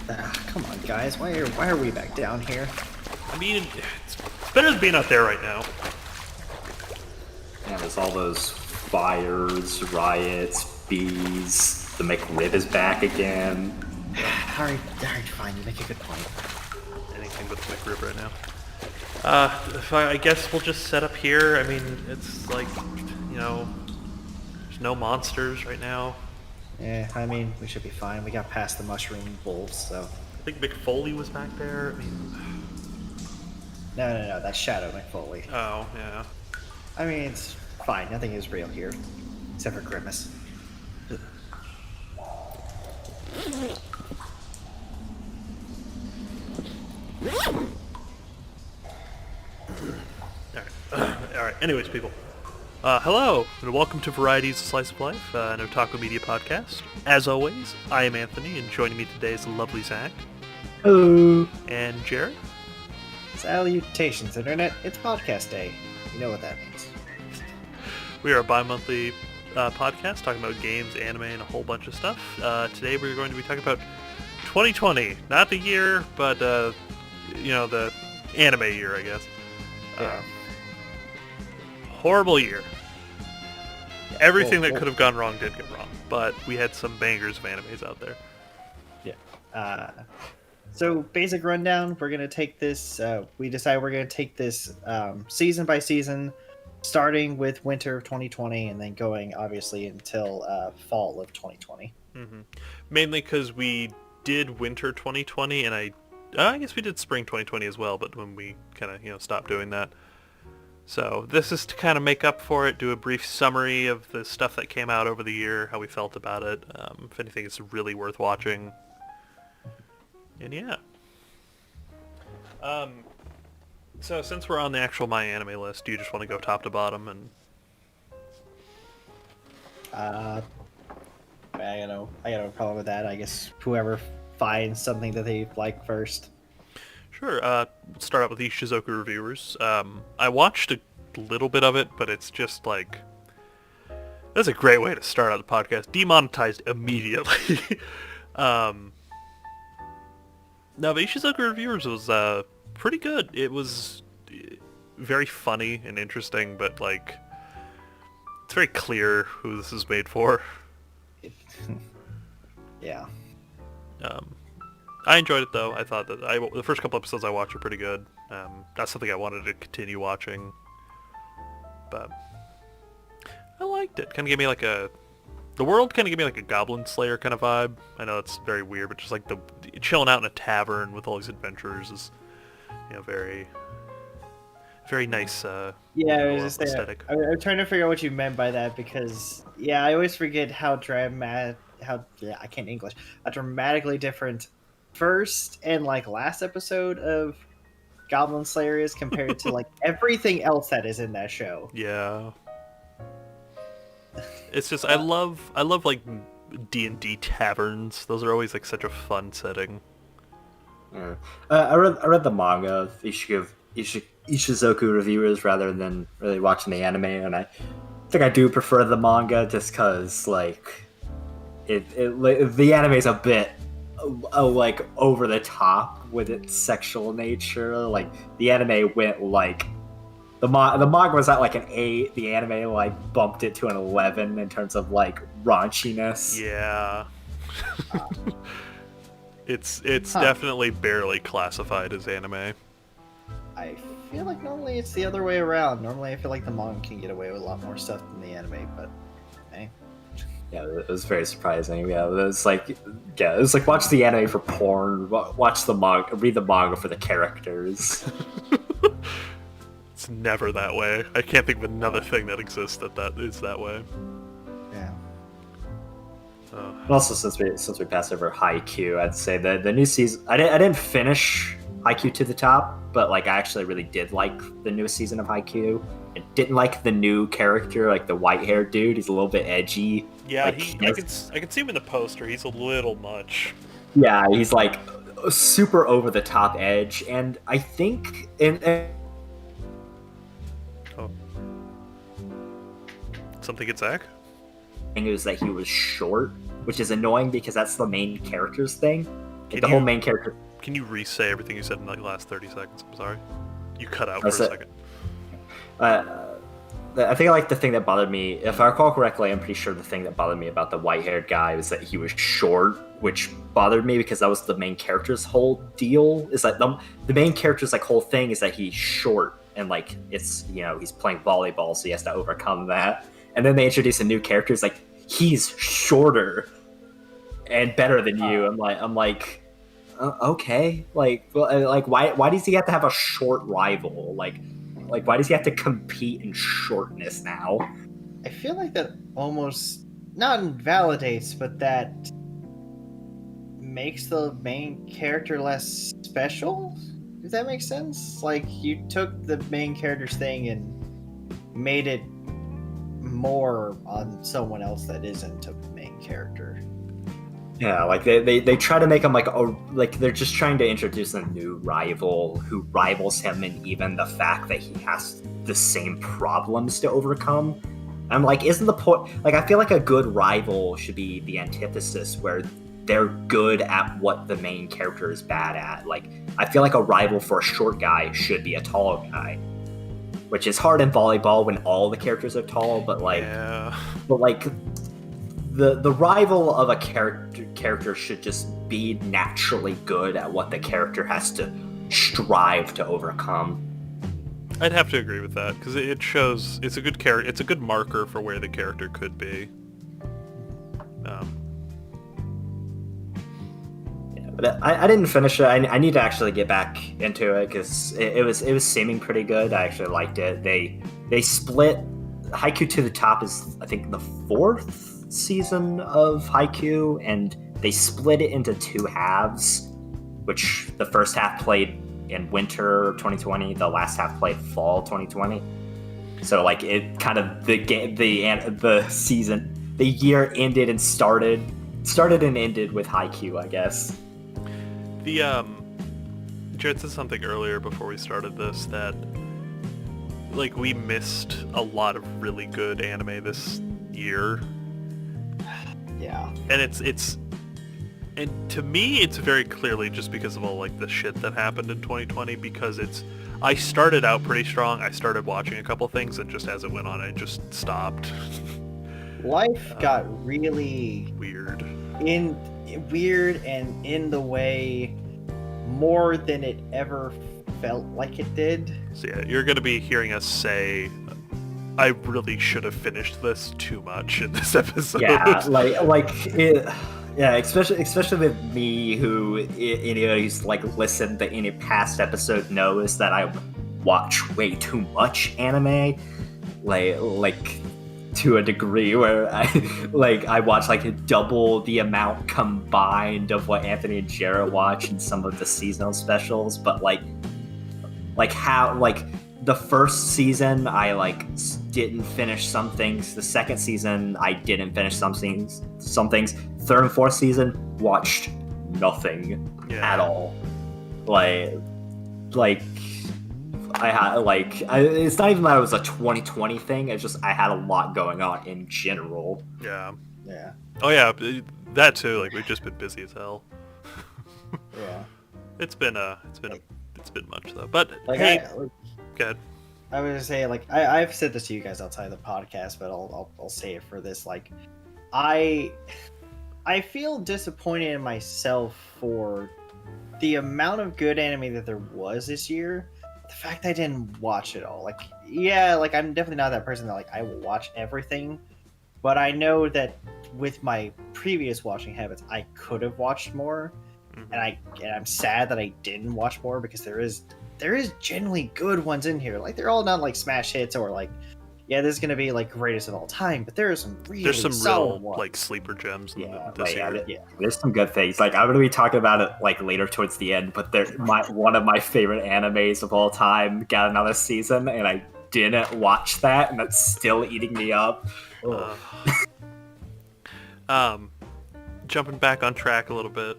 Come on, guys. Why are we back down here? I mean, it's better than being out there right now. Yeah, there's all those fires, riots, bees. The McRib is back again. Alright, fine. You make a good point. Anything but the McRib right now. I guess we'll just set up here. I mean, it's like, there's no monsters right now. Yeah, I mean, we should be fine. We got past the mushroom wolves, so... I think McFoley was back there. I mean... No, that's Shadow McFoley. Oh, yeah. I mean, it's fine. Nothing is real here. Except for Grimace. Alright, anyways, people. Hello, and welcome to Varieties of Slice of Life, an Otaku Media podcast. As always, I am Anthony, and joining me today is the lovely Zach. Hello. And Jarrett. Salutations, Internet. It's podcast day. You know what that means. We are a bi-monthly podcast talking about games, anime, and a whole bunch of stuff. Today we're going to be talking about 2020. Not the year, but, the anime year, I guess. Yeah. Horrible year. Everything that could have gone wrong did go wrong, but we had some bangers of animes out there. Yeah. So, basic rundown, we're going to take this, we decided we're going to take this season by season, starting with winter of 2020, and then going, obviously, until fall of 2020. Mm-hmm. Mainly because we did winter 2020, and I guess we did spring 2020 as well, but when we kind of, stopped doing that. So this is to kind of make up for it, do a brief summary of the stuff that came out over the year, how we felt about it, if anything is really worth watching. And yeah. So since we're on the actual My Anime list, do you just want to go top to bottom and... I got no problem with that. I guess whoever finds something that they like first. Sure. Start out with the Shizuoka reviewers. I watched a little bit of it, but it's just like... That's a great way to start out the podcast. Demonetized immediately. No, but Shizuoka reviewers was pretty good. It was very funny and interesting, but like... It's very clear who this is made for. Yeah. I enjoyed it though. I thought that the first couple episodes I watched were pretty good. That's something I wanted to continue watching, but I liked it. Kind of gave me like the world kind of gave me like a Goblin Slayer kind of vibe. I know it's very weird, but just like the chilling out in a tavern with all these adventurers is, very, very nice. Yeah, I was just aesthetic. I'm trying to figure out what you meant by that because I always forget how I can't English. How dramatically different first and like last episode of Goblin Slayer is compared to like everything else that is in that show. Yeah. It's just I love like D&D taverns. Those are always like such a fun setting. Yeah. I read the manga of Ishizoku reviewers rather than really watching the anime, and I think I do prefer the manga just because like the anime is a bit like over the top with its sexual nature. Like the anime went like the manga was at like an 8, the anime like bumped it to an 11 in terms of like raunchiness. Yeah. It's definitely barely classified as anime. I feel like normally it's the other way around. Normally I feel like the manga can get away with a lot more stuff than the anime, but hey. Yeah, it was very surprising. Yeah, it was like watch the anime for porn, watch the manga, read the manga for the characters. It's never that way. I can't think of another thing that exists that is that way. Yeah. And also, since we passed over Haikyuu, I'd say the new season. I didn't finish Haikyuu to the top, but like I actually really did like the newest season of Haikyuu. I didn't like the new character, like the white-haired dude. He's a little bit edgy. Yeah, like, I can see him in the poster. He's a little much. Yeah, he's like super over the top edge, and I think Something at Zach? Is that he was short, which is annoying because that's the main character's thing. The whole main character. Can you re-say everything you said in like the last 30 seconds? I'm sorry. You cut out for a That's it. second. I think like the thing that bothered me, if I recall correctly, I'm pretty sure the thing that bothered me about the white-haired guy was that he was short, which bothered me because that was the main character's whole deal. Is that the main character's like whole thing is that he's short and like it's he's playing volleyball, so he has to overcome that. And then they introduce a new character, it's like he's shorter and better than you. I'm like, okay, like why does he have to have a short rival? Like why does he have to compete in shortness now? I feel like that almost not invalidates, but that makes the main character less special. Does that make sense? Like you took the main character's thing and made it more on someone else that isn't a main character. Yeah, like they try to make him like they're just trying to introduce a new rival who rivals him in even the fact that he has the same problems to overcome. I'm like, isn't the point, like I feel like a good rival should be the antithesis where they're good at what the main character is bad at. Like I feel like a rival for a short guy should be a tall guy, which is hard in volleyball when all the characters are tall, but like the rival of a character should just be naturally good at what the character has to strive to overcome. I'd have to agree with that because it shows it's a good character. It's a good marker for where the character could be. Yeah, but I didn't finish it. I need to actually get back into it because it was seeming pretty good. I actually liked it. They split Haikyuu to the Top is I think the 4th season of Haikyuu, and they split it into 2 halves, which the first half played in winter 2020, the last half played fall 2020. So like it kind of the season, the year ended and started and ended with Haikyuu, I guess. The Jarrett said something earlier before we started this that like we missed a lot of really good anime this year. Yeah. And it's and to me it's very clearly just because of all like the shit that happened in 2020 because I started out pretty strong. I started watching a couple things and just as it went on I just stopped. Life got really weird and in the way more than it ever felt like it did. So yeah, you're gonna be hearing us say I really should have finished this too much in this episode. Yeah, especially with me, who anybody who's like listened to any past episode knows that I watch way too much anime, like to a degree where I watch like double the amount combined of what Anthony and Jarrett watch in some of the seasonal specials, but like how like. The first season, I didn't finish some things. The second season, I didn't finish some things. Third and fourth season, watched nothing at all. I had it's not even that it was a 2020 thing. It's just I had a lot going on in general. Yeah. Yeah. Oh yeah, that too. Like we've just been busy as hell. Yeah. It's been much though. But like hey. Good. I was gonna say, like, I've said this to you guys outside the podcast, but I'll say it for this. Like, I feel disappointed in myself for the amount of good anime that there was this year. The fact I didn't watch it all. Like, yeah, like I'm definitely not that person that like I will watch everything, but I know that with my previous watching habits, I could have watched more, and I'm sad that I didn't watch more because there is generally good ones in here. Like they're all not like smash hits or like, yeah, this is gonna be like greatest of all time, but there are some real ones. Like sleeper gems. There's some good things. Like I'm gonna be talking about it like later towards the end, but one of my favorite animes of all time got another season, and I didn't watch that, and that's still eating me up. Jumping back on track a little bit,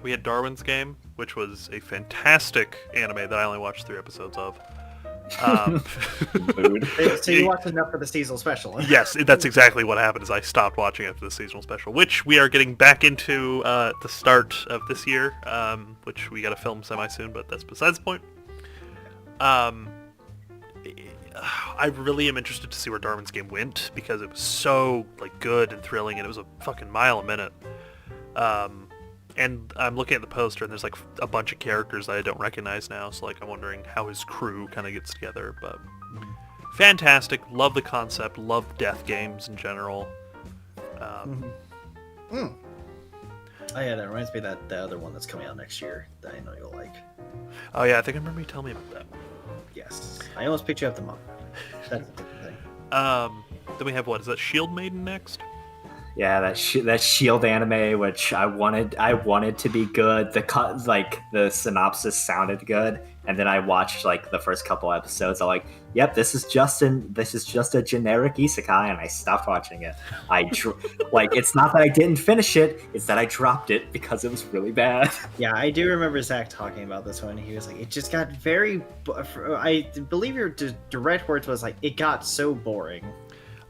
we had Darwin's Game, which was a fantastic anime that I only watched 3 episodes of. Mood. So you watched enough for the seasonal special. Yes, that's exactly what happened. Is I stopped watching after the seasonal special, which we are getting back into the start of this year, which we got to film semi soon, but that's besides the point. I really am interested to see where Darwin's game went because it was so like good and thrilling, and it was a fucking mile a minute. And I'm looking at the poster, and there's like a bunch of characters that I don't recognize now. So like I'm wondering how his crew kind of gets together. But fantastic, love the concept, love death games in general. Oh yeah, that reminds me of the other one that's coming out next year that I know you'll like. Oh yeah, I think I remember you telling me about that. Yes, I almost picked you up the manga. That's a different thing. Then we have what is that? Shield Maiden next? Yeah, that Shield anime, which I wanted to be good. The synopsis sounded good, and then I watched like the first couple episodes. I'm like, "Yep, this is just a generic isekai," and I stopped watching it. It's not that I didn't finish it; it's that I dropped it because it was really bad. Yeah, I do remember Zach talking about this one. He was like, "It just got very." I believe your direct words was like, "It got so boring."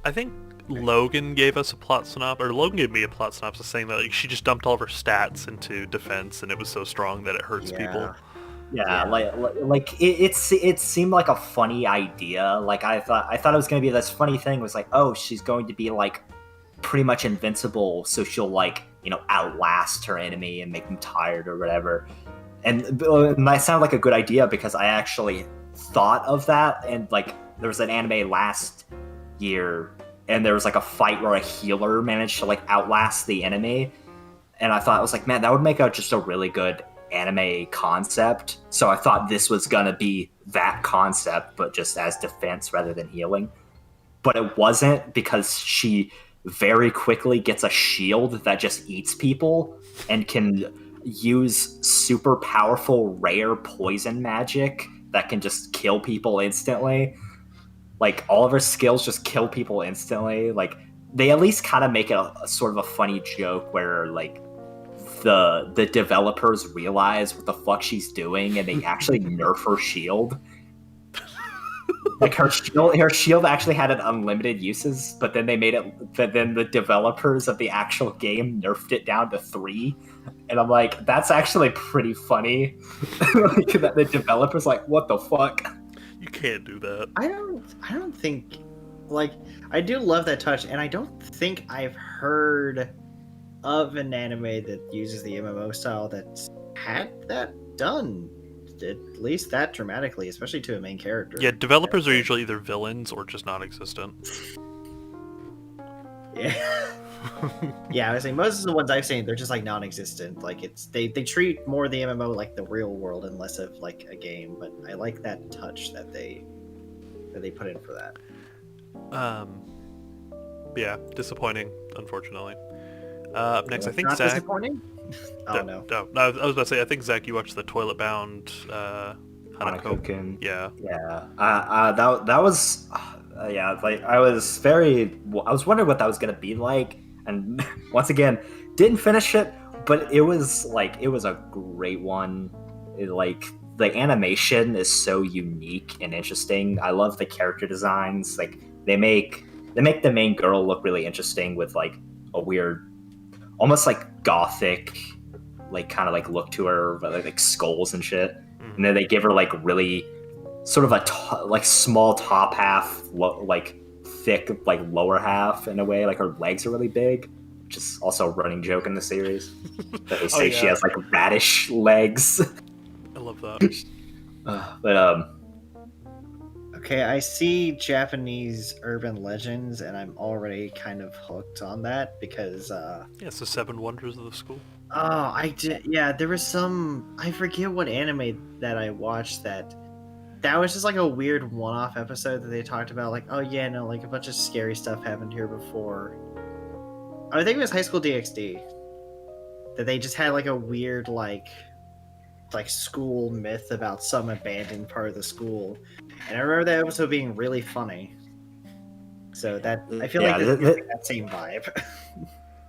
I think Logan gave us a plot synopsis, or Logan gave me a plot synopsis saying that like, she just dumped all of her stats into defense, and it was so strong that it hurts people. Yeah, it seemed like a funny idea. Like I thought it was gonna be this funny thing. It was like, oh, she's going to be like pretty much invincible, so she'll like outlast her enemy and make them tired or whatever. And that sounded like a good idea because I actually thought of that. And like there was an anime last year, and there was like a fight where a healer managed to like outlast the enemy, and I thought I was like, man, that would make just a really good anime concept. So I thought this was gonna be that concept, but just as defense rather than healing. But it wasn't, because she very quickly gets a shield that just eats people and can use super powerful rare poison magic that can just kill people instantly. Like all of her skills just kill people instantly. Like they at least kind of make it a sort of a funny joke where like the developers realize what the fuck she's doing and they actually nerf her shield. Like her shield actually had an unlimited uses, but then then the developers of the actual game nerfed it down to 3. And I'm like, that's actually pretty funny. Like, that the developers like, what the fuck? You can't do that. I don't think, like, I do love that touch, and I don't think I've heard of an anime that uses the MMO style that's had that done, at least that dramatically, especially to a main character. Yeah, developers are usually either villains or just non-existent. Yeah. Yeah, I was saying most of the ones I've seen, they're just like non-existent. Like they treat more of the MMO like the real world and less of like a game. But I like that touch that they put in for that. Yeah, disappointing, unfortunately. Up next, I think Not Zach. disappointing? Oh no. No, I was about to say, I think Zach, you watched the Toilet Bound Hanako-kun. Yeah. Yeah. That was yeah, like I was wondering what that was gonna be like, and once again, didn't finish it, but it was a great one. Like the animation is so unique and interesting. I love the character designs. Like they make the main girl look really interesting with like a weird, almost like gothic, like kind of like look to her, but like skulls and shit. And then they give her like really sort of a small top half, like thick like lower half in a way. Like her legs are really big, which is also a running joke in the series. That they say she has like radish legs. I love that. But Okay, I see Japanese urban legends, and I'm already kind of hooked on that because Yeah, it's the 7 Wonders of the School. oh, I did. Yeah, there was some. I forget what anime that I watched that was just like a weird one-off episode that they talked about. Like, oh yeah, no, like a bunch of scary stuff happened here before. I think it was High School DxD that they just had like a weird like school myth about some abandoned part of the school, and I remember that episode being really funny. So that I feel like it's like that same vibe.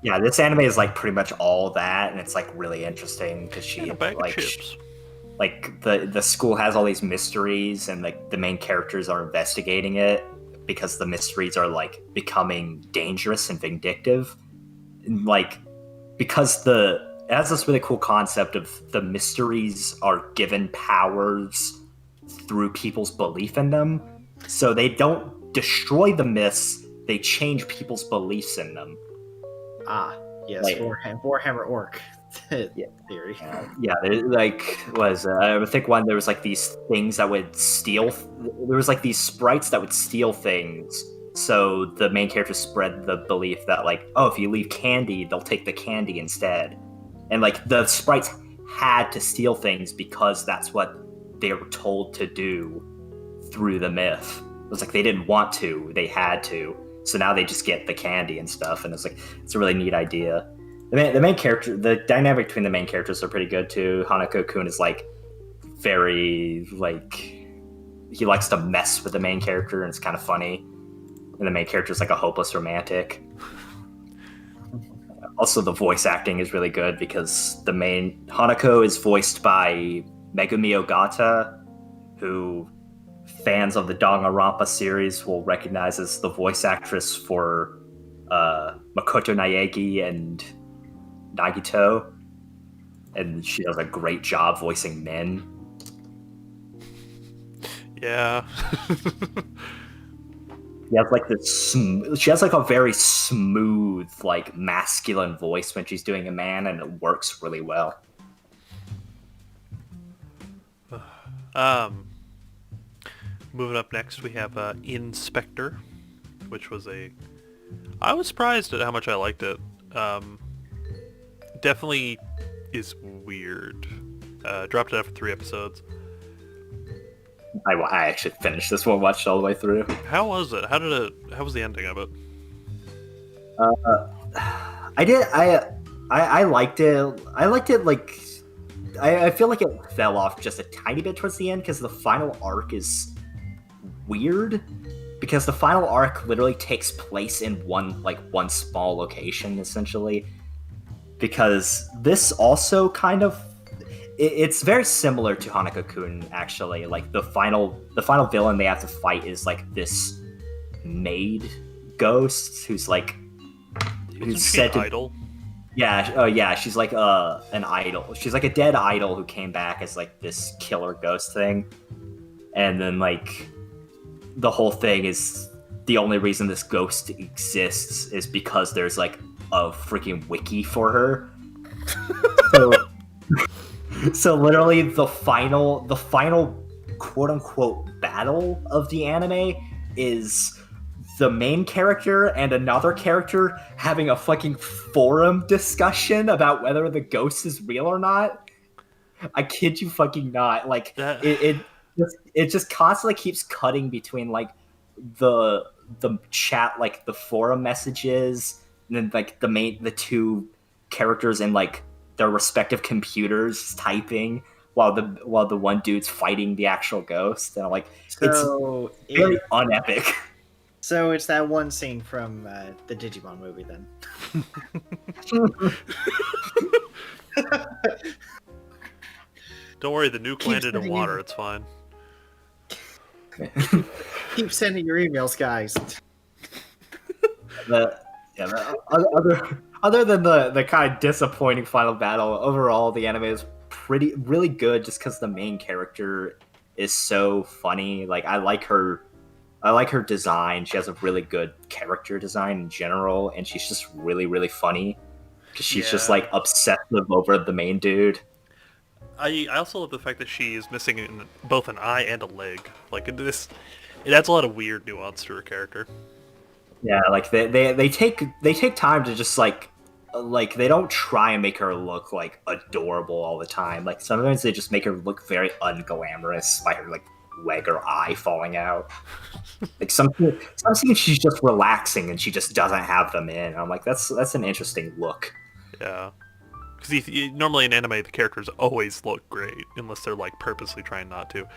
Yeah, this anime is like pretty much all that, and it's like really interesting because she And a bag like of chips. like the school has all these mysteries, and like the main characters are investigating it because the mysteries are like becoming dangerous and vindictive. And, like because it has this really cool concept of the mysteries are given powers through people's belief in them. So they don't destroy the myths, they change people's beliefs in them. Ah, yes, Like, Warhammer Orc yeah, theory. yeah. Like was I think one there was like these things that would steal. There was like these sprites that would steal things. So the main character spread the belief that like, oh, if you leave candy, they'll take the candy instead. And like the sprites had to steal things because that's what they were told to do through the myth. It was like they didn't want to, they had to. So now they just get the candy and stuff, and it's like it's a really neat idea. The main character, the dynamic between the main characters are pretty good too. Hanako-kun is like very like he likes to mess with the main character, and it's kind of funny. And the main character is like a hopeless romantic. Also, the voice acting is really good because the main Hanako is voiced by Megumi Ogata, who fans of the Danganronpa series will recognize as the voice actress for Makoto Naegi and Nagito, and she does a great job voicing men. Yeah. She has like a very smooth, like masculine voice when she's doing a man, and it works really well. Moving up next, we have Inspector, which was I was surprised at how much I liked it. Definitely is weird. Dropped it after 3 episodes. I actually finished this one, watched all the way through. How was it? How was the ending of it? I did. I liked it. I liked it. Like, I feel like it fell off just a tiny bit towards the end because the final arc is weird. Because the final arc literally takes place in one small location, essentially. Because this also kind of it's very similar to Hanako-kun, actually. Like the final villain they have to fight is like this maid ghost who's said to idol. Yeah, oh yeah, she's like an idol. She's like a dead idol who came back as like this killer ghost thing. And then like the whole thing is the only reason this ghost exists is because there's like a freaking wiki for her. So literally the final quote unquote battle of the anime is the main character and another character having a fucking forum discussion about whether the ghost is real or not. I kid you fucking not. Like it just constantly keeps cutting between like the chat, like the forum messages, and then like the two characters in like their respective computers typing while the one dude's fighting the actual ghost. And I'm like, So it's very unepic. So it's that one scene from the Digimon movie, then. Don't worry, the nuke landed in water. It's fine. Keep sending your emails, guys. Other than the kind of disappointing final battle, overall the anime is really good just because the main character is so funny. Like I like her design. She has a really good character design in general, and she's just really funny because she's just like obsessive over the main dude. I also love the fact that she is missing both an eye and a leg. Like it adds a lot of weird nuance to her character. Yeah, like they take time to just like they don't try and make her look like adorable all the time. Like sometimes they just make her look very unglamorous by her like leg or eye falling out. Like some scenes she's just relaxing and she just doesn't have them in. I'm like, that's an interesting look. Yeah, because normally in anime the characters always look great unless they're like purposely trying not to.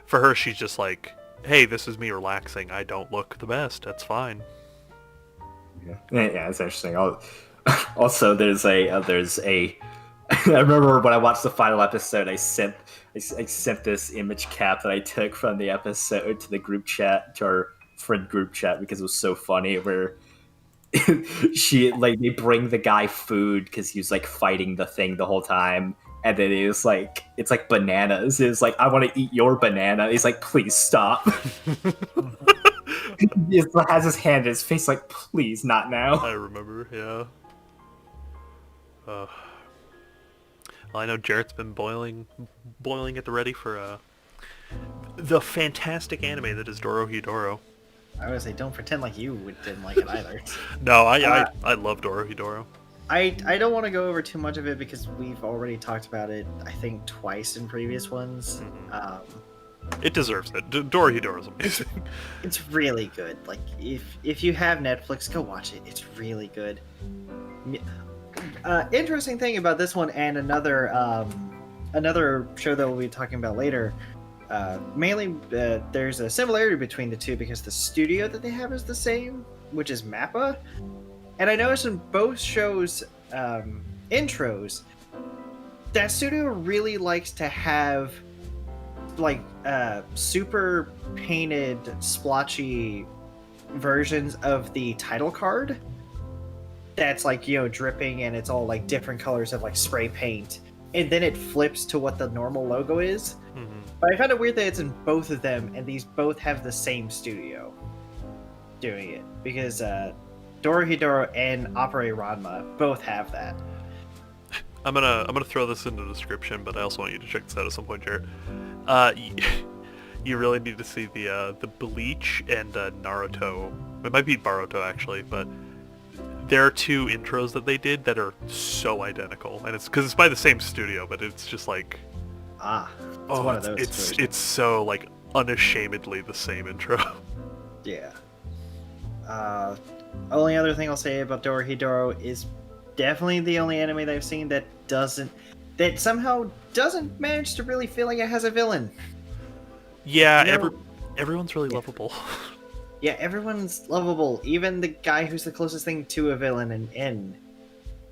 For her, she's just like, hey, this is me relaxing. I don't look the best. That's fine. Yeah, it's interesting. Also, there's a I remember when I watched the final episode, I sent this image cap that I took from the episode to the group chat, to our friend group chat, because it was so funny. Where they bring the guy food because he was like fighting the thing the whole time, and then it's like bananas. It's like, I want to eat your banana. He's like, please stop. He has his hand in his face like, please, not now. I remember, yeah. Well, I know Jarrett's been boiling at the ready for the fantastic anime that is Dorohedoro. I would say, don't pretend like you didn't like it either. No, I love Dorohedoro. I don't want to go over too much of it because we've already talked about it, I think, twice in previous ones. It deserves it. Dorohedoro is amazing. It's really good. Like, if you have Netflix, go watch it. It's really good. Interesting thing about this one and another show that we'll be talking about later. Mainly, there's a similarity between the two because the studio that they have is the same, which is Mappa. And I noticed in both shows' intros, that studio really likes to have like super painted, splotchy versions of the title card. That's like, dripping, and it's all like different colors of like spray paint, and then it flips to what the normal logo is. But I found it weird that it's in both of them, and these both have the same studio doing it, because Dorohedoro and Appare Ranma both have that. I'm gonna throw this in the description, but I also want you to check this out at some point, Jarrett. You really need to see the Bleach and Naruto. It might be Boruto actually, but there are two intros that they did that are so identical, and it's because it's by the same studio, but it's just like, it's one of those. It's so like unashamedly the same intro. Yeah. Only other thing I'll say about Dorohedoro is definitely the only anime that I've seen that somehow doesn't manage to really feel like it has a villain. Yeah, everyone's really lovable. Yeah, everyone's lovable. Even the guy who's the closest thing to a villain in N.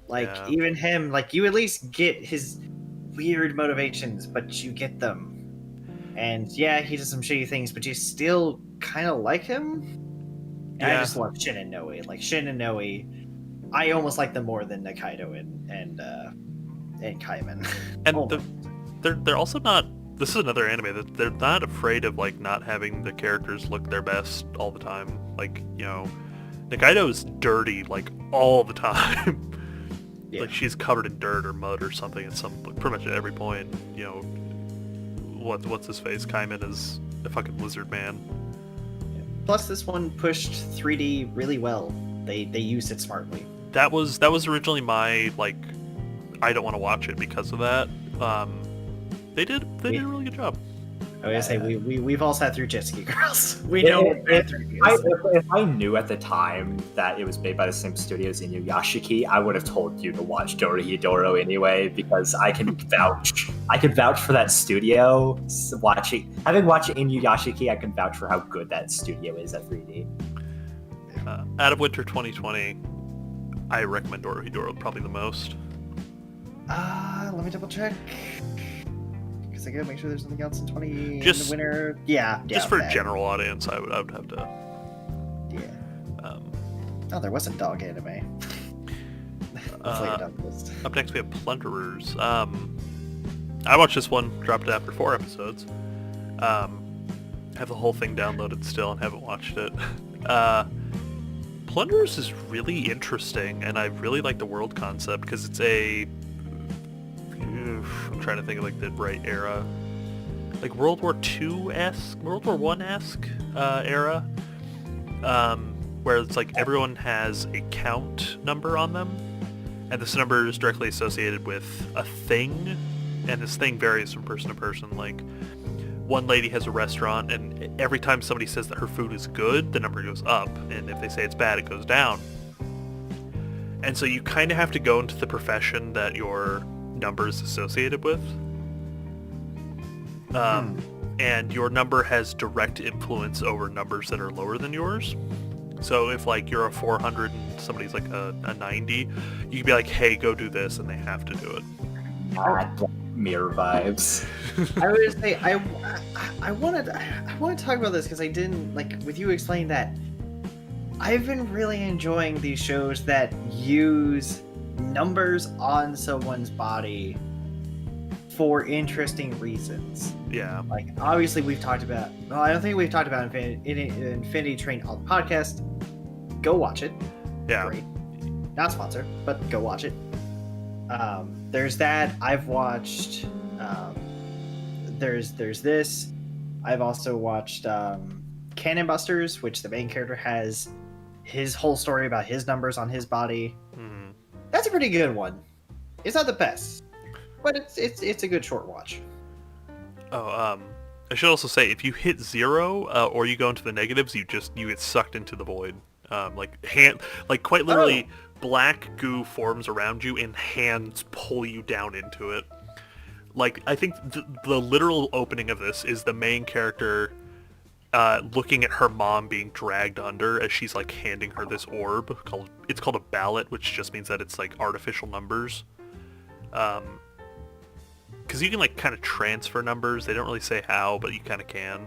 Like, even him, like, you at least get his weird motivations, but you get them. And yeah, he does some shitty things, but you still kind of like him. And I just love Shin and Noe. Like, Shin and Noe, I almost like them more than Nikaido and Kaiman. And they're also not. This is another anime that they're not afraid of like not having the characters look their best all the time. Like, Nikaido's dirty like all the time. Yeah. Like, she's covered in dirt or mud or something at pretty much at every point. What's his face? Kaiman is a fucking lizard man. Plus, this one pushed 3D really well. They used it smartly. That was originally my like, I don't want to watch it because of that. They did a really good job. I was gonna say we've all sat through Jet Ski Girls. We know what if I knew at the time that it was made by the same studio as Inuyashiki, I would have told you to watch Dorohedoro anyway, because I can vouch. I can vouch for that studio. Having watched Inuyashiki, I can vouch for how good that studio is at 3D. Out of Winter 2020, I recommend Dorohedoro probably the most. Let me double check. I gotta make sure there's nothing else in in the winter. Yeah. Just for general audience, I would have to. Yeah. There was a dog anime. Up next we have Plunderers. I watched this one, dropped it after 4 episodes. Have the whole thing downloaded still and haven't watched it. Plunderers is really interesting, and I really like the world concept because it's I'm trying to think of like the right era, like World War II-esque, World War I-esque era, where it's like everyone has a count number on them, and this number is directly associated with a thing, and this thing varies from person to person. Like, one lady has a restaurant, and every time somebody says that her food is good, the number goes up, and if they say it's bad, it goes down. And so you kind of have to go into the profession that your number is associated with. And your number has direct influence over numbers that are lower than yours. So if like you're a 400 and somebody's like a 90, you can be like, hey, go do this, and they have to do it. bad Black Mirror vibes. I would say I wanted to talk about this because I didn't like with you explaining that. I've been really enjoying these shows that use numbers on someone's body for interesting reasons. Yeah. Like obviously we've talked about. Well, I don't think we've talked about Infinity Train on the podcast. Go watch it. Yeah. Great. Not sponsored, but go watch it. There's that. I've watched. There's this. I've also watched Cannon Busters, which the main character has his whole story about his numbers on his body. Mm-hmm. That's a pretty good one. It's not the best, but it's a good short watch. Oh, I should also say if you hit 0 or you go into the negatives, you get sucked into the void. Quite literally, black goo forms around you and hands pull you down into it. Like, I think the literal opening of this is the main character looking at her mom being dragged under as she's like handing her this orb called a ballot, which just means that it's like artificial numbers. Because you can like kind of transfer numbers. They don't really say how, but you kind of can.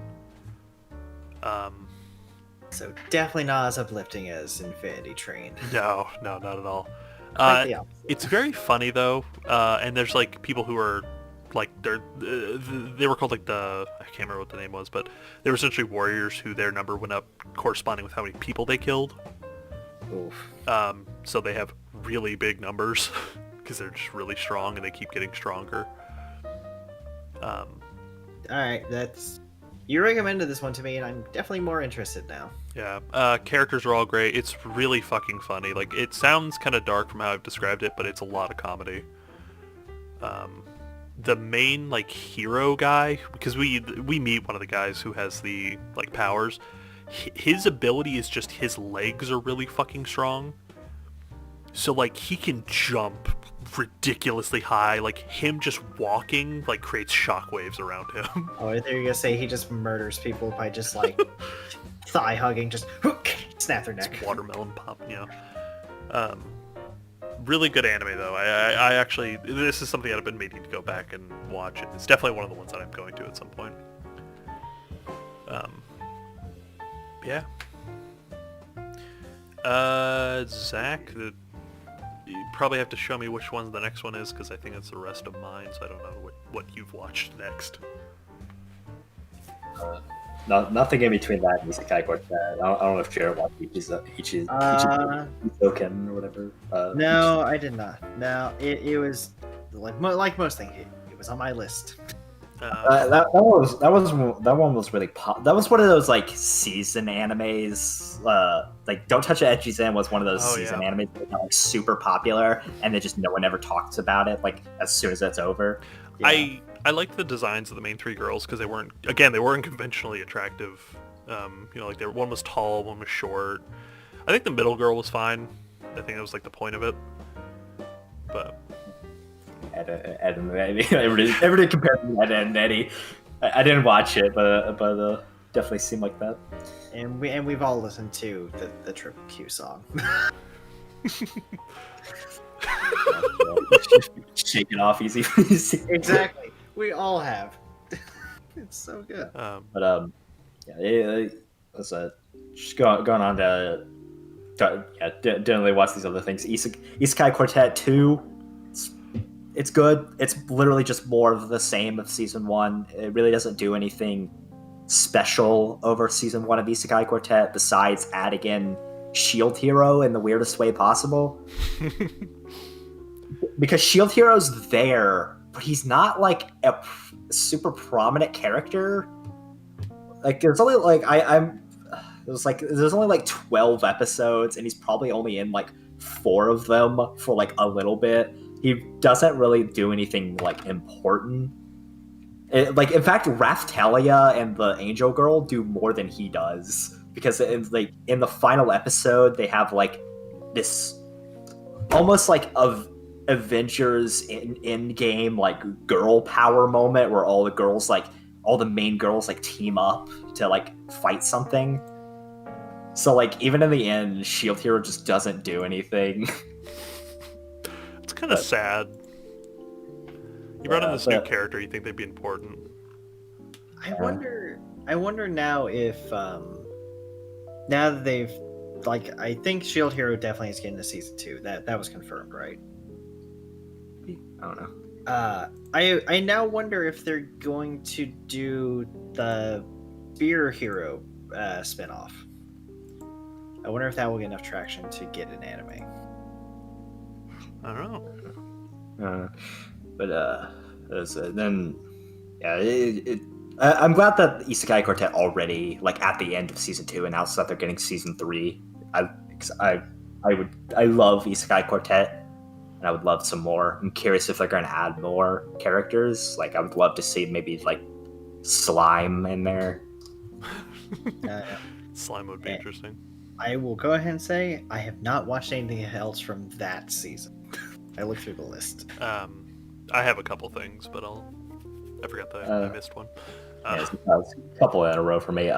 So definitely not as uplifting as Infinity Train. No, not at all. Quite the opposite. It's very funny though, and there's like people who are like they were called like I can't remember what the name was, but they were essentially warriors who their number went up corresponding with how many people they killed. Oof. So they have really big numbers because they're just really strong and they keep getting stronger. All right, you recommended this one to me, and I'm definitely more interested now. Yeah, characters are all great. It's really fucking funny. Like, it sounds kind of dark from how I've described it, but it's a lot of comedy. The main like hero guy, because we meet one of the guys who has the like powers. His ability is just his legs are really fucking strong. So like he can jump ridiculously high. Like him just walking like creates shockwaves around him. Oh, I think you're gonna say he just murders people by just like thigh hugging, just snap their neck. It's watermelon pop, you know. Really good anime though. I actually, this is something that I've been meaning to go back and watch. It's definitely one of the ones that I'm going to at some point. Yeah. Zach, you probably have to show me which one the next one is, because I think it's the rest of mine, so I don't know what you've watched next. Nothing in between that and Isekai Quartet. I don't know if Jarrett watched Ichizoken or whatever. No, I did not. No, it was like most things. It was on my list. That one was really that was one of those like season animes. Like Don't Touch It Echizen was one of those season animes that got like super popular, and then just no one ever talks about it. Like as soon as it's over. Yeah. I liked the designs of the main three girls because they weren't conventionally attractive. Like one was tall, one was short. I think the middle girl was fine. I think that was like the point of it. But Ed and Eddie, everybody compared to Ed and Eddie. I didn't watch it, but definitely seemed like that. And we've all listened to the Triple Q song. Shake it off easy. Exactly. We all have. It's so good. Just going on to didn't really watch these other things. Isekai Quartet 2, it's good. It's literally just more of the same of season 1. It really doesn't do anything special over season 1 of Isekai Quartet besides adding in Shield Hero in the weirdest way possible. Because Shield Hero's there, but he's not like a super prominent character. Like there's only like there's only like 12 episodes, and he's probably only in like 4 of them for like a little bit. He doesn't really do anything like important. In fact, Raphtalia and the Angel Girl do more than he does, because in the final episode they have like this almost like Avengers in game like girl power moment where all the main girls like team up to like fight something. So like even in the end, Shield Hero just doesn't do anything. It's kind of sad. You brought in this new but character. You think they'd be important? I wonder now if now that they've I think Shield Hero definitely is getting to season 2. That was confirmed, right? I don't know. I now wonder if they're going to do the Spear Hero spinoff. I wonder if that will get enough traction to get an anime. I don't know. Then yeah, I'm glad that Isekai Quartet already at the end of season 2 announced that they're getting season 3. I love Isekai Quartet, and I would love some more. I'm curious if they're going to add more characters. I would love to see maybe Slime in there. Slime would be interesting. I will go ahead and say I have not watched anything else from that season. I looked through the list. I have a couple things, but I forgot that I missed one. It's a couple in a row for me.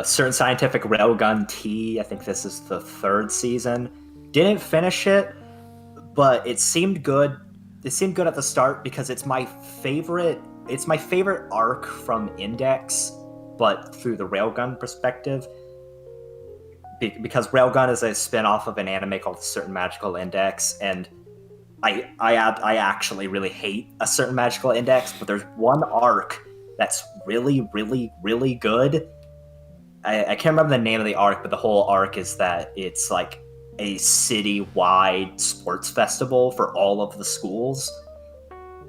Certain Scientific Railgun T. I think this is the 3rd season. Didn't finish it, but it seemed good. It seemed good at the start because it's my favorite. It's my favorite arc from Index, but through the Railgun perspective. Because Railgun is a spin-off of an anime called Certain Magical Index, and I actually really hate A Certain Magical Index, but there's one arc that's really, really, really good. I can't remember the name of the arc, but the whole arc is that it's a city-wide sports festival for all of the schools,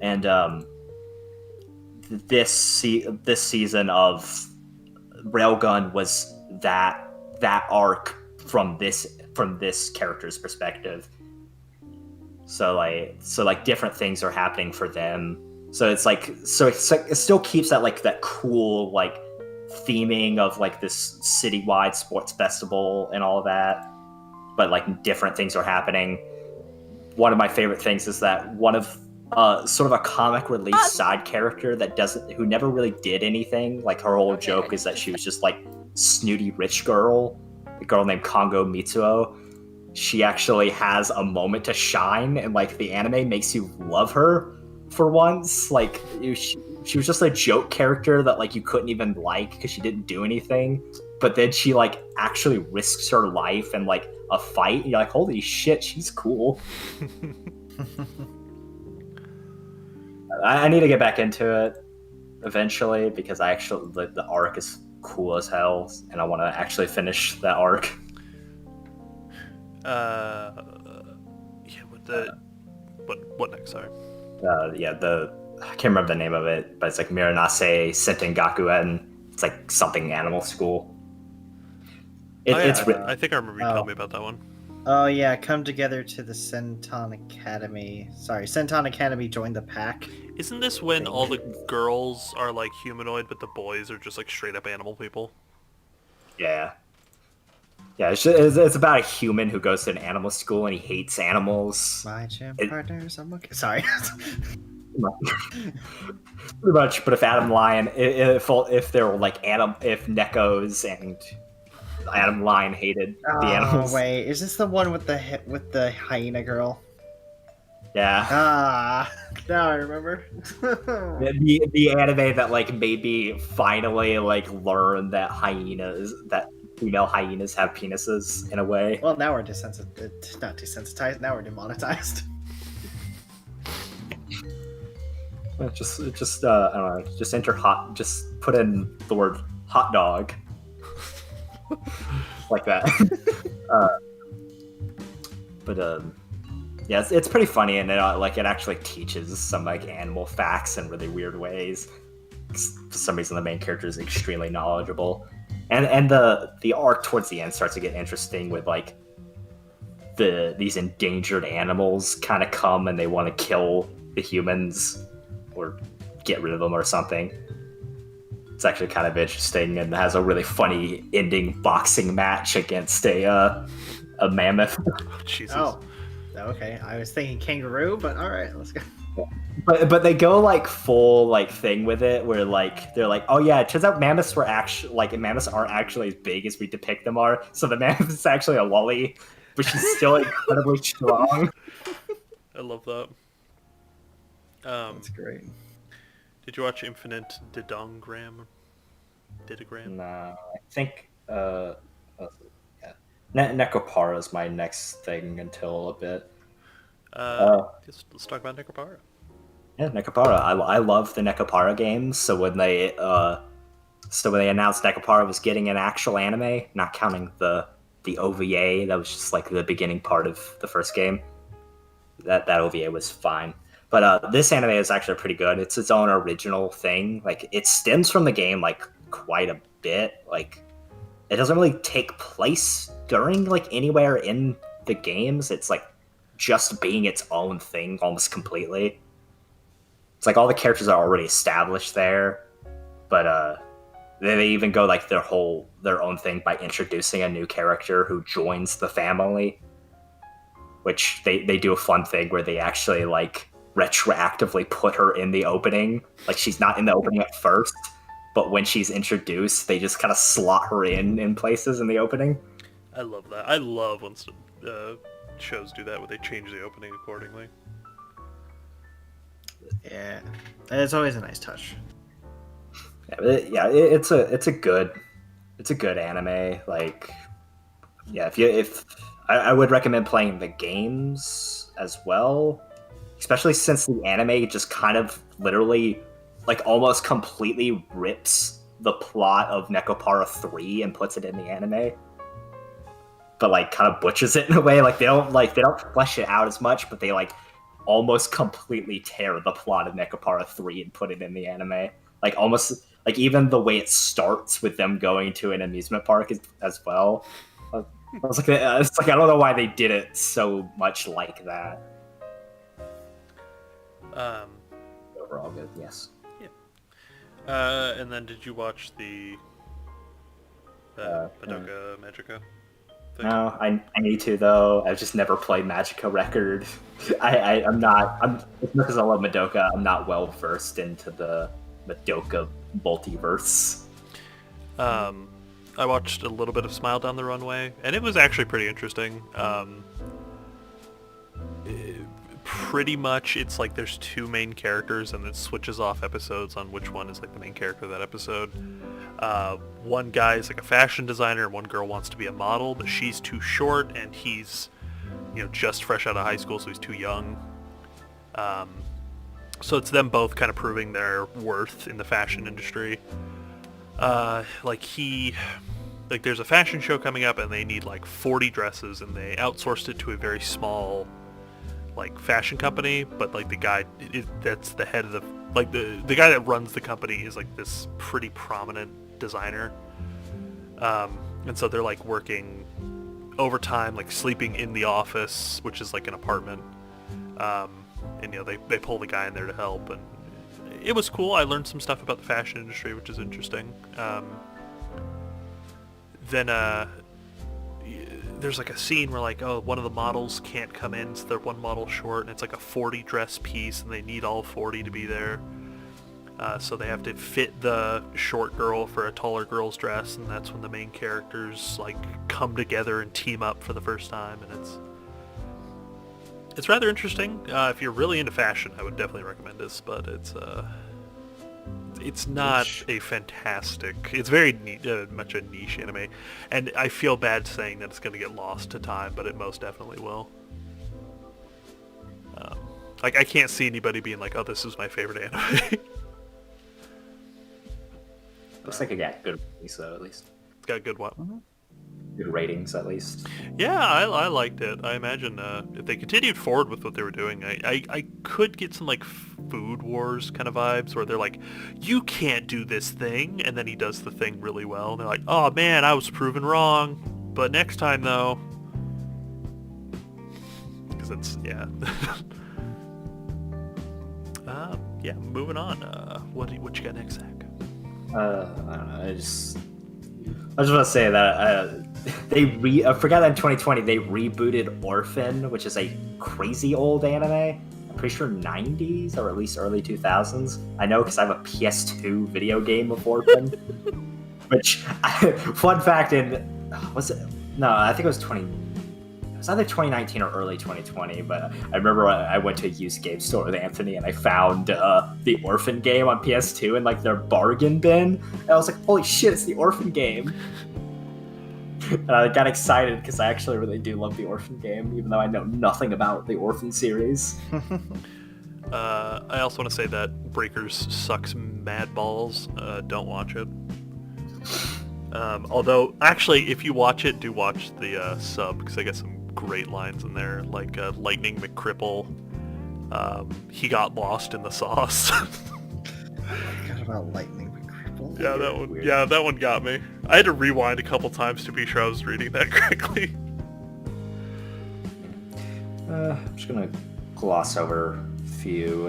and this season of Railgun was that arc from this character's perspective. So different things are happening for them. So it still keeps that cool theming of this citywide sports festival and all of that, but different things are happening. One of my favorite things is that one of sort of a comic relief side character who never really did anything. Her whole joke is that she was just snooty rich girl, a girl named Kongo Mitsuo. She actually has a moment to shine, and the anime makes you love her for once. She was just a joke character that you couldn't even because she didn't do anything, but then she actually risks her life in a fight, and you're holy shit, she's cool. I need to get back into it eventually because the arc is cool as hell, and I want to actually finish that arc. What next? Sorry. I can't remember the name of it, but it's Miranase Sentengakuen. It's something animal school. I think I remember you telling me about that one. Oh yeah, come together to the Senton Academy. Sorry, Senton Academy joined the pack. Isn't this when all the girls are humanoid, but the boys are just straight up animal people? Yeah. Yeah, it's about a human who goes to an animal school and he hates animals. My gym partners, I'm okay. Sorry. Pretty much, but if Adam Lion, if there were if Nekos and Adam Lion hated the animals. Oh wait, is this the one with the hyena girl? Yeah. Now I remember. the anime that made me finally learn that female hyenas have penises in a way. Well, now we're not desensitized. Now we're demonetized. Just I don't know. Just enter hot. Just put in the word hot dog. Like that. Yeah, it's pretty funny, and it actually teaches some animal facts in really weird ways. For some reason, the main character is extremely knowledgeable, and the arc towards the end starts to get interesting with these endangered animals kind of come and they want to kill the humans or get rid of them or something. It's actually kind of interesting and has a really funny ending boxing match against a mammoth. Jesus. Oh, okay. I was thinking kangaroo, but all right, let's go. But they go full thing with it where they're oh yeah, it turns out mammoths were actually mammoths aren't actually as big as we depict them are. So the mammoth is actually a lolly, but she's still incredibly strong. I love that. That's great. Did you watch Infinite Didongram? Didogram? No, I think yeah, Nekopara is my next thing until a bit. Uh, Let's talk about Necropara. yeah, Nekopara. I love the Nekopara games. So when they announced Nekopara was getting an actual anime, not counting the OVA, that was just like the beginning part of the first game. That OVA was fine. But this anime is actually pretty good. It's its own original thing. Like it stems from the game like quite a bit. Like it doesn't really take place during like anywhere in the games. It's like just being its own thing almost completely. It's like all the characters are already established there, but they even go like their own thing by introducing a new character who joins the family, which they do a fun thing where they actually like retroactively put her in the opening. Like she's not in the opening at first, but when she's introduced, they just kind of slot her in places in the opening. I love that. I love when shows do that, where they change the opening accordingly. Yeah, it's always a nice touch. It's a good anime. Like, yeah, if I would recommend playing the games as well, especially since the anime just kind of literally, like, almost completely rips the plot of Nekopara 3 and puts it in the anime. But like, kind of butchers it in a way. Like they don't flesh it out as much, but they like almost completely tear the plot of Nekopara 3 and put it in the anime. Like almost like even the way it starts with them going to an amusement park as well. I was like, it's like I don't know why they did it so much like that. Overall good, yes. Yeah. And then did you watch the Madoka Magica thing? No, I need to though. I've just never played Magica Record. I'm because I love Madoka. I'm not well versed into the Madoka multiverse. I watched a little bit of Smile Down the Runway, and it was actually pretty interesting. Pretty much, it's like there's two main characters, and it switches off episodes on which one is like the main character of that episode. One guy is like a fashion designer, and one girl wants to be a model, but she's too short, and he's, just fresh out of high school, so he's too young. So it's them both kind of proving their worth in the fashion industry. There's a fashion show coming up, and they need like 40 dresses, and they outsourced it to a very small like fashion company, but like the guy that's the head of the guy that runs the company is like this pretty prominent designer, and so they're like working overtime, like sleeping in the office, which is like an apartment, and they pull the guy in there to help, and it was cool. I learned some stuff about the fashion industry, which is interesting. Then there's like a scene where like, one of the models can't come in, so they're one model short, and it's like a 40 dress piece, and they need all 40 to be there. So they have to fit the short girl for a taller girl's dress, and that's when the main characters like come together and team up for the first time, and it's rather interesting. If you're really into fashion, I would definitely recommend this, but it's not a fantastic. It's very much a niche anime, and I feel bad saying that it's going to get lost to time, but it most definitely will. I can't see anybody being like, "Oh, this is my favorite anime." Looks like it got good ratings though, at least. It's got good what? Good ratings, at least. Yeah, I liked it. I imagine if they continued forward with what they were doing, I could get some like Food Wars kind of vibes, where they're like, you can't do this thing, and then he does the thing really well, and they're like, oh man, I was proven wrong, but next time though, because it's, yeah. Yeah, moving on. What you got next, Zach? I don't know. I just want to say that I forgot that in 2020 they rebooted Orphan, which is a crazy old anime. I'm pretty sure 90s or at least early 2000s. I know because I have a PS2 video game of Orphan. Which, fun fact, was it? No, I think it was was either 2019 or early 2020, but I remember I went to a used game store with Anthony and I found the Orphan game on PS2 in like their bargain bin. And I was like, holy shit, it's the Orphan game. And I got excited because I actually really do love the Orphan game, even though I know nothing about the Orphan series. I also want to say that Breakers sucks mad balls. Don't watch it. Although, actually, if you watch it, do watch the sub, because they got some great lines in there, like Lightning McCripple. He got lost in the sauce. I forgot about Lightning McCripple. Yeah, that one. Weird. Yeah, that one got me. I had to rewind a couple times to be sure I was reading that correctly. I'm just gonna gloss over a few.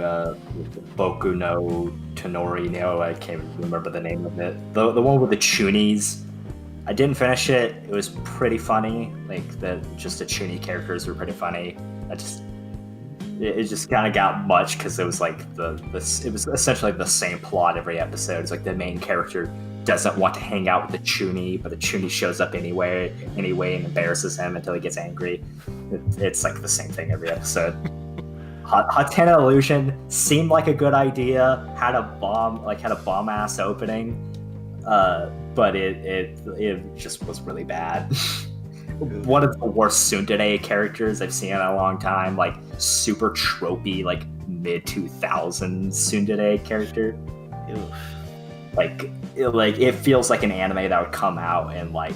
Boku no Tonori no, I can't remember the name of it. The one with the Chunies. I didn't finish it. It was pretty funny. Like the Chuny characters were pretty funny. It just kind of got much because it was like it was essentially the same plot every episode. It's like the main character doesn't want to hang out with the Chuny, but the Chuny shows up anyway and embarrasses him until he gets angry. It's like the same thing every episode. Hatena Illusion seemed like a good idea. Had a bomb ass opening, but it just was really bad. One of the worst tsundere characters I've seen in a long time. Like super tropey, like mid 2000s tsundere character. Oof. Like it feels like an anime that would come out in like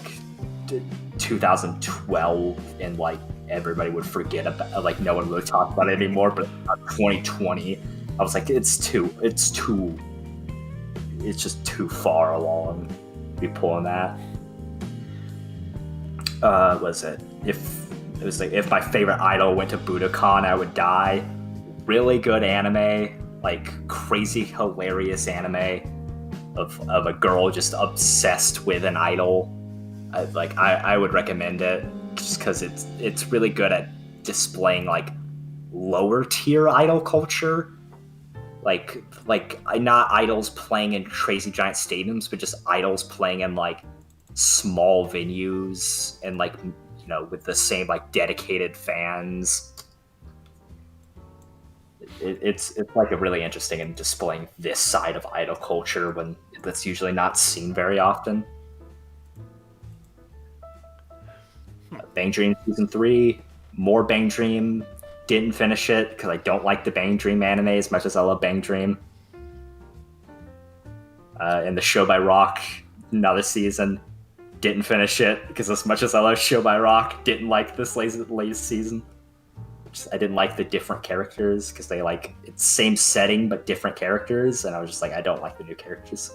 2012 and like everybody would forget about, like no one really talked about it anymore. But 2020, I was like, it's just too far along to be pulling that. Was it? If my favorite idol went to Budokan, I would die. Really good anime, like crazy hilarious anime of a girl just obsessed with an idol. I would recommend it just because it's really good at displaying like lower tier idol culture, like not idols playing in crazy giant stadiums, but just idols playing in like small venues and like, you know, with the same like dedicated fans. It's like a really interesting in displaying this side of idol culture when that's usually not seen very often. Bang Dream Season 3, more Bang Dream. Didn't finish it because I don't like the Bang Dream anime as much as I love Bang Dream. And the Show by Rock, another season. Didn't finish it because as much as I love Show by Rock, didn't like this latest season. I didn't like the different characters because they like it's same setting but different characters, and I was just like, I don't like the new characters.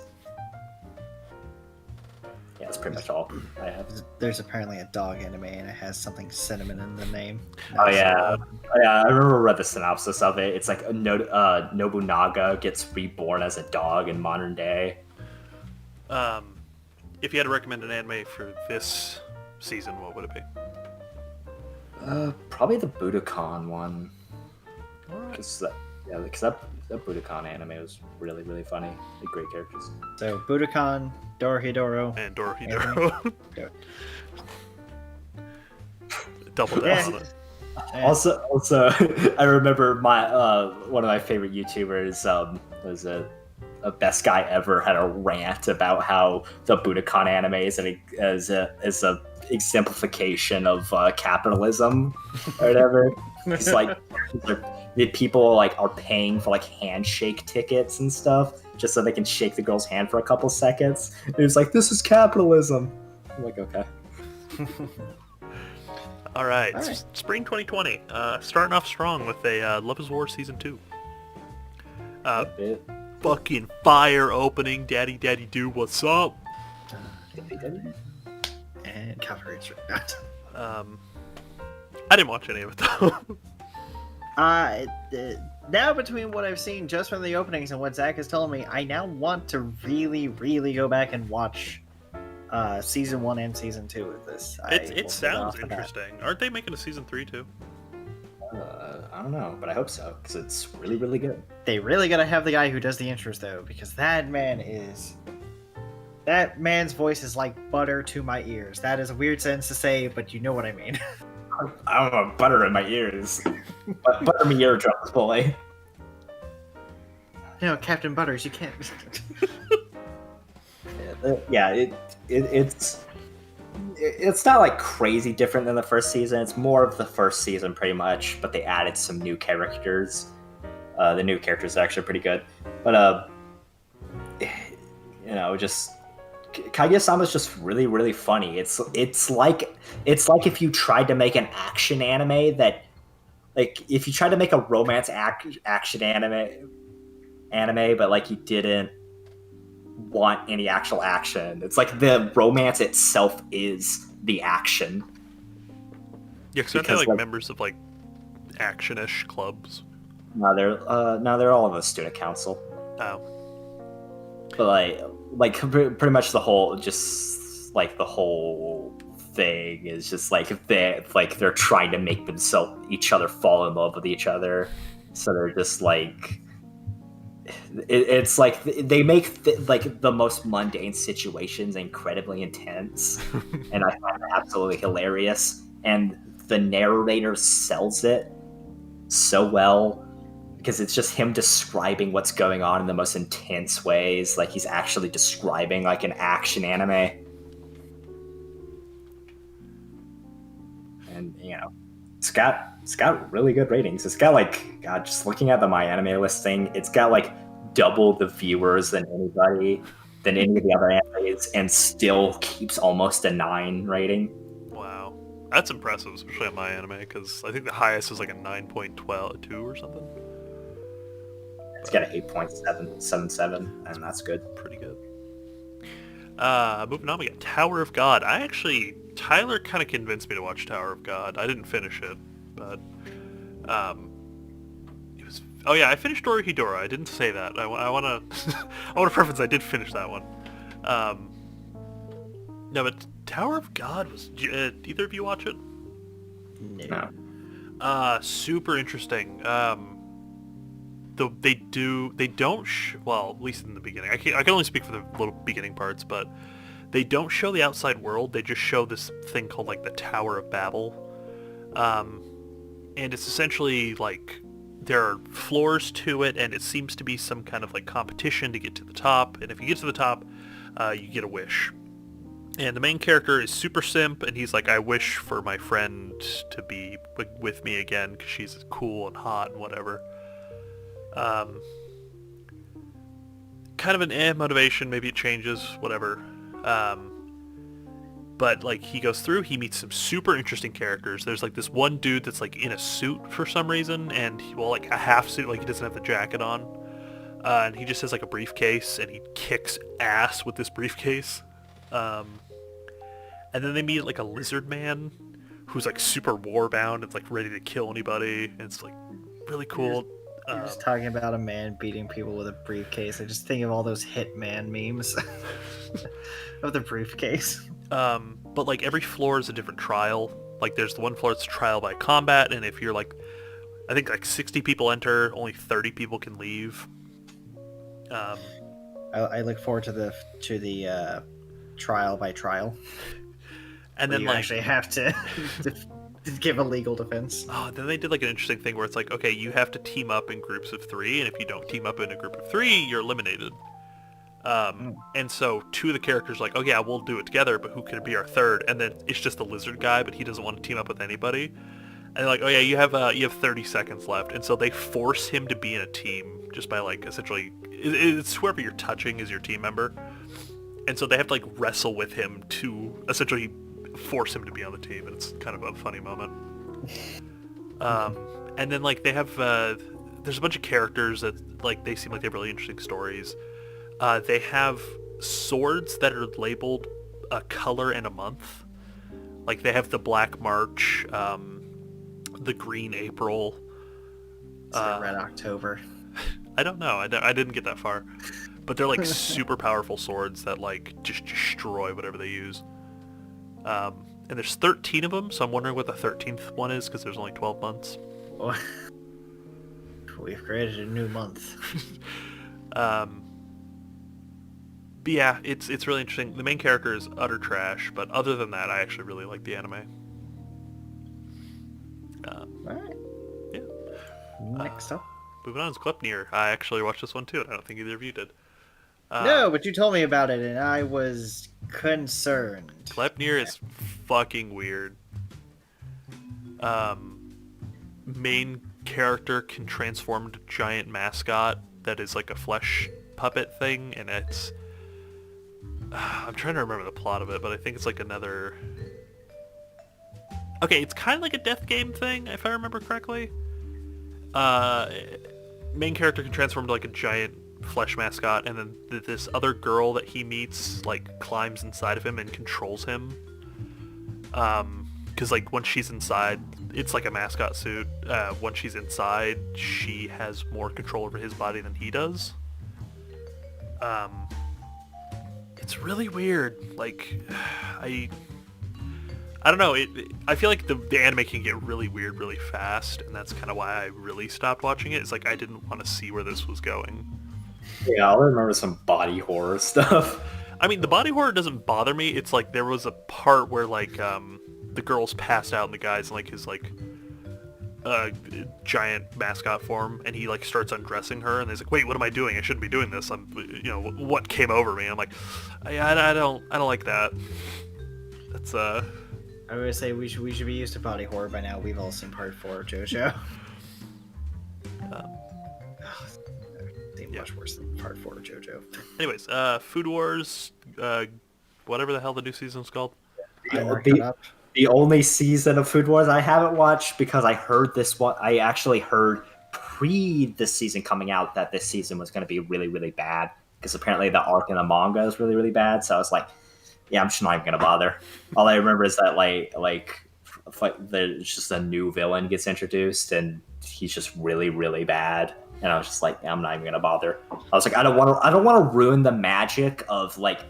Yeah, that's pretty much all I have. There's apparently a dog anime and it has something cinnamon in the name. Oh yeah, I remember I read the synopsis of it. It's like Nobunaga gets reborn as a dog in modern day. If you had to recommend an anime for this season, what would it be? Probably the Budokan one. Alright. Because that Budokan anime was really, really funny. Like, great characters. So Budokan, Dorohedoro, And Dorohedoro. Double down on it. Also, I remember my one of my favorite YouTubers was a best guy ever had a rant about how the Budokan anime is a exemplification of capitalism or whatever. It's like the people like are paying for like handshake tickets and stuff just so they can shake the girl's hand for a couple seconds. And it's like, this is capitalism. I'm like, okay. All right. Spring 2020. Starting off strong with a Love is War Season 2. Fucking fire opening. Daddy Do, what's up? and Cavalry's I didn't watch any of it though. Now between what I've seen just from the openings and what Zach has told me, I now want to really, really go back and watch Season 1 and Season 2 of this. It sounds interesting. Aren't they making a Season 3 too? I don't know, but I hope so, because it's really, really good. They really gotta have the guy who does the intros though, because that man's voice is like butter to my ears. That is a weird sentence to say, but you know what I mean. I don't know, butter in my ears. Butter me eardrums, boy. No, Captain Butters, you can't. Yeah, it's not like crazy different than the first season. It's more of the first season pretty much, but they added some new characters. The new characters are actually pretty good, but just Kaguya-sama's just really really funny. It's like if you tried to make an action anime that, like, if you tried to make a romance action anime, but like you didn't want any actual action. It's like the romance itself is the action. Yeah, because aren't they like members of like action-ish clubs? No, they're all in the student council. Oh. But like pretty much the whole thing is just like they're trying to make each other fall in love with each other. So they're just like it's like they make like the most mundane situations incredibly intense, and I find it absolutely hilarious. And the narrator sells it so well because it's just him describing what's going on in the most intense ways, like he's actually describing like an action anime. And it's got really good ratings. It's got like, God, just looking at the My Anime listing, it's got like double the viewers than any of the other animes, and still keeps almost a 9 rating. Wow, that's impressive, especially on My Anime, because I think the highest is like a 9.2 or something. It's got an 8.777, and that's good. Pretty good. Moving on, we got Tower of God. Tyler kind of convinced me to watch Tower of God. I didn't finish it, but it was. Oh yeah, I finished Dorohedoro. I didn't say that. I want to. I want to preface. I did finish that one. No, but Tower of God was. Either of you watch it? No. Super interesting. They don't. Well, at least in the beginning. I can only speak for the little beginning parts, but. They don't show the outside world, they just show this thing called, like, the Tower of Babel. And it's essentially, like, there are floors to it, and it seems to be some kind of, like, competition to get to the top. And if you get to the top, you get a wish. And the main character is super simp, and he's like, I wish for my friend to be with me again, because she's cool and hot and whatever. Kind of an motivation, maybe it changes, whatever. But like he goes through, he meets some super interesting characters. There's like this one dude that's like in a suit for some reason, and like a half suit, like he doesn't have the jacket on, and he just has like a briefcase, and he kicks ass with this briefcase. And then they meet like a lizard man who's like super war bound and like ready to kill anybody, and it's like really cool. You're just talking about a man beating people with a briefcase. I just think of all those Hitman memes of the briefcase. But like every floor is a different trial. Like there's the one floor that's trial by combat, and if you're like, I think like 60 people enter, only 30 people can leave. I look forward to the trial by trial. And then you like actually have to give a legal defense. Oh, then they did like an interesting thing where it's like, okay, you have to team up in groups of 3, and if you don't team up in a group of 3, you're eliminated. And so 2 of the characters are like, oh yeah, we'll do it together, but who could be our third? And then it's just the lizard guy, but he doesn't want to team up with anybody. And they're like, oh yeah, you have 30 seconds left, and so they force him to be in a team just by like essentially, it's whoever you're touching is your team member, and so they have to like wrestle with him to essentially force him to be on the team, and it's kind of a funny moment. And then like they have there's a bunch of characters that like they seem like they have really interesting stories. They have swords that are labeled a color and a month. Like they have the Black March, the Green April. It's the Red October. I don't know. I didn't get that far. But they're like super powerful swords that like just destroy whatever they use. And there's 13 of them, so I'm wondering what the 13th one is, because there's only 12 months. We've created a new month. But yeah, it's really interesting. The main character is utter trash, but other than that, I actually really like the anime. Alright. Yeah. Next up. Moving on is Glepnir. I actually watched this one too, and I don't think either of you did. No, but you told me about it, and I was concerned. Glepnir is fucking weird. Main character can transform into a giant mascot that is like a flesh puppet thing, and it's... I'm trying to remember the plot of it, but I think it's like another... Okay, it's kind of like a death game thing, if I remember correctly. Main character can transform into like a giant flesh mascot, and then this other girl that he meets like climbs inside of him and controls him. Because like once she's inside, it's like a mascot suit. Once she's inside, she has more control over his body than he does. It's really weird. Like, I don't know. I feel like the anime can get really weird really fast, and that's kind of why I really stopped watching it. It's like I didn't want to see where this was going. Yeah, I remember some body horror stuff. I mean, the body horror doesn't bother me. It's like there was a part where like the girl's passed out and the guy's in like his like giant mascot form, and he like starts undressing her, and he's like, "Wait, what am I doing? I shouldn't be doing this. What came over me?" And I'm like, I don't like that. That's I would say we should be used to body horror by now. We've all seen part 4 of JoJo. Much worse than part 4 of JoJo. Anyways, Food Wars, whatever the hell the new season's called. The only season of Food Wars I haven't watched because I heard this one. I actually heard pre this season coming out that this season was going to be really, really bad because apparently the arc in the manga is really, really bad. So I was like, yeah, I'm just not even going to bother. All I remember is that there's just a new villain gets introduced and he's just really, really bad. And I was just like, yeah, I'm not even gonna bother. I was like, I don't want to ruin the magic of like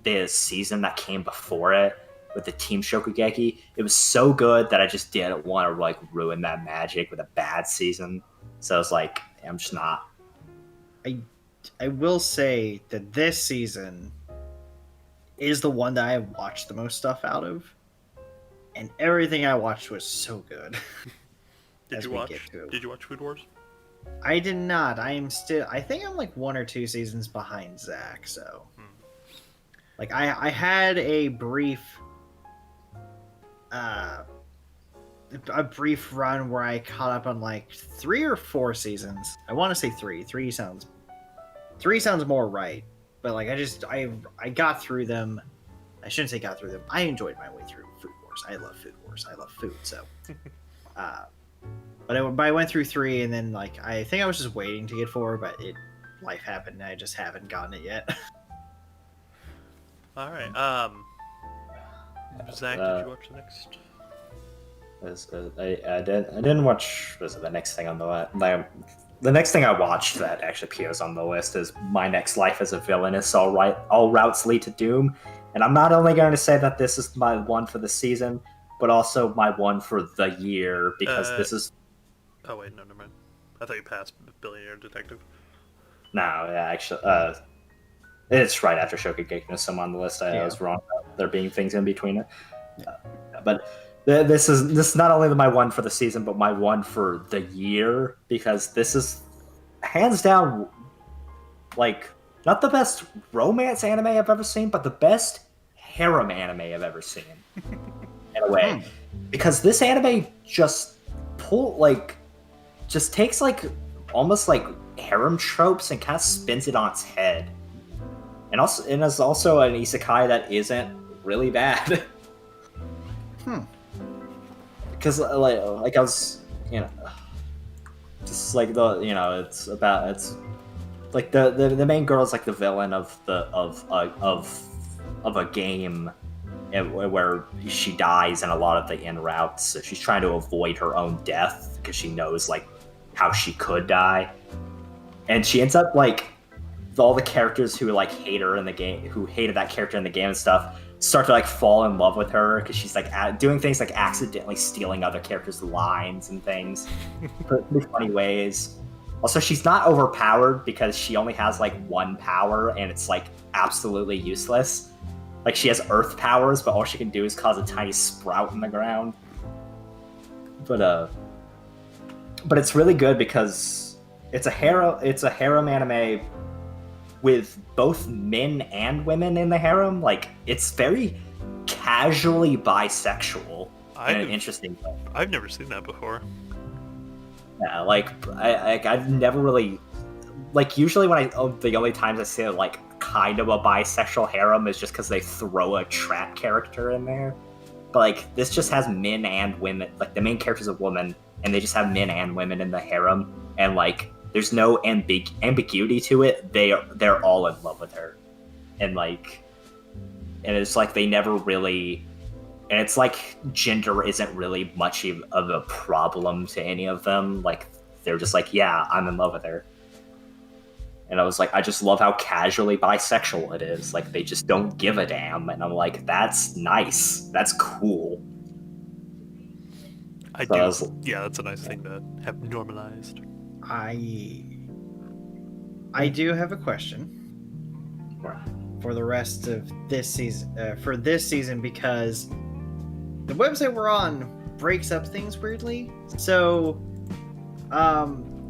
the season that came before it with the Team Shokugeki. It was so good that I just didn't want to like ruin that magic with a bad season. So I was like, I'm just not. I will say that this season is the one that I watched the most stuff out of, and everything I watched was so good. Did you watch Food Wars? I did not. I think I'm like 1 or 2 seasons behind Zach, so like I had a brief run where I caught up on like 3 or 4 seasons. I want to say 3. 3 sounds more right. But like I got through them. I shouldn't say got through them. I enjoyed my way through Food Wars. I love Food Wars. I love food, so But I went through 3, and then like I think I was just waiting to get 4, but life happened, and I just haven't gotten it yet. All right. Zach, did you watch the next? I didn't watch. Was it the next thing on the next thing I watched that actually appears on the list is My Next Life as a Villainess. All routes lead to doom, and I'm not only going to say that this is my one for the season, but also my one for the year because this is. Oh wait, no, never mind. I thought you passed Billionaire Detective. No, yeah, actually, it's right after Shokugeki no Soma on the list. I was wrong about there being things in between it. But this is not only my one for the season, but my one for the year because this is hands down, like not the best romance anime I've ever seen, but the best harem anime I've ever seen. In a way, because this anime just takes like almost like harem tropes and kind of spins it on its head, and is also an isekai that isn't really bad. Because like I was, just like it's like the main girl is like the villain of a game where she dies in a lot of the en routes. So she's trying to avoid her own death because she knows like how she could die, and she ends up like all the characters who like hate her in the game, who hated that character in the game and stuff, start to like fall in love with her because she's like doing things like accidentally stealing other characters' lines and things, pretty funny ways. Also, she's not overpowered because she only has like 1 power and it's like absolutely useless. Like she has earth powers, but all she can do is cause a tiny sprout in the ground. But but it's really good because it's a harem anime with both men and women in the harem. Like, it's very casually bisexual in an interesting way. I've never seen that before. Yeah, like I've never really like usually the only times I see like kind of a bisexual harem is just because they throw a trap character in there. But like this just has men and women. Like the main character's a woman, and they just have men and women in the harem, and like there's no ambiguity to it. They're all in love with her, and it's like they never really. And it's like gender isn't really much of a problem to any of them. Like they're just like, yeah, I'm in love with her. And I was like, I just love how casually bisexual it is. Like they just don't give a damn. And I'm like, that's nice. That's cool. Yeah, that's a nice thing to have normalized. I do have a question for the rest of this season, because the website we're on breaks up things weirdly. So,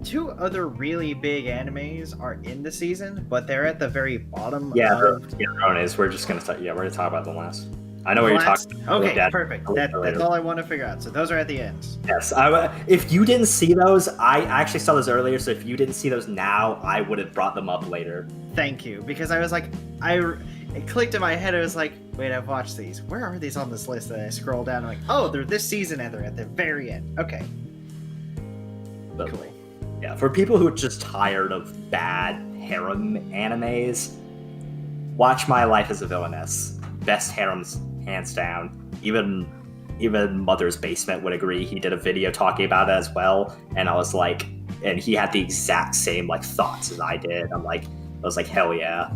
two other really big animes are in the season, but they're at the very bottom. Yeah, we're just gonna talk. Yeah, we're gonna talk about them last. I know what you're talking about. Okay, perfect. That's all I want to figure out. So those are at the end. Yes, if you didn't see those, I actually saw those earlier. So if you didn't see those now, I would have brought them up later. Thank you, because I was like, it clicked in my head. I was like, wait, I've watched these. Where are these on this list? And I scroll down. I'm like, oh, they're this season, and they're at the very end. Okay. Cool. Yeah, for people who are just tired of bad harem animes, watch My Life as a Villainess. Best harems, hands down. Even Mother's Basement would agree. He did a video talking about it as well, and I was like, and he had the exact same like thoughts as I did. I was like, hell yeah.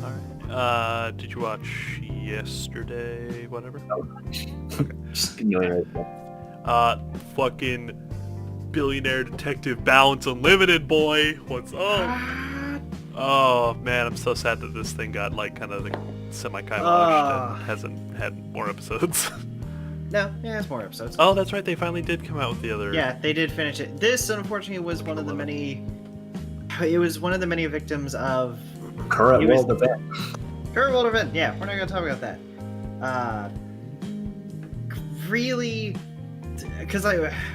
All right. Did you watch yesterday? Whatever. Okay. Fucking Billionaire Detective Balance Unlimited, boy. What's up? Oh man, I'm so sad that this thing got like kind of like semi-kiboshed and hasn't had more episodes. No, yeah, it's more episodes. Oh, that's right. They finally did come out with the other. Yeah, they did finish it. This, unfortunately, was one of the many. It was one of the many victims of current world event. Current world event. Yeah, we're not gonna talk about that. Really, because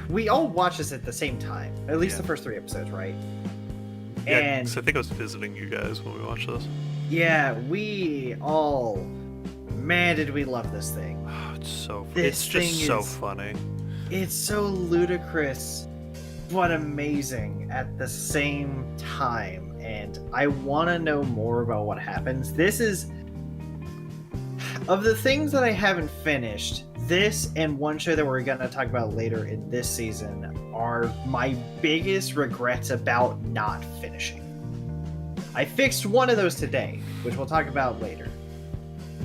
we all watched this at the same time. At least the first 3 episodes, right? Yeah, and I think I was visiting you guys when we watched this. Yeah, we all. Man, did we love this thing. Oh, it's just so funny. It's so ludicrous, but amazing at the same time. And I want to know more about what happens. This is... Of the things that I haven't finished, this and one show that we're going to talk about later in this season are my biggest regrets about not finishing. I fixed one of those today, which we'll talk about later.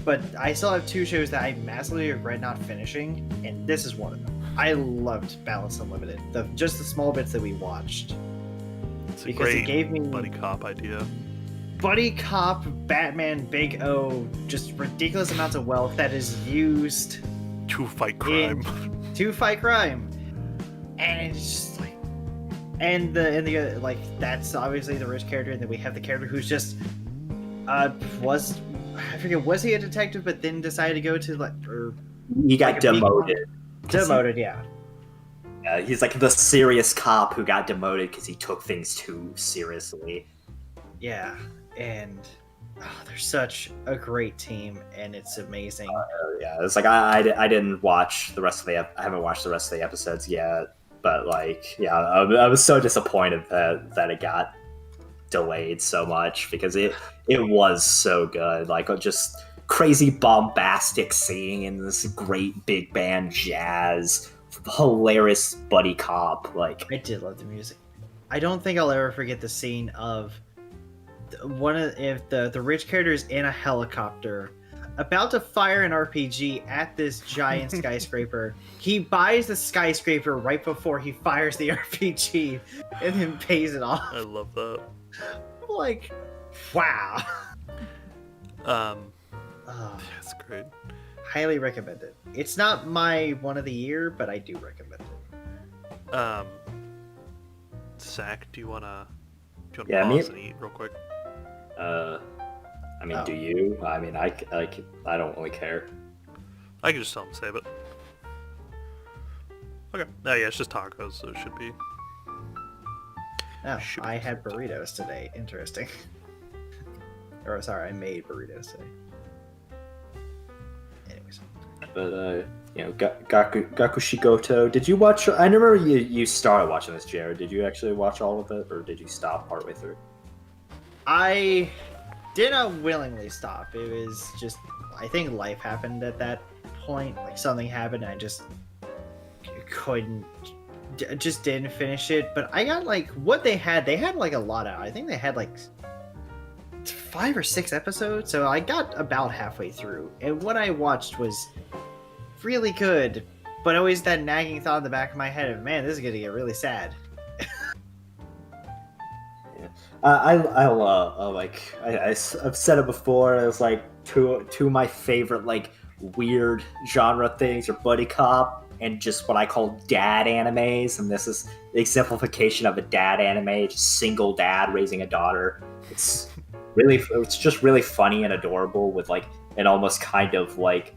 But I still have 2 shows that I massively regret not finishing, and this is one of them. I loved Balance Unlimited. Just the small bits that we watched. It's because it gave me buddy cop idea. Buddy cop, Batman, Big O, just ridiculous amounts of wealth that is used to fight crime. And it's just like, and the like, that's obviously the rich character, and then we have the character who's just was he a detective but then decided to go to he got demoted. Yeah. He's like the serious cop who got demoted because he took things too seriously. Yeah, and they're such a great team, and it's amazing. Yeah, it's like I didn't watch the rest of I haven't watched the rest of the episodes yet, but like, yeah, I was so disappointed that it got delayed so much because it was so good. Like, just crazy bombastic singing and this great big band jazz, hilarious buddy cop. Like, I did love the music. I don't think I'll ever forget the scene of the rich character is in a helicopter about to fire an RPG at this giant skyscraper. He buys the skyscraper right before he fires the RPG and then pays it off. I love that. I'm like, wow. That's great. Highly recommend it. It's not my one of the year, but I do recommend it. Um, Zach, do you wanna Yeah, pause and eat real quick? I mean, Oh. do you? I mean, I don't really care. I can just tell him to save it. Okay. Oh yeah, it's just tacos, so it should be. Oh, Should I uh, be had burritos today. Interesting. Or sorry, I made burritos today. Anyways. But Gakushigoto. Did you watch? I remember you started watching this, Jared. Did you actually watch all of it, or did you stop partway through? I did not willingly stop. It was just, I think life happened at that point. Like something happened, and I just couldn't, just didn't finish it. But I got like what they had like a lot out. I think they had like 5 or 6 episodes, so I got about halfway through, and what I watched was really good. But always that nagging thought in the back of my head of, man, this is gonna get really sad. I've said it before. It was like two of my favorite like weird genre things are buddy cop and just what I call dad animes. And this is the exemplification of a dad anime, just single dad raising a daughter. It's just really funny and adorable with like an almost kind of like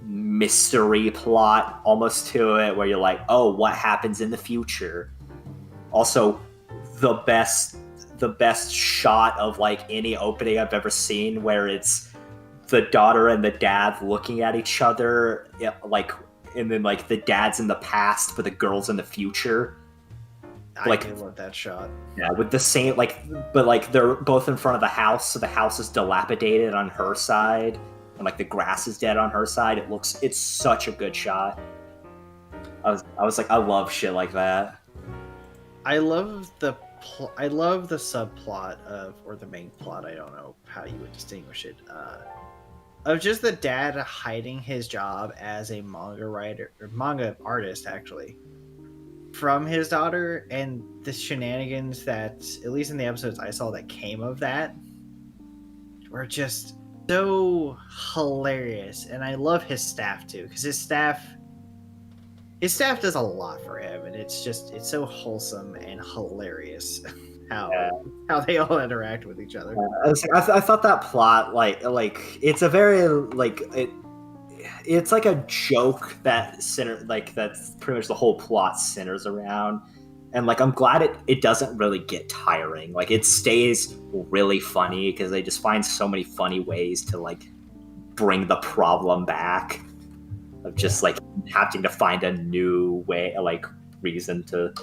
mystery plot almost to it, where you're like, oh, what happens in the future? Also, the best shot of like any opening I've ever seen, where it's the daughter and the dad looking at each other, like, and then like the dad's in the past but the girl's in the future. I do love that shot. Yeah, with the same like, but like they're both in front of the house, so the house is dilapidated on her side, and like the grass is dead on her side. It's such a good shot. I was like, I love shit like that. I love the subplot of, or the main plot, I don't know how you would distinguish it, of just the dad hiding his job as a manga writer, or manga artist actually, from his daughter, and the shenanigans that, at least in the episodes I saw that came of that, were just so hilarious. And I love his staff too, because his staff does a lot for him, and it's so wholesome and hilarious how they all interact with each other. I thought that plot it's a very it's like a joke that's pretty much the whole plot centers around, and like I'm glad it doesn't really get tiring. Like it stays really funny because they just find so many funny ways to like bring the problem back of just like having to find a new way, like reason to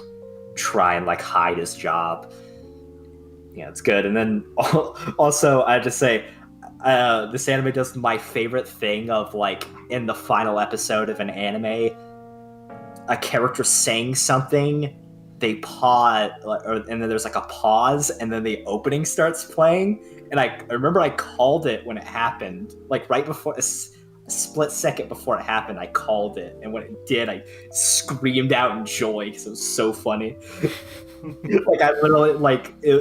try and like hide his job. Yeah, it's good. And then also I just say this anime does my favorite thing of like in the final episode of an anime, a character saying something, they pause, and then there's like a pause, and then the opening starts playing. And I remember I called it when it happened, like right before a split second before it happened. I called it, and when it did, I screamed out in joy because it was so funny. Like I literally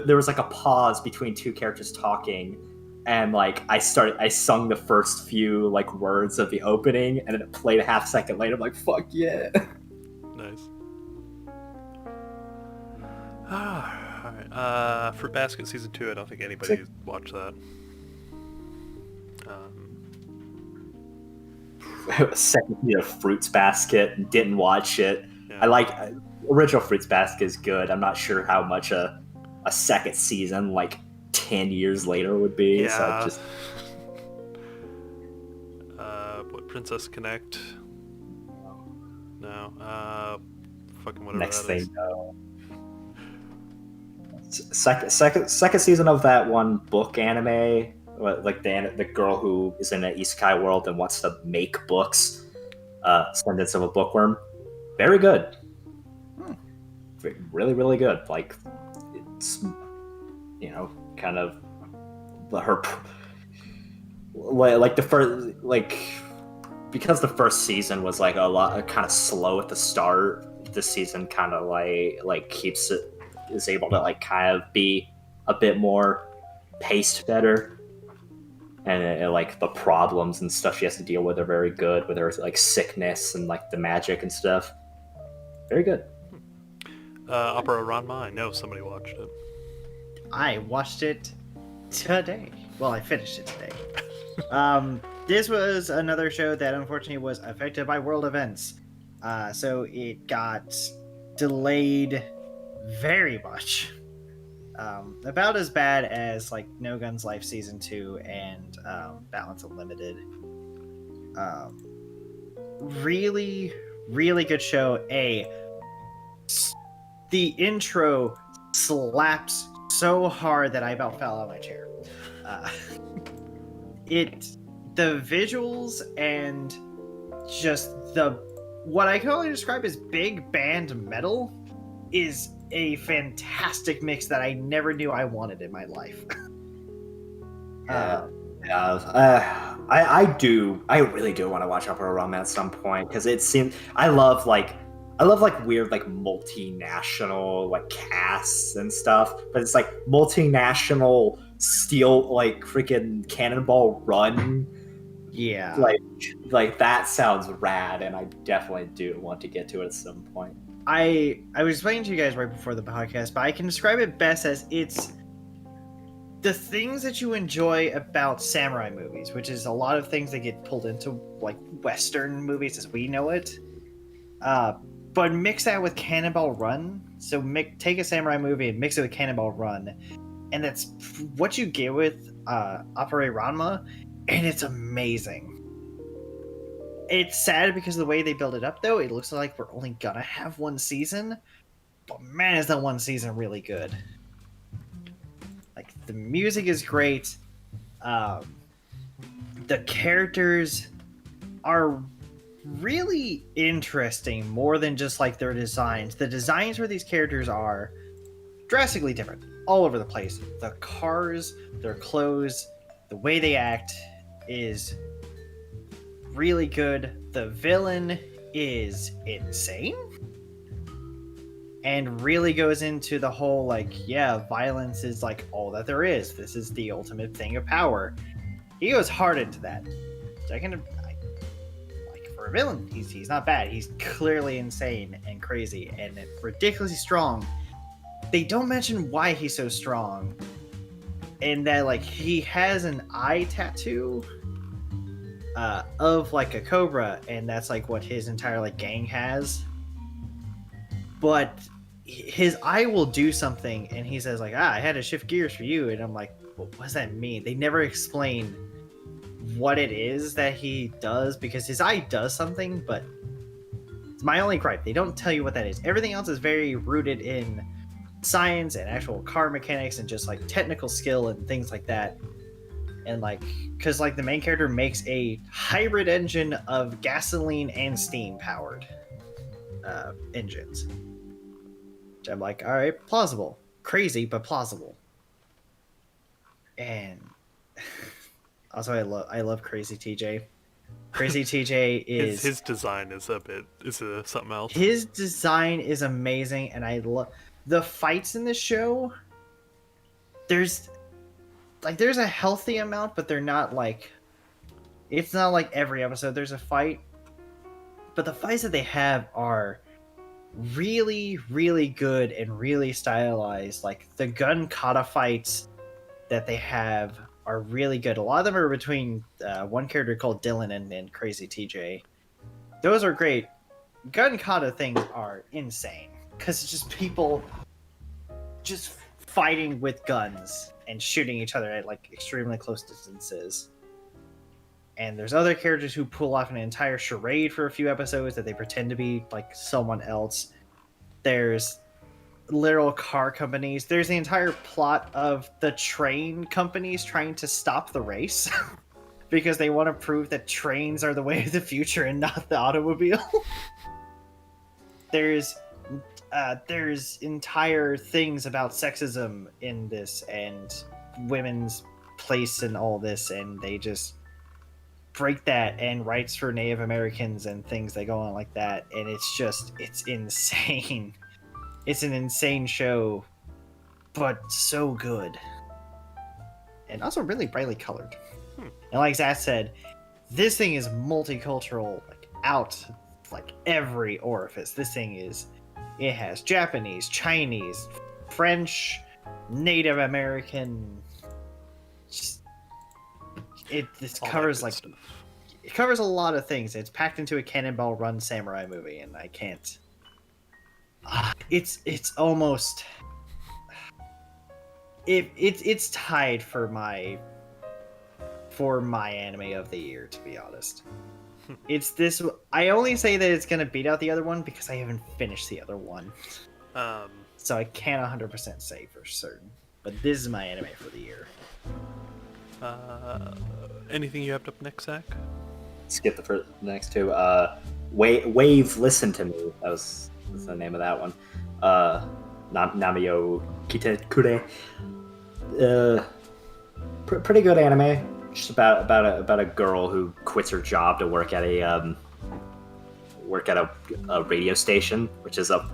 there was like a pause between two characters talking, and like I sung the first few like words of the opening, and then it played a half second later. I'm like, fuck yeah. Nice. Alright. Fruit Basket Season 2, I don't think anybody watched that. Second Fruits Basket, and didn't watch it. Yeah. I like original Fruits Basket is good. I'm not sure how much a second season like 10 years later would be. Yeah. So I just what, Princess Connect? No. Fucking whatever next that thing. is. No. Second season of that one book anime, like the girl who is in an isekai world and wants to make books. Descendants of a Bookworm. Very good. Really, really good. Like it's kind of her like the first because the first season was like a lot kind of slow at the start. This season kind of like keeps it is able to like kind of be a bit more paced better, and like the problems and stuff she has to deal with are very good with her like sickness and like the magic and stuff. Very good. Opera Ranma. I know somebody watched it. I watched it today. Well, I finished it today. This was another show that unfortunately was affected by world events. So it got delayed very much. About as bad as like No Guns Life Season 2 and Balance Unlimited. Really, really good show. The intro slaps so hard that I about fell out of my chair. The visuals and just what I can only describe as big band metal is a fantastic mix that I never knew I wanted in my life. I really do want to watch Opera Ranma at some point because it seems I love weird like multinational like casts and stuff, but it's like multinational steel like freaking Cannonball Run. Yeah, like that sounds rad, and I definitely do want to get to it at some point. I was explaining to you guys right before the podcast, but I can describe it best as it's the things that you enjoy about samurai movies, which is a lot of things that get pulled into like Western movies as we know it. But mix that with Cannonball Run. So take a samurai movie and mix it with Cannonball Run, and that's what you get with Opera Ranma, and it's amazing. It's sad because of the way they build it up, though. It looks like we're only gonna have one season, but man, is that one season really good. Like, the music is great. The characters are really interesting, more than just like their designs. The designs for these characters are drastically different, all over the place. The cars, their clothes, the way they act is really good. The villain is insane and really goes into the whole like, yeah, violence is like all that there is. This is the ultimate thing of power. He goes hard into that. For a villain, he's not bad. He's clearly insane and crazy and ridiculously strong. They don't mention why he's so strong, and that like he has an eye tattoo of like a cobra, and that's like what his entire like gang has. But his eye will do something, and he says like, I had to shift gears for you, and I'm like, what does that mean? They never explain what it is that he does, because his eye does something, but it's my only gripe. They don't tell you what that is. Everything else is very rooted in science and actual car mechanics and just like technical skill and things like that. And like, because like the main character makes a hybrid engine of gasoline and steam powered engines, which I'm like, all right, plausible, crazy but plausible. And also I love Crazy TJ. Crazy TJ is his design is something else. His design is amazing, and I love the fights in this show. There's a healthy amount, but they're not like, it's not like every episode there's a fight, but the fights that they have are really, really good and really stylized. Like the gun kata fights that they have are really good. A lot of them are between one character called Dylan and Crazy TJ. Those are great. Gun kata things are insane because it's just people just fighting with guns and shooting each other at like extremely close distances. And there's other characters who pull off an entire charade for a few episodes that they pretend to be like someone else. There's literal car companies. There's the entire plot of the train companies trying to stop the race because they want to prove that trains are the way of the future and not the automobile. There's entire things about sexism in this and women's place in all this, and they just break that, and rights for Native Americans and things that go on like that, and it's insane. It's an insane show, but so good. And also really brightly colored. And like Zach said, this thing is multicultural, like out like every orifice. This thing is It has Japanese, Chinese, French, Native American. Just, this All that covers good like stuff. it covers a lot of things. It's packed into a Cannonball Run samurai movie, and I can't. It's almost. It's tied for my anime of the year, to be honest. It's this. I only say that it's gonna beat out the other one because I haven't finished the other one, Um, so I can't 100% say for certain. But this is my anime for the year. anything you have up next, Zach? Skip the next two. Wave, listen to me. That's the name of that one. Namio Kitekure. Pretty good anime. Just about a girl who quits her job to work at a radio station, which is a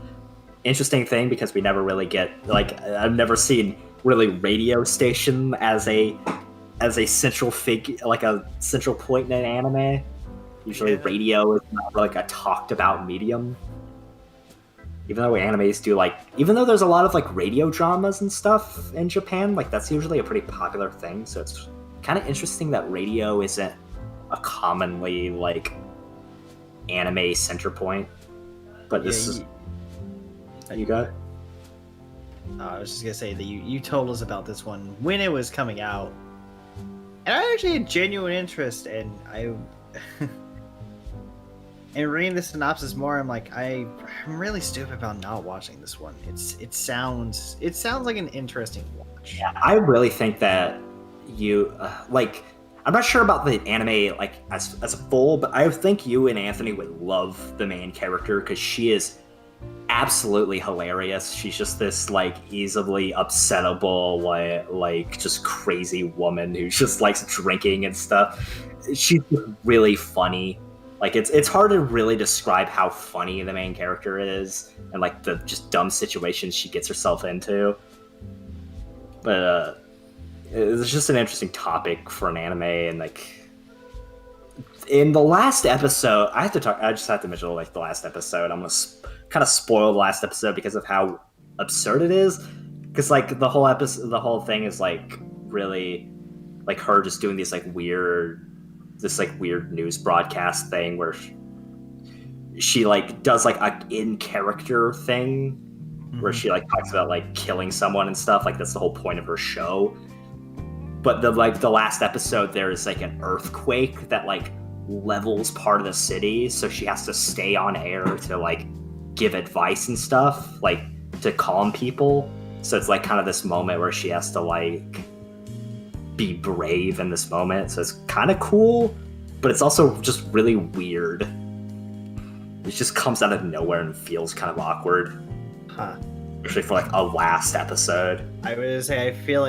interesting thing because we never really get I've never seen really radio station as a central figure, like a central point in an anime. Usually radio is not like a talked about medium. Even though animes do even though there's a lot of radio dramas and stuff in Japan, that's usually a pretty popular thing. So it's kind of interesting that radio isn't a commonly anime center point. But this is you got. I was just gonna say that you told us about this one when it was coming out, and I actually had genuine interest, and and reading the synopsis more, I'm like, I'm really stupid about not watching this one. It sounds like an interesting watch. Yeah, I really think that you I'm not sure about the anime as a full, but I think you and Anthony would love the main character because she is absolutely hilarious. She's just this easily upsettable just crazy woman who just likes drinking and stuff. She's really funny. It's hard to really describe how funny the main character is and the just dumb situations she gets herself into. But it's just an interesting topic for an anime, and in the last episode, I just have to mention the last episode. I'm gonna kind of spoil the last episode because of how absurd it is. Because the whole episode, the whole thing is really her just doing this weird news broadcast thing where she does a in character thing where she talks about killing someone and stuff. That's the whole point of her show. But the last episode, there's an earthquake that levels part of the city, so she has to stay on air to give advice and stuff to calm people. So it's kind of this moment where she has to be brave in this moment. So it's kind of cool, but it's also just really weird. It just comes out of nowhere and feels kind of awkward. Huh. Especially for a last episode. I would say I feel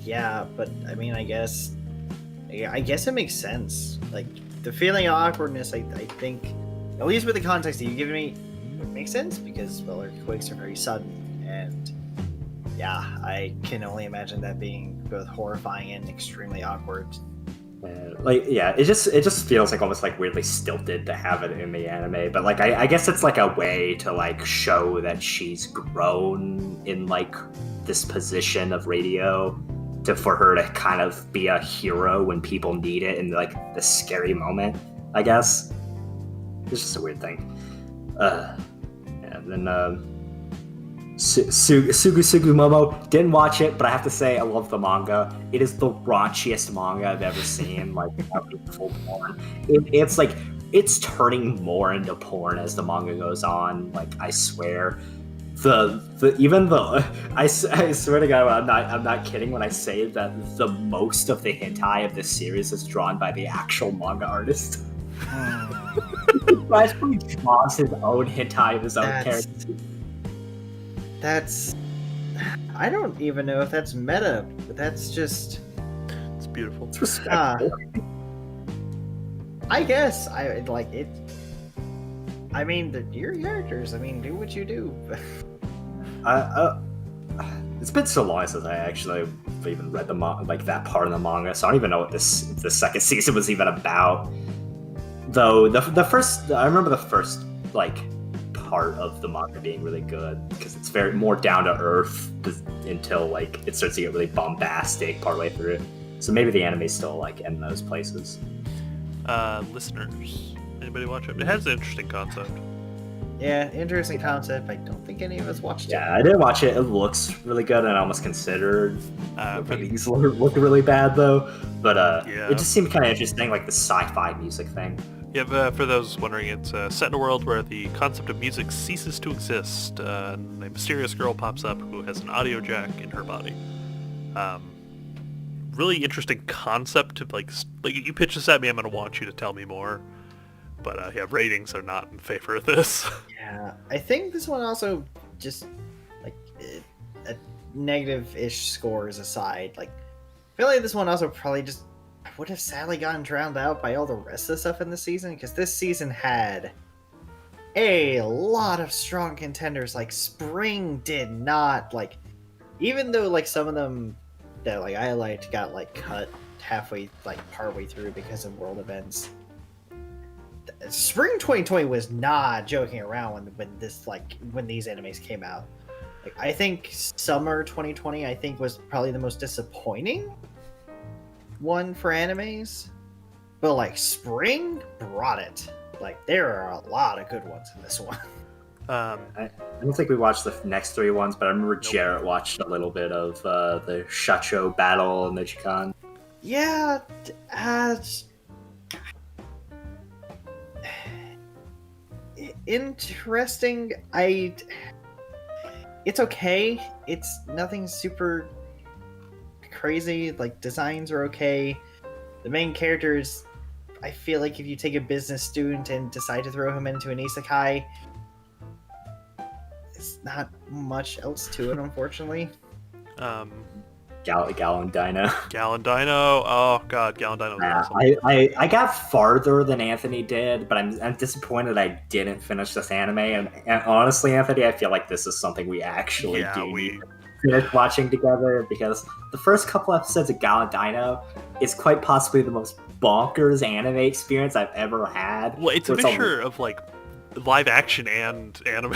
yeah, but I mean, I guess it makes sense. The feeling of awkwardness, I think, at least with the context that you give me, it makes sense because earthquakes are very sudden, and yeah, I can only imagine that being both horrifying and extremely awkward. It just feels almost weirdly stilted to have it in the anime, but I guess it's a way to show that she's grown in this position of radio for her to kind of be a hero when people need it in the scary moment, I guess. It's just a weird thing. And then Sugu Momo, didn't watch it, but I have to say I love the manga. It is the raunchiest manga I've ever seen. Full porn. It's turning more into porn as the manga goes on. I swear. I swear to God, I'm not kidding when I say that the most of the hentai of this series is drawn by the actual manga artist. He draws his own hentai of his own character. That's... I don't even know if that's meta, but that's just... It's beautiful. It's respectful. I guess I like it. I mean, your characters. I mean, do what you do. It's been so long since I actually even read that part of the manga, so I don't even know what the second season was even about. Though the first, I remember the first part of the manga being really good, because it's very more down to earth until like it starts to get really bombastic partway through. So maybe the anime's still like in those places. Listeners, anybody watch it? It has an interesting concept. Yeah, interesting concept. I don't think any of us watched it. Yeah, I didn't watch it. It looks really good, and I almost considered the For the- ratings look really bad though. But Yeah. it just seemed kind of interesting, like the sci-fi music thing. Yeah, for those wondering, it's set in a world where the concept of music ceases to exist. And a mysterious girl pops up who has an audio jack in her body. Really interesting concept to like you pitch this at me, I'm gonna want you to tell me more. But yeah, ratings are not in favor of this. Yeah, I think this one also just like a negative-ish scores aside. Like, I feel like this one also probably just would have sadly gotten drowned out by all the rest of the stuff in the season, because this season had a lot of strong contenders. Like, Spring did not, like, even though like some of them that like I liked got like cut halfway, like partway through because of world events. Spring 2020 was not joking around when these animes came out. Like, I think summer 2020 I think was probably the most disappointing one for animes, but like spring brought it. Like, there are a lot of good ones in this one. I don't think we watched the next 3 ones, but I remember Jarrett watched a little bit of the Shacho battle in the Chikan. Yeah, interesting. It's okay. It's nothing super crazy. Like, designs are okay. The main characters, I feel like if you take a business student and decide to throw him into an isekai, there's not much else to it, unfortunately. Gallon Dino. Gallon Dino. Oh god, Gallon Dino was awesome. I got farther than Anthony did, but I'm disappointed I didn't finish this anime. And honestly, Anthony, I feel like this is something we actually need to finish watching together, because the first couple episodes of Gallon Dino is quite possibly the most bonkers anime experience I've ever had. Well, it's a mixture of like live action and anime.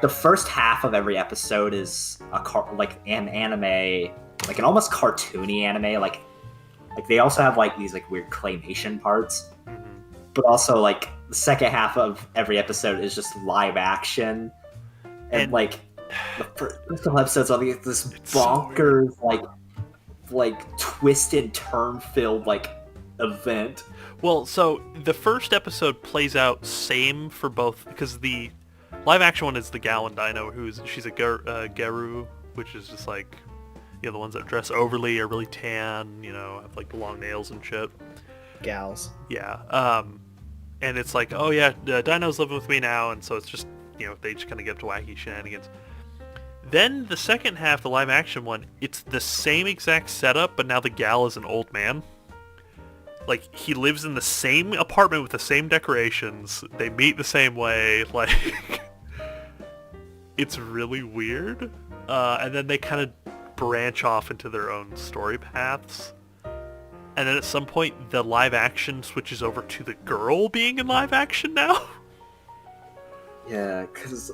The first half of every episode is an anime, like an almost cartoony anime. Like they also have like these like weird claymation parts, but also like the second half of every episode is just live action, and like the first couple episodes are like this bonkers like twisted turn filled like event. Well, so the first episode plays out same for both, because the live action one is the Gallon Dino, she's a Geru, which is just like, you know, the ones that dress overly, are really tan, you know, have like long nails and shit. Gals. Yeah. And it's like, oh yeah, Dino's living with me now, and so it's just, you know, they just kind of get up to wacky shenanigans. Then the second half, the live action one, it's the same exact setup, but now the gal is an old man. Like, he lives in the same apartment with the same decorations. They meet the same way. Like, it's really weird. And then they kind of branch off into their own story paths. And then at some point, the live action switches over to the girl being in live action now. Yeah, because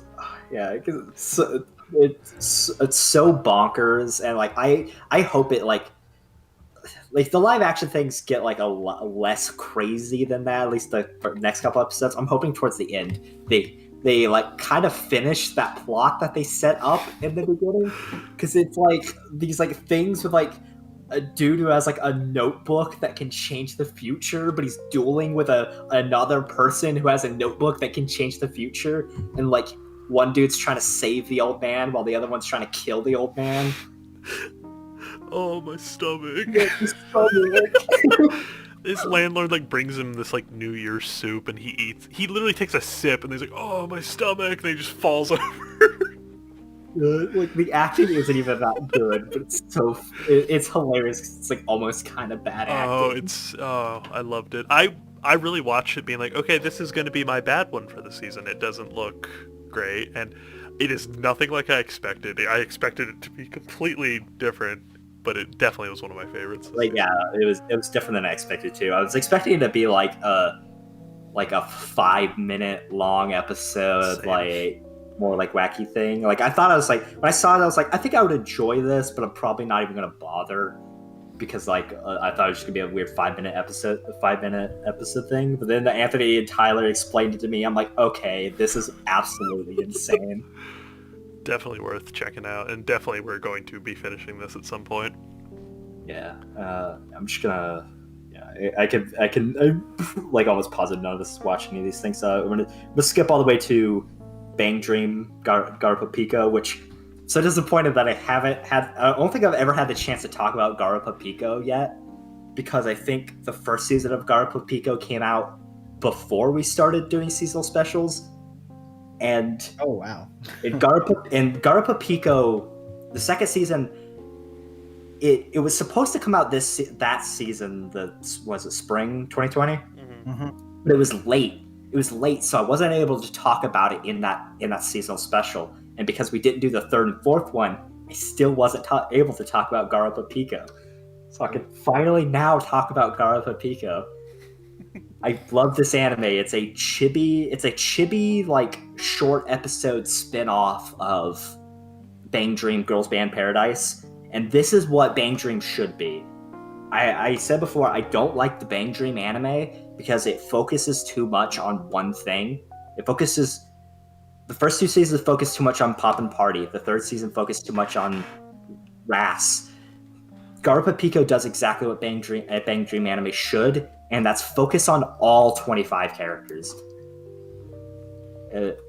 it's so bonkers, and like I hope it like the live action things get like a lot less crazy than that. At least the next couple episodes. I'm hoping towards the end they like kind of finish that plot that they set up in the beginning, because it's like these like things with like a dude who has like a notebook that can change the future, but he's dueling with another person who has a notebook that can change the future, and like one dude's trying to save the old man while the other one's trying to kill the old man. Oh, my stomach. stomach. His landlord like brings him this like New Year's soup, and he eats. He literally takes a sip, and he's like, "Oh, my stomach!" And he just falls over. Like the acting isn't even that good, but it's hilarious. It's like almost kind of bad acting. I loved it. I really watched it being like, okay, this is going to be my bad one for the season. It doesn't look great, and it is nothing like I expected. I expected it to be completely different, but it definitely was one of my favorites. Like, yeah, it was different than I expected too. I was expecting it to be like like a 5-minute long episode, Same. like more like wacky thing. Like I thought, I was like, when I saw it, I was like, I think I would enjoy this, but I'm probably not even gonna bother because like I thought it was just gonna be a weird 5-minute episode thing. But then Anthony and Tyler explained it to me. I'm like, okay, this is absolutely insane. Definitely worth checking out, and definitely we're going to be finishing this at some point. Yeah, I'm just gonna. Yeah, I can like almost positive none of us is watching any of these things. So I'm gonna skip all the way to Bang Dream Garupa Pico, which so disappointed that I haven't had. I don't think I've ever had the chance to talk about Garupa Pico yet, because I think the first season of Garupa Pico came out before we started doing seasonal specials, and Oh wow. in Garupa Pico, the second season. It was supposed to come out that season. Was it spring 2020? Mm-hmm. But it was late. It was late, so I wasn't able to talk about it in that seasonal special. And because we didn't do the third and fourth one, I still wasn't able to talk about Garupa Pico. So I can finally now talk about Garupa Pico. I love this anime. It's a chibi like short episode spin-off of Bang Dream Girls Band Paradise. And this is what Bang Dream should be. I said before, I don't like the Bang Dream anime because it focuses too much on one thing. The first two seasons focus too much on Pop and Party. The third season focused too much on RAS. Garupa Pico does exactly what Bang Dream anime should, and that's focus on all 25 characters. It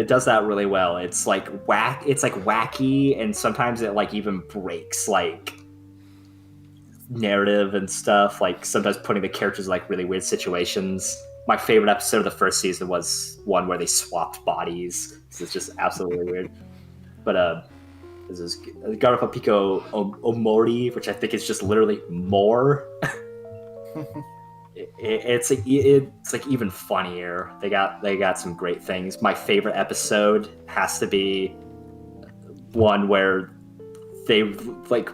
does that really well. It's like wacky, and sometimes it like even breaks like narrative and stuff. Like sometimes putting the characters in like really weird situations. My favorite episode of the first season was one where they swapped bodies. This is just absolutely weird. But this is Garupa Pico Omori, which I think is just literally more. It's like even funnier. They got some great things. My favorite episode has to be one where they like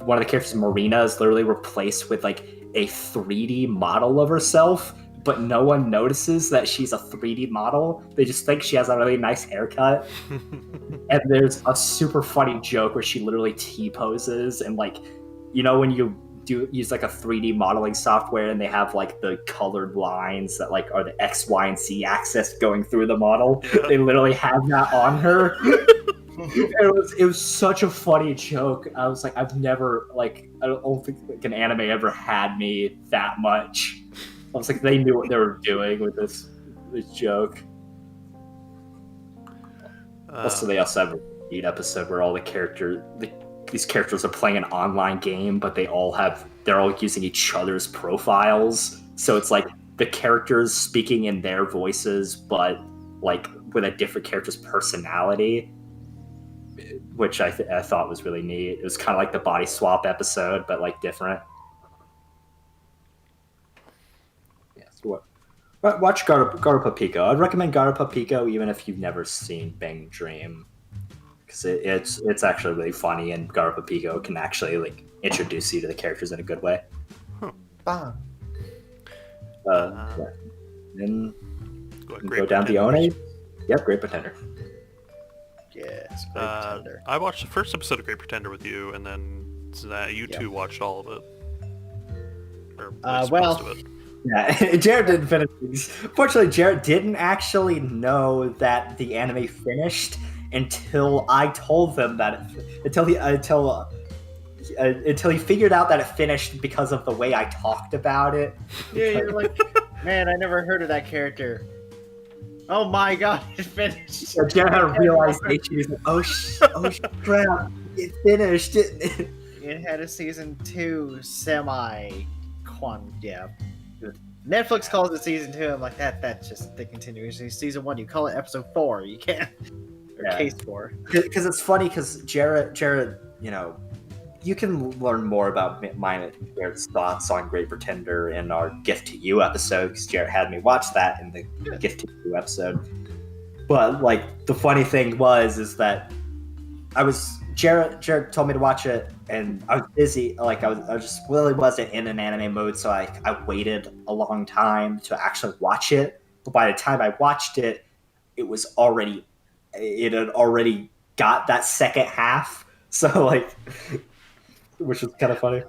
one of the characters, Marina, is literally replaced with like a 3D model of herself, but no one notices that she's a 3D model. They just think she has a really nice haircut. And there's a super funny joke where she literally T-poses, and like, you know, when you use like a 3D modeling software and they have like the colored lines that like are the X, Y, and Z axis going through the model. Yeah. They literally have that on her. It was such a funny joke. I was like, I've never like, I don't think like an anime ever had me that much. I was like, they knew what they were doing with this joke. Also, they also have a neat episode where all these characters are playing an online game, but they're all using each other's profiles. So it's like the characters speaking in their voices, but like with a different character's personality, which I thought was really neat. It was kind of like the body swap episode, but like different. Yeah, so watch Garupa Pico. I'd recommend Garupa Pico even if you've never seen Bang Dream. Because it's actually really funny, and Garupa Pico can actually like introduce you to the characters in a good way. Huh. Yeah. Then go down to One. Yep, Great Pretender. Yes, Great Pretender. I watched the first episode of Great Pretender with you, and then you two watched all of it. Or most of it. Yeah, Jarrett didn't finish. Fortunately, Jarrett didn't actually know that the anime finished until I told them that until he figured out that it finished because of the way I talked about it. Yeah, you're like, man, I never heard of that character. Oh my god, it finished. So Jarrett had a realization. He's like, oh crap, it finished, didn't it? It had a season 2 yeah. Netflix calls it season 2. I'm like, that's just the continuation. Season 1, you call it episode 4. You can't. Case 4. Because it's funny, because Jarrett, you know, you can learn more about mine and Jarrett's thoughts on Great Pretender in our Gift to You episode, because Jarrett had me watch that in the Gift to You episode. But like the funny thing is that Jarrett told me to watch it, and I was busy. Like I just really wasn't in an anime mode, so I waited a long time to actually watch it. But by the time I watched it, it had already got that second half. So like, which was kind of funny.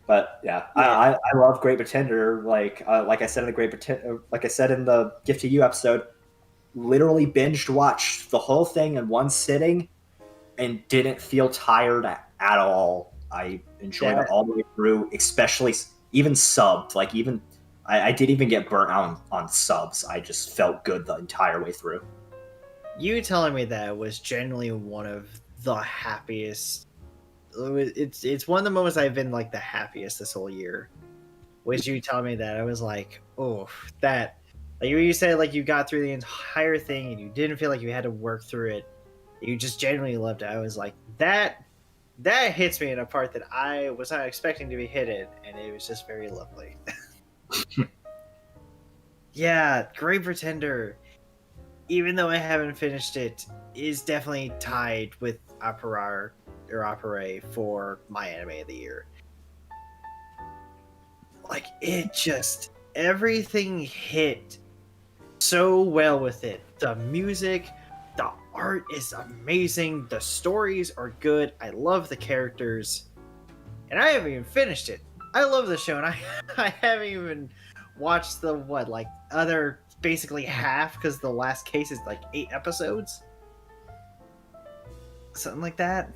But yeah, Yeah. I love Great Pretender. Like I said in the Great Pretender, like I said in the Gift to You episode, literally binged watched the whole thing in one sitting and didn't feel tired at all. I enjoyed it That all the way through, especially even subbed. Like even I didn't even get burnt out on subs. I just felt good the entire way through. you telling me that was genuinely one of the happiest. It's one of the moments I've been like the happiest this whole year. Was you telling me that? I was like, oh, that. Like you said, like you got through the entire thing and you didn't feel like you had to work through it. You just genuinely loved it. I was like, that. That hits me in a part that I was not expecting to be hit in, and it was just very lovely. Yeah, Great Pretender, even though I haven't finished it, is definitely tied with Opera for my anime of the year. Like it just everything hit so well with it. The music, the art is amazing, the stories are good. I love the characters, and I haven't even finished it. I love the show, and I I haven't even watched the like other basically half because the last case is like 8 episodes, something like that.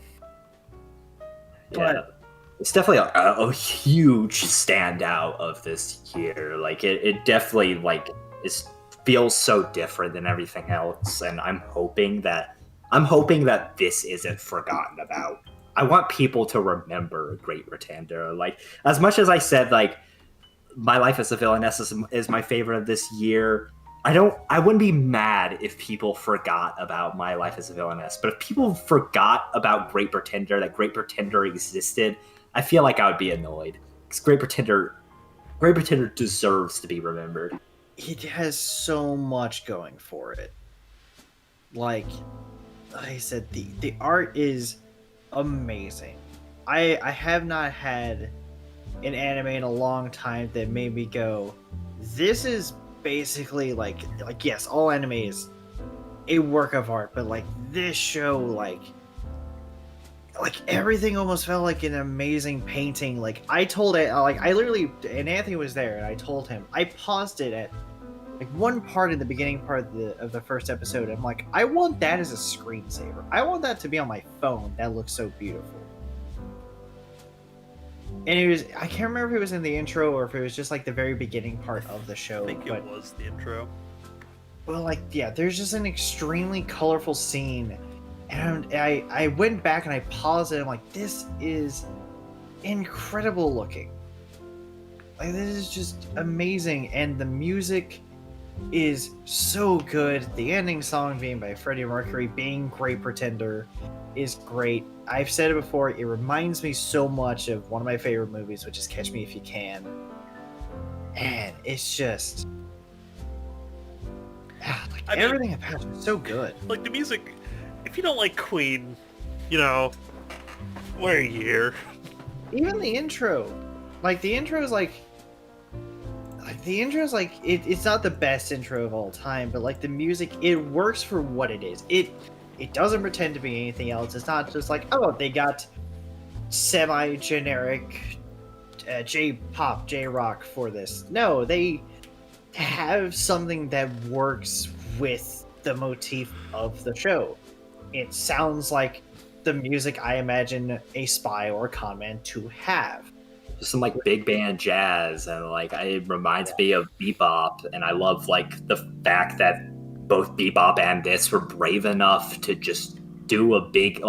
Yeah, But it's definitely a huge standout of this year. Like it definitely like is feels so different than everything else, and I'm hoping that this isn't forgotten about. I want people to remember Great Pretender. Like as much as I said, like My Life as a Villainess is my favorite of this year. I wouldn't be mad if people forgot about My Life as a Villainess, but if people forgot about Great Pretender, that Great Pretender existed, I feel like I would be annoyed. Because Great Pretender deserves to be remembered. it has so much going for it. Like I said, the art is amazing. I have not had an anime in a long time that made me go, this is basically like yes, all anime is a work of art, but like this show, like everything almost felt like an amazing painting. Like I told it, like I literally, and Anthony was there, and I told him I paused it at like one part in the beginning part of the first episode. I'm like, I want that as a screensaver. I want that to be on my phone. That looks so beautiful. And it was, I can't remember if it was in the intro or if it was just like the very beginning part of the show. I think but it was the intro. well, like yeah, there's just an extremely colorful scene, and I went back and I paused it. I'm like, this is incredible looking. Like this is just amazing, and the music is so good. The ending song being by Freddie Mercury, being Great Pretender, is great. I've said it before, it reminds me so much of one of my favorite movies, which is Catch Me If You Can. And it's just like I mean, everything about it is so good. Like the music, if you don't like Queen, you know, why are you here? Even the intro. Like the intro is like the intro is like it's not the best intro of all time, but like the music, it works for what it is. It doesn't pretend to be anything else. It's not just like, oh, they got semi-generic J-pop, J-rock for this. No, they have something that works with the motif of the show. It sounds like the music I imagine a spy or a con man to have. Just some like big band jazz, and like it reminds me of bebop, and I love like the fact that both bebop and this were brave enough to just do a big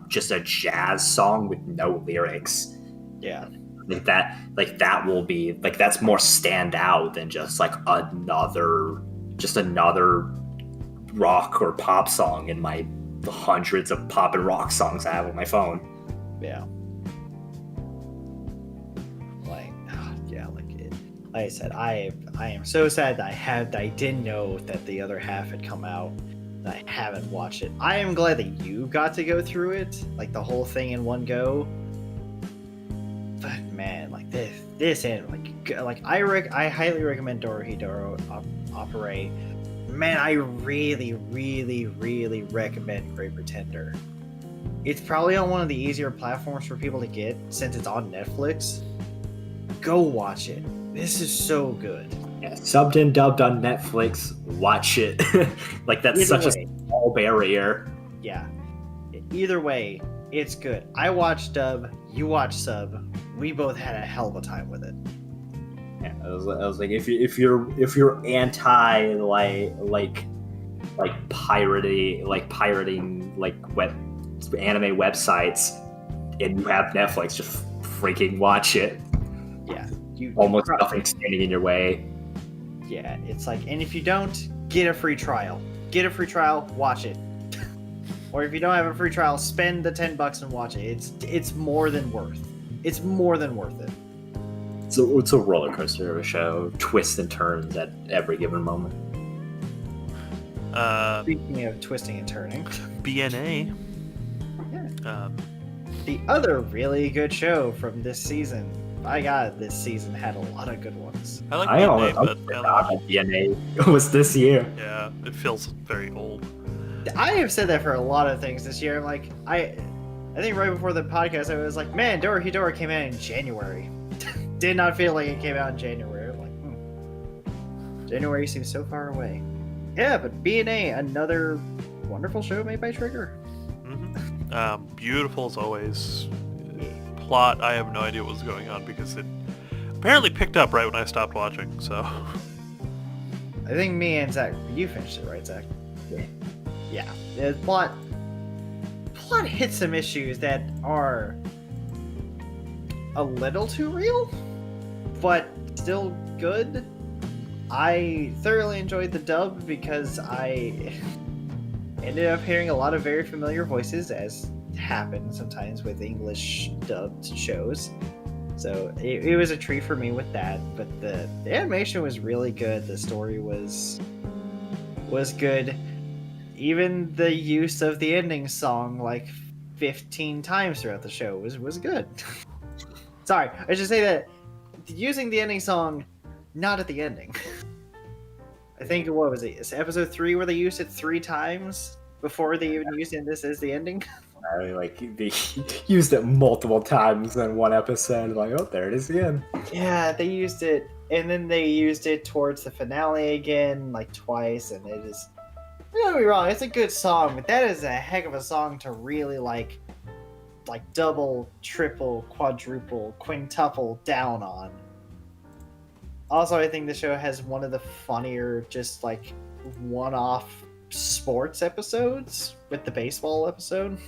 just a jazz song with no lyrics. Yeah. Like that will be like that's more stand out than just like another rock or pop song in my hundreds of pop and rock songs I have on my phone. Yeah. Like I said, I am so sad that I didn't know that the other half had come out. I haven't watched it. I am glad that you got to go through it, like the whole thing in one go. But man, like this and like I highly recommend Dorohedoro Opera. Man, I really, really, really recommend Great Pretender. It's probably on one of the easier platforms for people to get since it's on Netflix. Go watch it. This is so good. Yeah, subbed and dubbed on Netflix. Watch it. Like that's Either such way. a small barrier. Yeah. Either way, it's good. I watched dub, you watched sub. We both had a hell of a time with it. Yeah, I was like, if you're anti like pirating web anime websites, and you have Netflix, just freaking watch it. Yeah. Almost nothing standing in your way. Yeah, it's like, and if you don't, get a free trial. Get a free trial, watch it. Or if you don't have a free trial, spend the $10 and watch it. It's more than worth. It's more than worth it. It's a roller coaster of a show, twists and turns at every given moment. Speaking of twisting and turning, BNA. Yeah. The other really good show from this season. My God, this season had a lot of good ones. I like I BNA, almost but forgot that DNA was this year. yeah, it feels very old. I have said that for a lot of things this year. Like I think right before the podcast, I was like, "Man, Dorohedoro came out in January." Did not feel like it came out in January. I'm like, January seems so far away. Yeah, but BNA, another wonderful show made by Trigger. Mm-hmm. Beautiful as always. Plot, I have no idea what was going on because it apparently picked up right when I stopped watching. So I think me and Zach, you finished it, right, Zach? Yeah. Yeah. The plot hits some issues that are a little too real, but still good. I thoroughly enjoyed the dub because I ended up hearing a lot of very familiar voices, as happens sometimes with English dubbed shows. So it was a treat for me with that. But the animation was really good. The story was good. Even the use of the ending song like 15 times throughout the show was good. Sorry, I should say that using the ending song, not at the ending. I think, what was it? It's episode 3 where they used it 3 times before they even used it this as the ending. Like they used it multiple times in one episode. Like, oh, there it is again. Yeah, they used it, and then they used it towards the finale again, like twice, and it is... Don't get me wrong, it's a good song, but that is a heck of a song to really like double, triple, quadruple, quintuple down on. Also, I think the show has one of the funnier, just like one-off sports episodes with the baseball episode.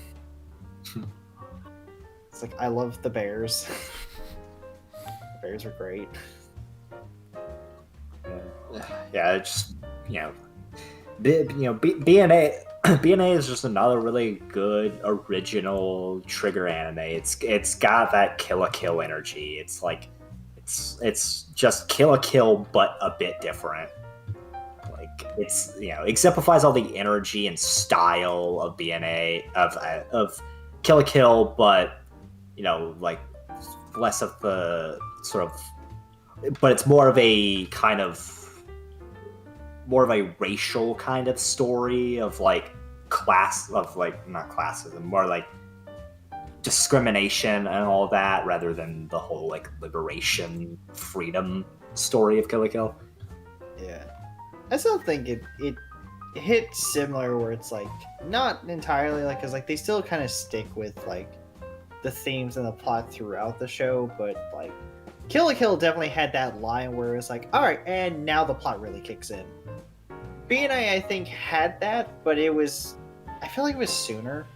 It's like, I love the Bears. The Bears are great. Yeah, it's BNA. BNA is just another really good original Trigger anime. It's got that Kill la Kill energy. It's like it's just Kill la Kill but a bit different. Like it's exemplifies all the energy and style of BNA of Kill la Kill, but like less of the sort of, but it's more of a racial kind of story of like not classism, more like discrimination and all that, rather than the whole like liberation freedom story of Kill la Kill. Yeah, I still think it hits similar, where it's like not entirely like, because like they still kind of stick with like the themes and the plot throughout the show, but like Kill la Kill definitely had that line where it's like, all right, and now the plot really kicks in. BNA, I think, had that, but I feel like it was sooner.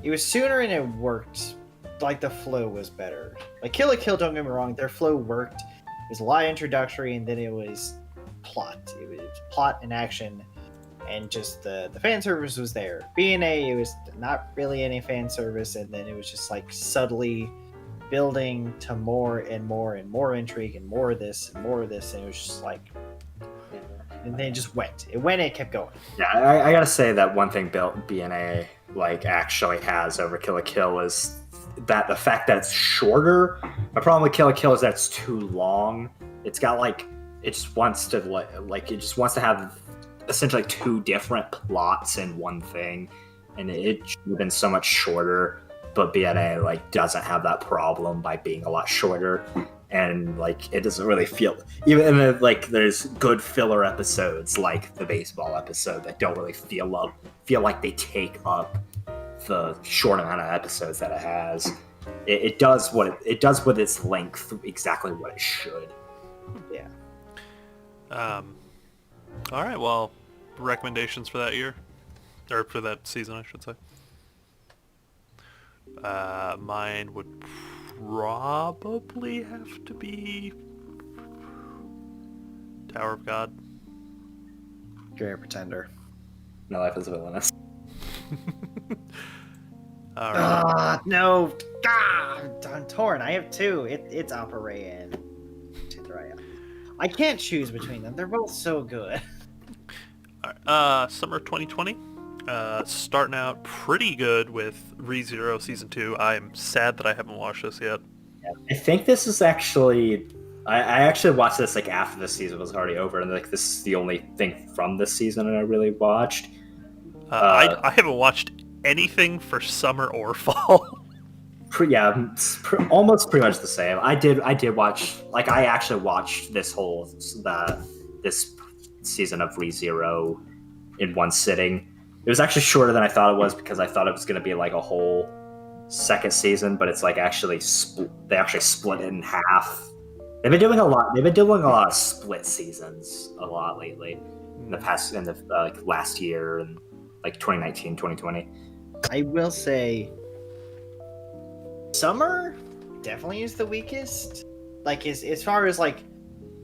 It was sooner and it worked. Like, the flow was better. Like, Kill la Kill, don't get me wrong, their flow worked. It was a lot introductory, and then it was plot. It was plot and action, and just the fan service was there. BNA, it was not really any fan service, and then it was just, like, subtly building to more and more and more intrigue and more of this, and it was just like... and then it just went. It went and it kept going. Yeah, I gotta say that one thing BNA like actually has over Kill la Kill is that the fact that it's shorter. My problem with Kill la Kill is that it's too long. It's got like it just wants to have essentially like two different plots in one thing, and it should have been so much shorter. But BNA like doesn't have that problem by being a lot shorter, and like it doesn't really feel even like there's good filler episodes like the baseball episode that don't really feel like they take up the short amount of episodes that it has. It does it does with its length exactly what it should. Yeah. All right. Well, recommendations for that year, or for that season, I should say. Mine would probably have to be Tower of God. Great Pretender. My life is villainous. All right. No. I'm torn. I have two. It's Opera and Tinderaya. I can't choose between them. They're both so good. All right. Summer 2020. Starting out pretty good with ReZero Season 2. I am sad that I haven't watched this yet. I think this is actually... I actually watched this like after the season was already over, and like this is the only thing from this season that I really watched. I haven't watched anything for summer or fall. Almost pretty much the same. I did watch, like, I actually watched this season of ReZero in one sitting. It was actually shorter than I thought it was because I thought it was going to be like a whole second season, but it's like they actually split it in half. They've been doing a lot of split seasons a lot lately in the last year and like 2019, 2020. I will say summer definitely is the weakest. Like as far as like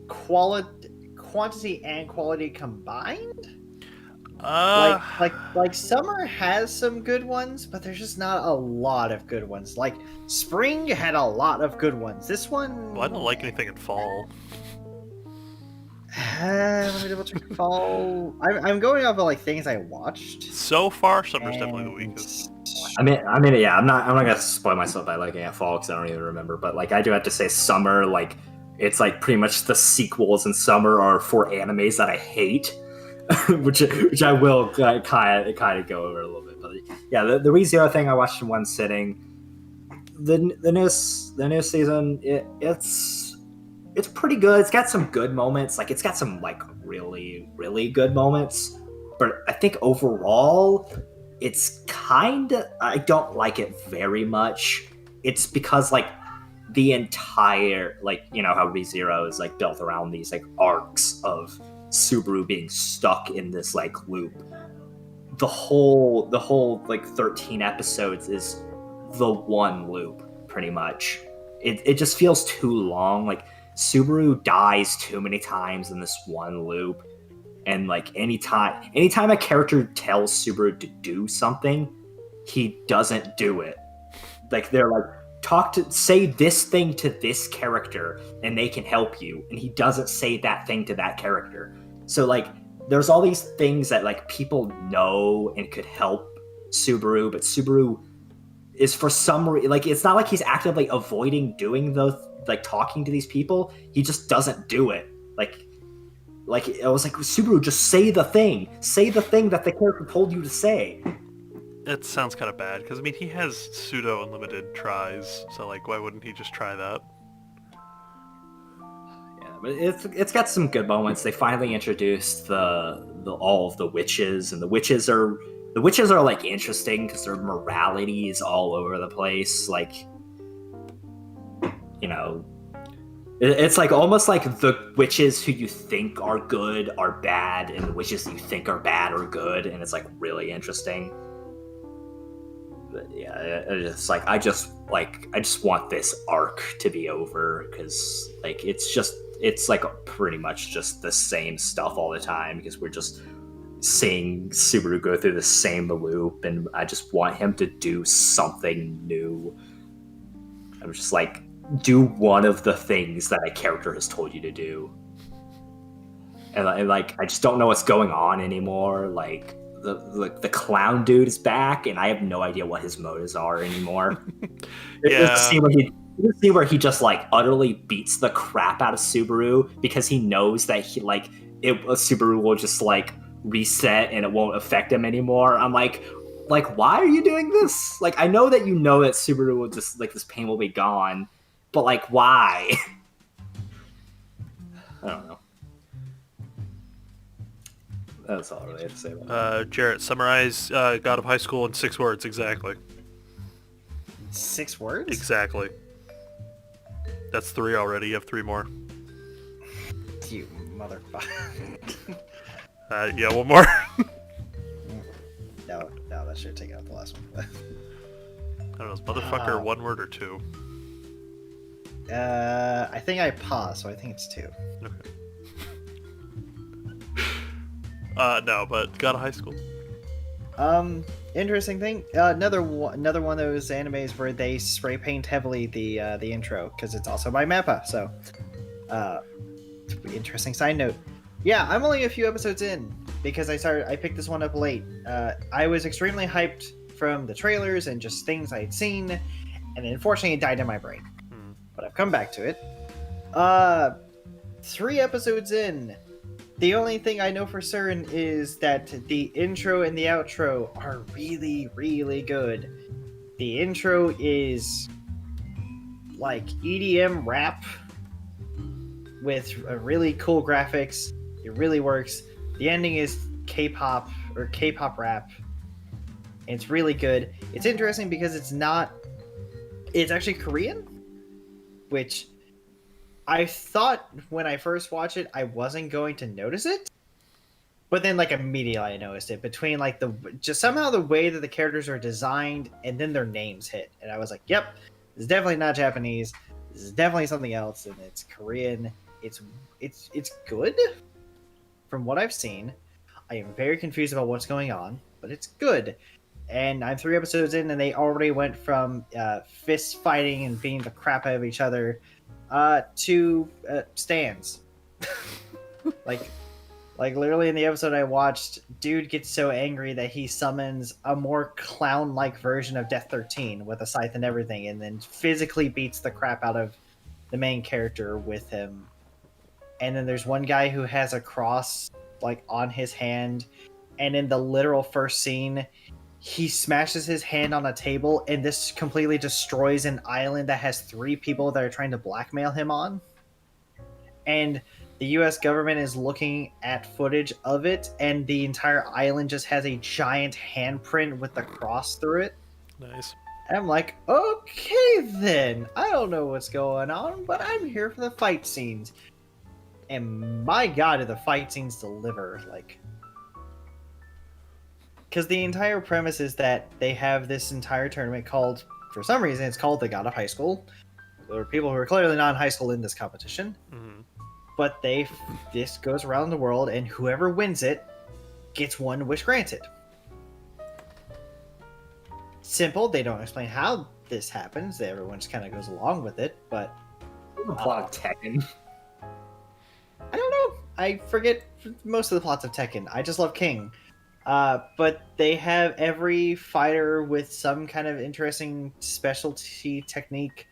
quantity and quality combined. Like summer has some good ones, but there's just not a lot of good ones. Like spring had a lot of good ones. This one, Well, I don't like anything in fall. let me double check fall. I'm going off of like things I watched. So far, summer's definitely the weakest. I mean, yeah. I'm not gonna spoil myself by looking at fall because I don't even remember. But like, I do have to say, summer, like, it's like pretty much the sequels in summer are for animes that I hate. which I will kind of go over a little bit, but yeah, the ReZero thing I watched in one sitting. The new season, it's pretty good. It's got some good moments, like it's got some like really really good moments, but I think overall it's I don't like it very much. It's because like the entire, like, you know how ReZero is like built around these like arcs of Subaru being stuck in this like loop. The whole like 13 episodes is the one loop pretty much. It just feels too long. Like Subaru dies too many times in this one loop, and like anytime a character tells Subaru to do something, he doesn't do it. Like they're like, say this thing to this character and they can help you, and he doesn't say that thing to that character. So like there's all these things that like people know and could help Subaru, but Subaru is for some reason, like, it's not like he's actively avoiding doing those, like talking to these people. He just doesn't do it. Like it was like, Subaru, just say the thing that the character told you to say. It sounds kind of bad because I mean he has pseudo unlimited tries, so like why wouldn't he just try that? But it's got some good moments. They finally introduced all of the witches, and the witches are like interesting because their morality is all over the place. Like, you know, it's like almost like the witches who you think are good are bad, and the witches you think are bad are good, and it's like really interesting. But yeah, I just want this arc to be over because like it's like pretty much just the same stuff all the time because we're just seeing Subaru go through the same loop, and I just want him to do something new. I'm just like, do one of the things that a character has told you to do. and like I just don't know what's going on anymore. Like the clown dude is back, and I have no idea what his motives are anymore. There's a Yeah. scene where he just like utterly beats the crap out of Subaru because he knows that Subaru will just like reset and it won't affect him anymore. I'm like, why are you doing this? Like, I know that Subaru will just like this pain will be gone, but like, why? I don't know. That's all I really have to say about that. Jarrett, summarize God of High School in 6 words exactly. 6 words? Exactly. That's 3 already. You have 3 more. You motherfucker. Yeah, one more. No, that should take out the last one. I don't know, is motherfucker 1 word or 2? I think I paused, so I think it's 2. Okay. No, but God of High School. Interesting thing. Another one of those animes where they spray paint heavily the intro because it's also by Mappa. So, interesting side note. Yeah, I'm only a few episodes in because I picked this one up late. I was extremely hyped from the trailers and just things I'd seen, and unfortunately it died in my brain. But I've come back to it. 3 episodes in. The only thing I know for certain is that the intro and the outro are really, really good. The intro is like EDM rap with a really cool graphics. It really works. The ending is K-pop or K-pop rap. It's really good. It's interesting because it's actually Korean, which I thought when I first watched it, I wasn't going to notice it. But then, like, immediately I noticed it between, like, just somehow the way that the characters are designed and then their names hit. And I was like, yep, this is definitely not Japanese. This is definitely something else, and it's Korean. It's good from what I've seen. I am very confused about what's going on, but it's good. And I'm 3 episodes in, and they already went from fist fighting and beating the crap out of each other to stands. like literally in the episode I watched, dude gets so angry that he summons a more clown-like version of Death 13 with a scythe and everything, and then physically beats the crap out of the main character with him. And then there's one guy who has a cross like on his hand, and in the literal first scene he smashes his hand on a table, and this completely destroys an island that has 3 people that are trying to blackmail him on. And the US government is looking at footage of it, and the entire island just has a giant handprint with the cross through it. Nice. And I'm like, okay then. I don't know what's going on, but I'm here for the fight scenes. And my god, do the fight scenes deliver. Like, because the entire premise is that they have this entire tournament called, for some reason, it's called the God of High School. There are people who are clearly not in high school in this competition. Mm-hmm. But this goes around the world, and whoever wins it gets one wish granted. Simple. They don't explain how this happens. Everyone just kind of goes along with it. But The plot of Tekken. I don't know. I forget most of the plots of Tekken. I just love King. But they have every fighter with some kind of interesting specialty technique.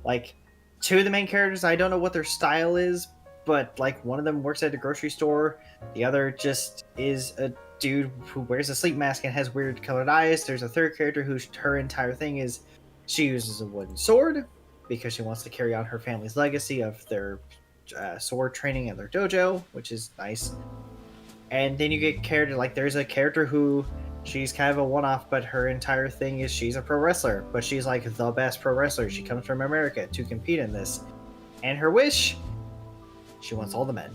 Like, 2 of the main characters, I don't know what their style is, but like one of them works at a grocery store. The other just is a dude who wears a sleep mask and has weird colored eyes. There's a third character her entire thing is she uses a wooden sword because she wants to carry on her family's legacy of their sword training at their dojo, which is nice. And then you get character like there's a character who she's kind of a one-off, but her entire thing is she's a pro wrestler, but she's like the best pro wrestler. She comes from America to compete in this. And her wish, she wants all the men.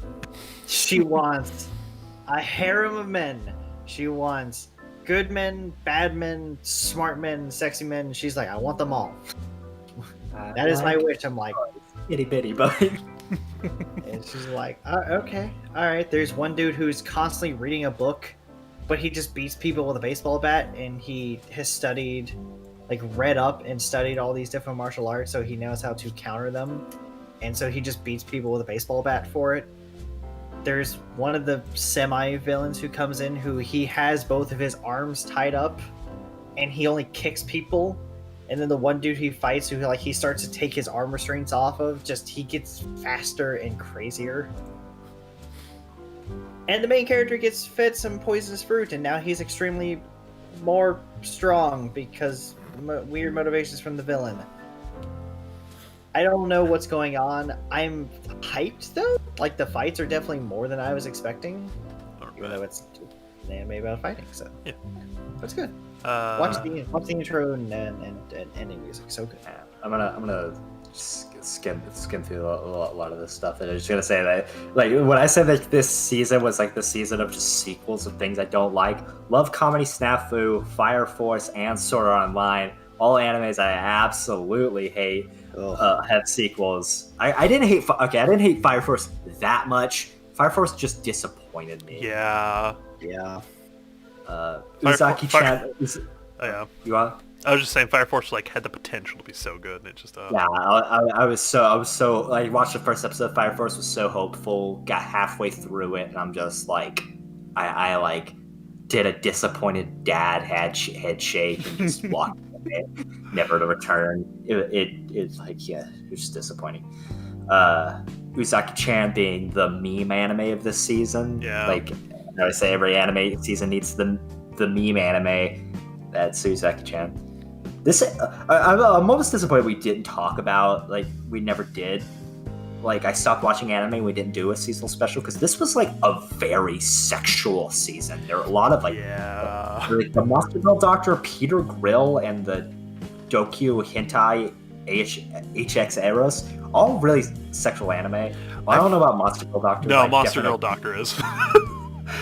She wants a harem of men. She wants good men, bad men, smart men, sexy men. She's like, I want them all. That is my wish. I'm like, itty bitty, but and she's like, okay, all right. There's one dude who's constantly reading a book, but he just beats people with a baseball bat, and he has studied, like, read up and studied all these different martial arts, so he knows how to counter them, and so he just beats people with a baseball bat for it. there's one of the semi-villains who comes in who he has both of his arms tied up and he only kicks people, and then the one dude he fights who like he starts to take his arm restraints off of, just he gets faster and crazier. And the main character gets fed some poisonous fruit, and now he's extremely more strong because weird motivations from the villain. I don't know what's going on. I'm hyped though. Like the fights are definitely more than I was expecting, even though it's an anime about fighting. So yeah, that's good. Watch the intro and ending music. So good. Yeah, I'm gonna skim through a lot of this stuff, and I'm just gonna say that, like, when I said that this season was like the season of just sequels of things I don't like, Love Comedy Snafu, Fire Force, and Sword Art Online, all animes I absolutely hate, have sequels. I didn't hate Fire Force that much. Fire Force just disappointed me. Yeah. Uzaki-chan. Yeah. You are? I was just saying, Fire Force like had the potential to be so good, and it just. Yeah, I was so like, I watched the first episode of Fire Force, was so hopeful, got halfway through it, and I'm just like, I like did a disappointed dad head shake and just walked away, never to return. It's like, yeah, it was just disappointing. Uzaki-chan being the meme anime of this season. Yeah. Like I always say, every anime season needs the meme anime. That's Uzaki-chan. This I'm almost disappointed we didn't talk about, like, we never did. Like, I stopped watching anime, we didn't do a seasonal special, because this was, like, a very sexual season. There were a lot of, like, the Monster Girl Doctor, Peter Grill, and the Dokyu Hentai HX Eros, all really sexual anime. Well, I don't know about Monster Girl Doctor. No, Monster Girl Doctor is.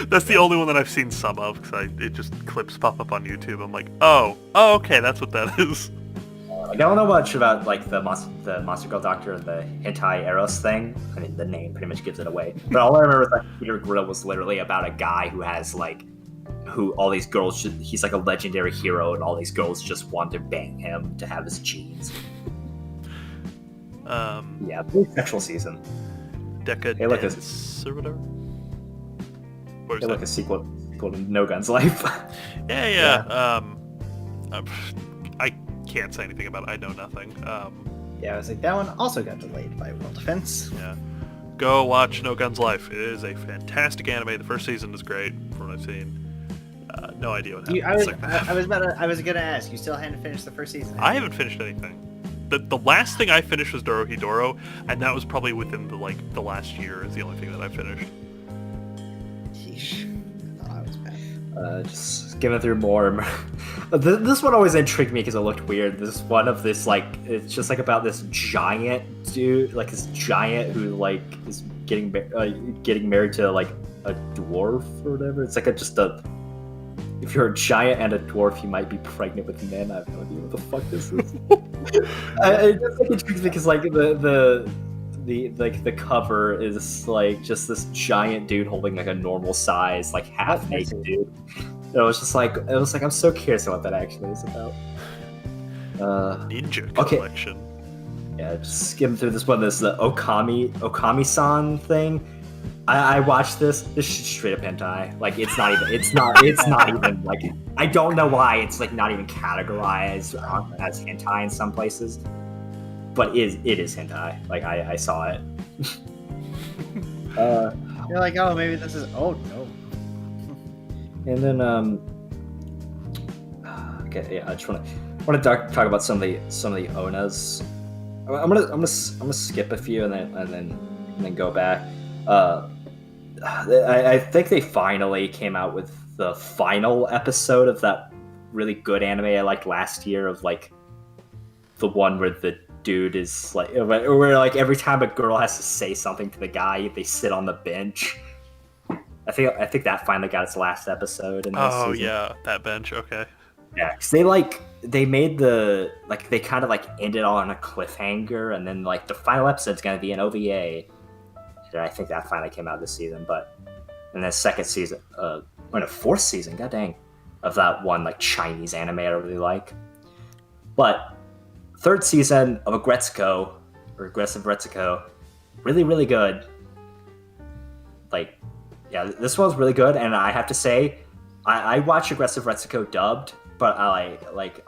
That's the only one that I've seen some of, because it just clips pop up on YouTube. I'm like, oh, okay, that's what that is. I don't know much about, like, the Monster Girl Doctor and the Hentai Eros thing. I mean, the name pretty much gives it away. But all I remember is that Peter Grill was literally about a guy who has, like, who all these girls he's like a legendary hero, and all these girls just want to bang him to have his genes. Yeah, pretty sexual season. Decadence or whatever. Hey, like a sequel to No Guns Life. Yeah. I can't say anything about it. I know nothing. Yeah, I was like, that one also got delayed by World Defense. Yeah. Go watch No Guns Life. It is a fantastic anime. The first season is great, from what I've seen. No idea what happened. I was gonna ask. You still hadn't finished the first season? I haven't finished anything. The last thing I finished was Dorohedoro, and that was probably within the last year. Is the only thing that I finished. I thought I was bad. Just skimming through more. This one always intrigued me because it looked weird. This one of this, like, it's just like about this giant dude, like this giant who like is getting married to like a dwarf or whatever. It's like if you're a giant and a dwarf, you might be pregnant with men. I have no idea what the fuck this is. It just like intrigues me because like the cover is like just this giant dude holding like a normal size, like half naked dude. It was like I'm so curious what that actually is about. Ninja collection. Okay. Yeah, just skim through this one. This is the Okami-san thing. I watched this. This shit's straight up hentai. Like, it's not even like, I don't know why it's like not even categorized as hentai in some places, but it is hentai. Like, I saw it. You're like, oh, maybe this is. Oh no. And then okay, yeah, I just want to talk about some of the onas. I'm gonna skip a few and then go back. I think they finally came out with the final episode of that really good anime I liked last year, of like the one where the dude is like, where like every time a girl has to say something to the guy, they sit on the bench. I think that finally got its last episode in this season. Yeah, that bench. Okay. Yeah, because they made they kind of like ended on a cliffhanger, and then like the final episode's gonna be an OVA. And I think that finally came out this season, and then second season, fourth season, god dang, of that one like Chinese anime I really like. But third season of Aggressive Retsuko, really, really good. like, yeah, this one's really good, and I have to say, I watch Aggressive Retsuko dubbed, but I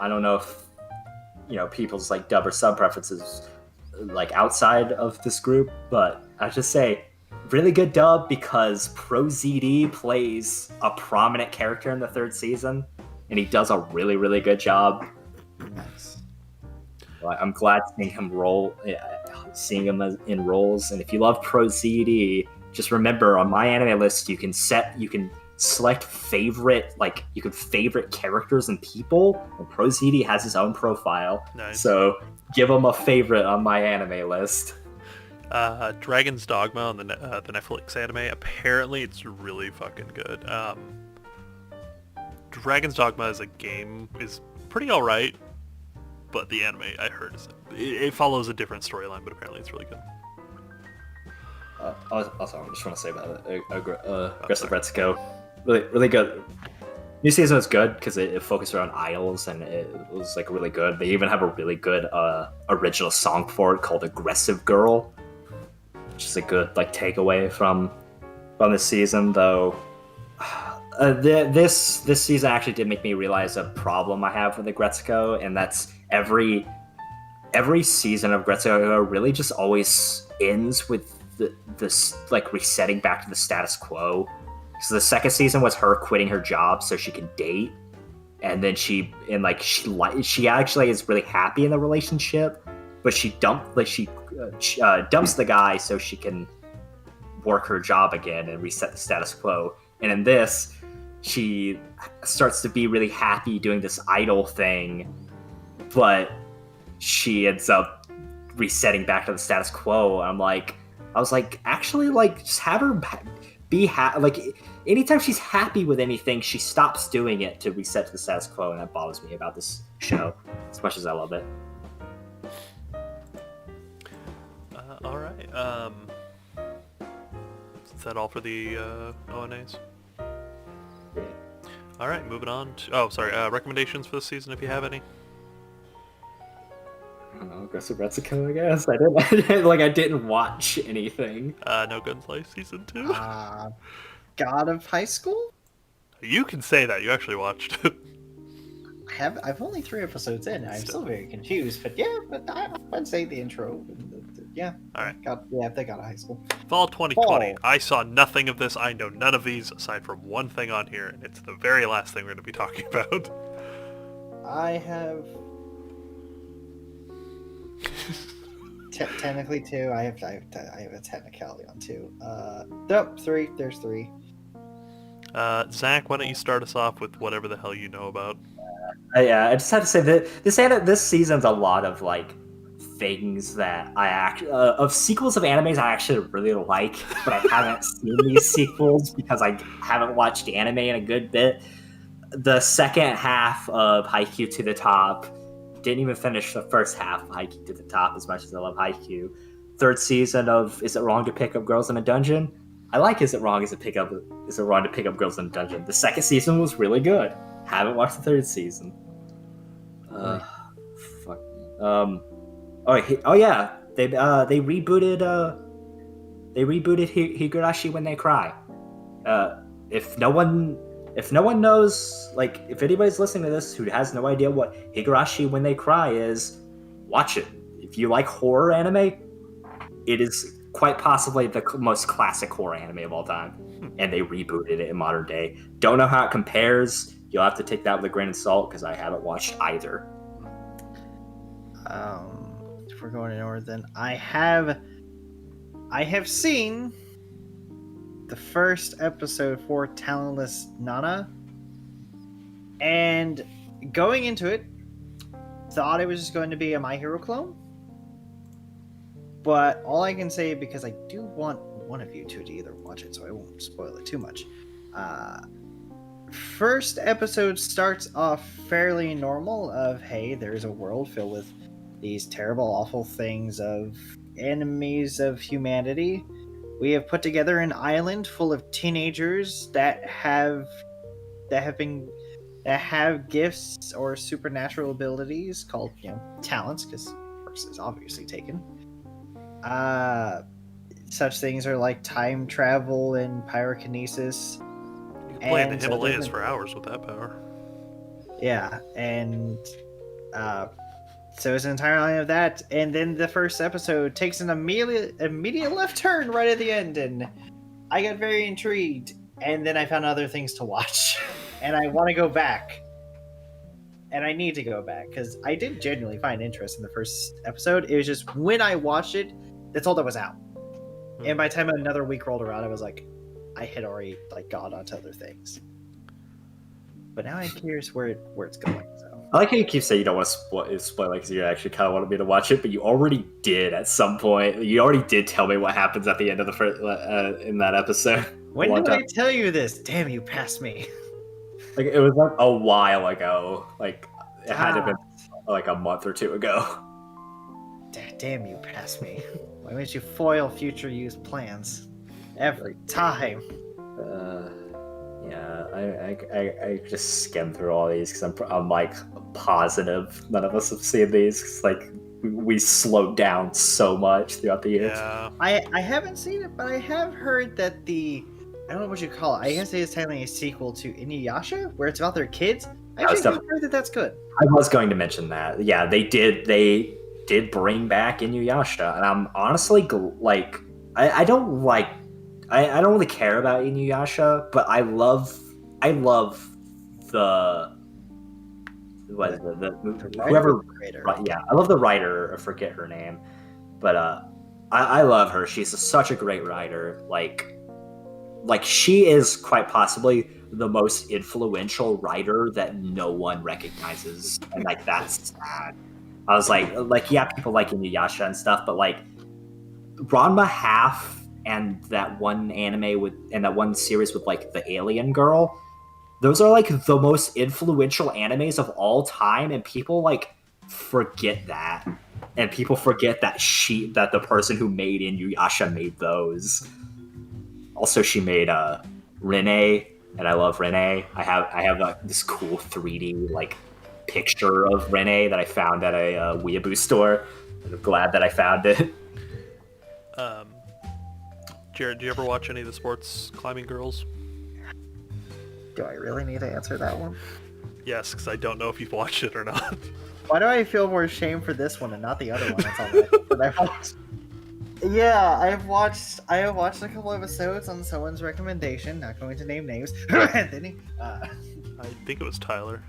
don't know if people's like dub or sub preferences like outside of this group, but I just say really good dub because Pro ZD plays a prominent character in the third season, and he does a really really good job. Nice. I'm glad seeing him in roles. And if you love Pro ZD, just remember on my anime list you can select favorite characters and people. And Pro ZD has his own profile, Nice. so give him a favorite on my anime list. Dragon's Dogma on the Netflix anime. Apparently, it's really fucking good. Dragon's Dogma as a game is pretty alright, but the anime I heard it follows a different storyline, but apparently it's really good. Also, I just want to say about it. Aggressive Retsuko, really, really good. New season was good because it focused around idols, and it was like really good. They even have a really good original song for it called "Aggressive Girl," which is a good like takeaway from this season. Though this season actually did make me realize a problem I have with the Agretsuko, and that's every season of Agretsuko really just always ends with this like resetting back to the status quo. So the second season was her quitting her job so she could date, and then she actually is really happy in the relationship, but she dumps the guy so she can work her job again and reset the status quo. And in this, she starts to be really happy doing this idol thing, but she ends up resetting back to the status quo. I was like, actually, like, just have her be happy. Like, anytime she's happy with anything, she stops doing it to reset to the status quo, and that bothers me about this show as much as I love it. All right. Is that all for the ONAs? Yeah. All right, moving on. Recommendations for this season, if you have any. I don't know, Aggressive Retsuko, I guess. I didn't watch anything. No Gunplay season 2. God of High School? You can say that. You actually watched it. I've only 3 episodes in. I'm still very confused, but yeah, I'd say the intro. Yeah. All right. They got a High School. Fall 2020. Fall. I saw nothing of this. I know none of these aside from one thing on here, and it's the very last thing we're going to be talking about. I have technically 2. I have a technicality on 2. Nope, 3. There's 3. Zach, why don't you start us off with whatever the hell you know about? Yeah, I just have to say that this season's a lot of like things that I of sequels of animes I actually really like, but I haven't seen these sequels because I haven't watched anime in a good bit. The second half of Haikyuu to the Top, didn't even finish the first half of Haikyuu to the Top as much as I love Haikyuu. Third season of Is It Wrong to Pick Up Girls in a Dungeon? I like Is It Wrong to Pick Up Girls in a Dungeon? The second season was really good. Haven't watched the third season. Fuck. Oh yeah, they rebooted Higurashi When They Cry. If no one knows, like, if anybody's listening to this who has no idea what Higurashi When They Cry is, watch it. If you like horror anime, it is quite possibly the most classic horror anime of all time, and they rebooted it in modern day. Don't know how it compares. You'll have to take that with a grain of salt because I haven't watched either. If we're going in order, then I have seen the first episode for Talentless Nana, and going into it, thought it was just going to be a My Hero clone. But all I can say, because I do want one of you two to either watch it, so I won't spoil it too much. First episode starts off fairly normal of, hey, there's a world filled with these terrible, awful things of enemies of humanity. We have put together an island full of teenagers that have gifts or supernatural abilities called, talents, because first is obviously taken. such things are like time travel and pyrokinesis. You can play in the And so Himalayas for hours with that power. yeah, and uh, so it's an entire line of that, and then the first episode takes an immediate left turn right at the end, and I got very intrigued, and then I found other things to watch, and I want to go back, and I need to go back because I did genuinely find interest in the first episode. It was just when I watched it, that's all that was out, and by the time another week rolled around, I was like, I had already like gone on to other things, but now I'm curious where it's going. So. I like how you keep saying you don't want to spoil it because you actually kind of wanted me to watch it, but you already did at some point. You already did tell me what happens at the end of the first in that episode. When did I tell you this? Damn, you passed me. Like it was like a while ago. Like it had to have been like a month or two ago. Damn, you passed me. Why don't you foil future use plans every time? Yeah, I just skimmed through all these because I'm like positive none of us have seen these. 'Cause, like we slowed down so much throughout the years. Yeah. I haven't seen it, but I have heard that I don't know what you call it. I guess it's technically a sequel to Inuyasha, where it's about their kids. I actually heard that that's good. I was going to mention that. Yeah, they did bring back Inuyasha, and I'm honestly like I don't like. I don't really care about Inuyasha, but I love the what is it, the whoever creator. Yeah, I love the writer. I forget her name, but I love her. She's such a great writer. Like she is quite possibly the most influential writer that no one recognizes, and like that's sad. I was like yeah, people like Inuyasha and stuff, but like Ranma Half and that one anime and that one series with like the alien girl, those are like the most influential animes of all time, and people like forget that, and people forget that that the person who made Inuyasha made those. Also, she made Rene, and I love Rene. I have this cool 3D like picture of Rene that I found at a weeaboo store, and I'm glad that I found it. Jared, do you ever watch any of the sports climbing girls? Do I really need to answer that one? Yes, because I don't know if you've watched it or not. Why do I feel more shame for this one and not the other one? That's all that I've watched. Yeah, I have watched a couple episodes on someone's recommendation. Not going to name names. Anthony. I think it was Tyler.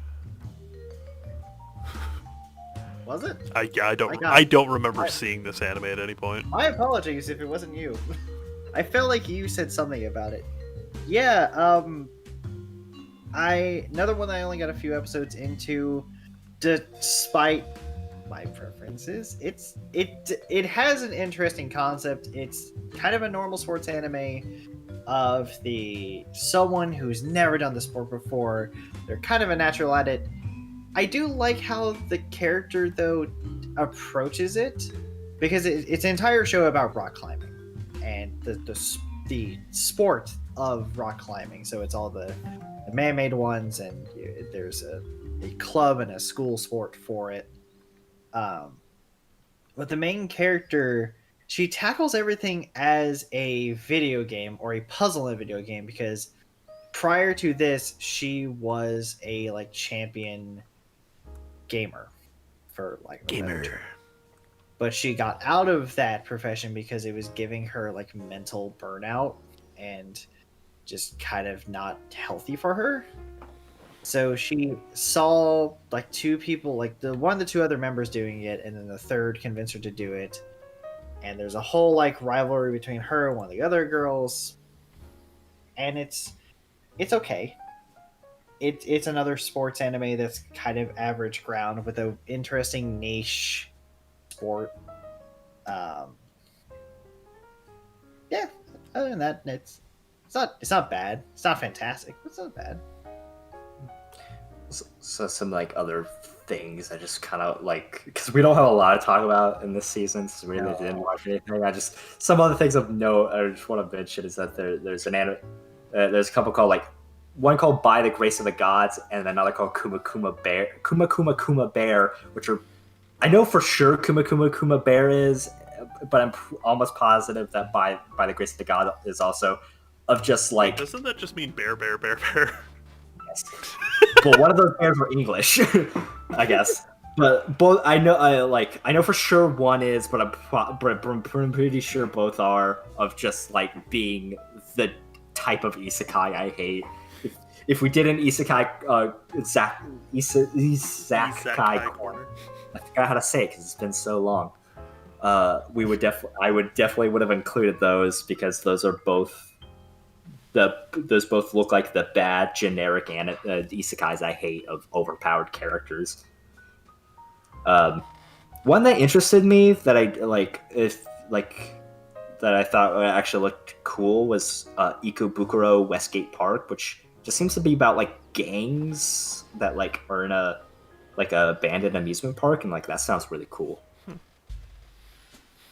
Was it? I don't remember seeing this anime at any point. My apologies if it wasn't you. I felt like you said something about it. Yeah, another one I only got a few episodes into, despite my preferences. It has an interesting concept. It's kind of a normal sports anime of someone who's never done the sport before. They're kind of a natural at it. I do like how the character though approaches it, because it's an entire show about rock climbing and the sport of rock climbing. So it's all the man-made ones, and there's a club and a school sport for it. But the main character, she tackles everything as a video game or a puzzle in a video game, because prior to this, she was a like champion gamer, for like Gamer. But she got out of that profession because it was giving her like mental burnout and just kind of not healthy for her. So she saw like two people, like the two other members doing it, and then the third convinced her to do it. And there's a whole like rivalry between her and one of the other girls. And it's okay. It's another sports anime that's kind of average ground with an interesting niche sport. Yeah. Other than that, it's not bad. It's not fantastic. It's not bad. So some like other things I just kind of like, because we don't have a lot to talk about in this season since we really didn't watch anything. Some other things of note I just want to mention is that there's an anime. There's a couple called one called By the Grace of the Gods, and another called Kuma Kuma Bear, which are, I know for sure Kuma Bear is, almost positive that by the grace of God is also of just like Doesn't that just mean bear, bear, bear, bear? yes. Well, one of those bears were English, I guess. But both I know for sure one is, but I'm pretty sure both are of just like being the type of isekai I hate. If we did an isekai isekai corner, I forgot how to say it because it's been so long. I would definitely have included those because those are both those both look like the bad generic isekais I hate of overpowered characters. One that interested me that I that I thought actually looked cool was Ikebukuro Westgate Park, which just seems to be about like gangs that like are in a abandoned amusement park, and like that sounds really cool.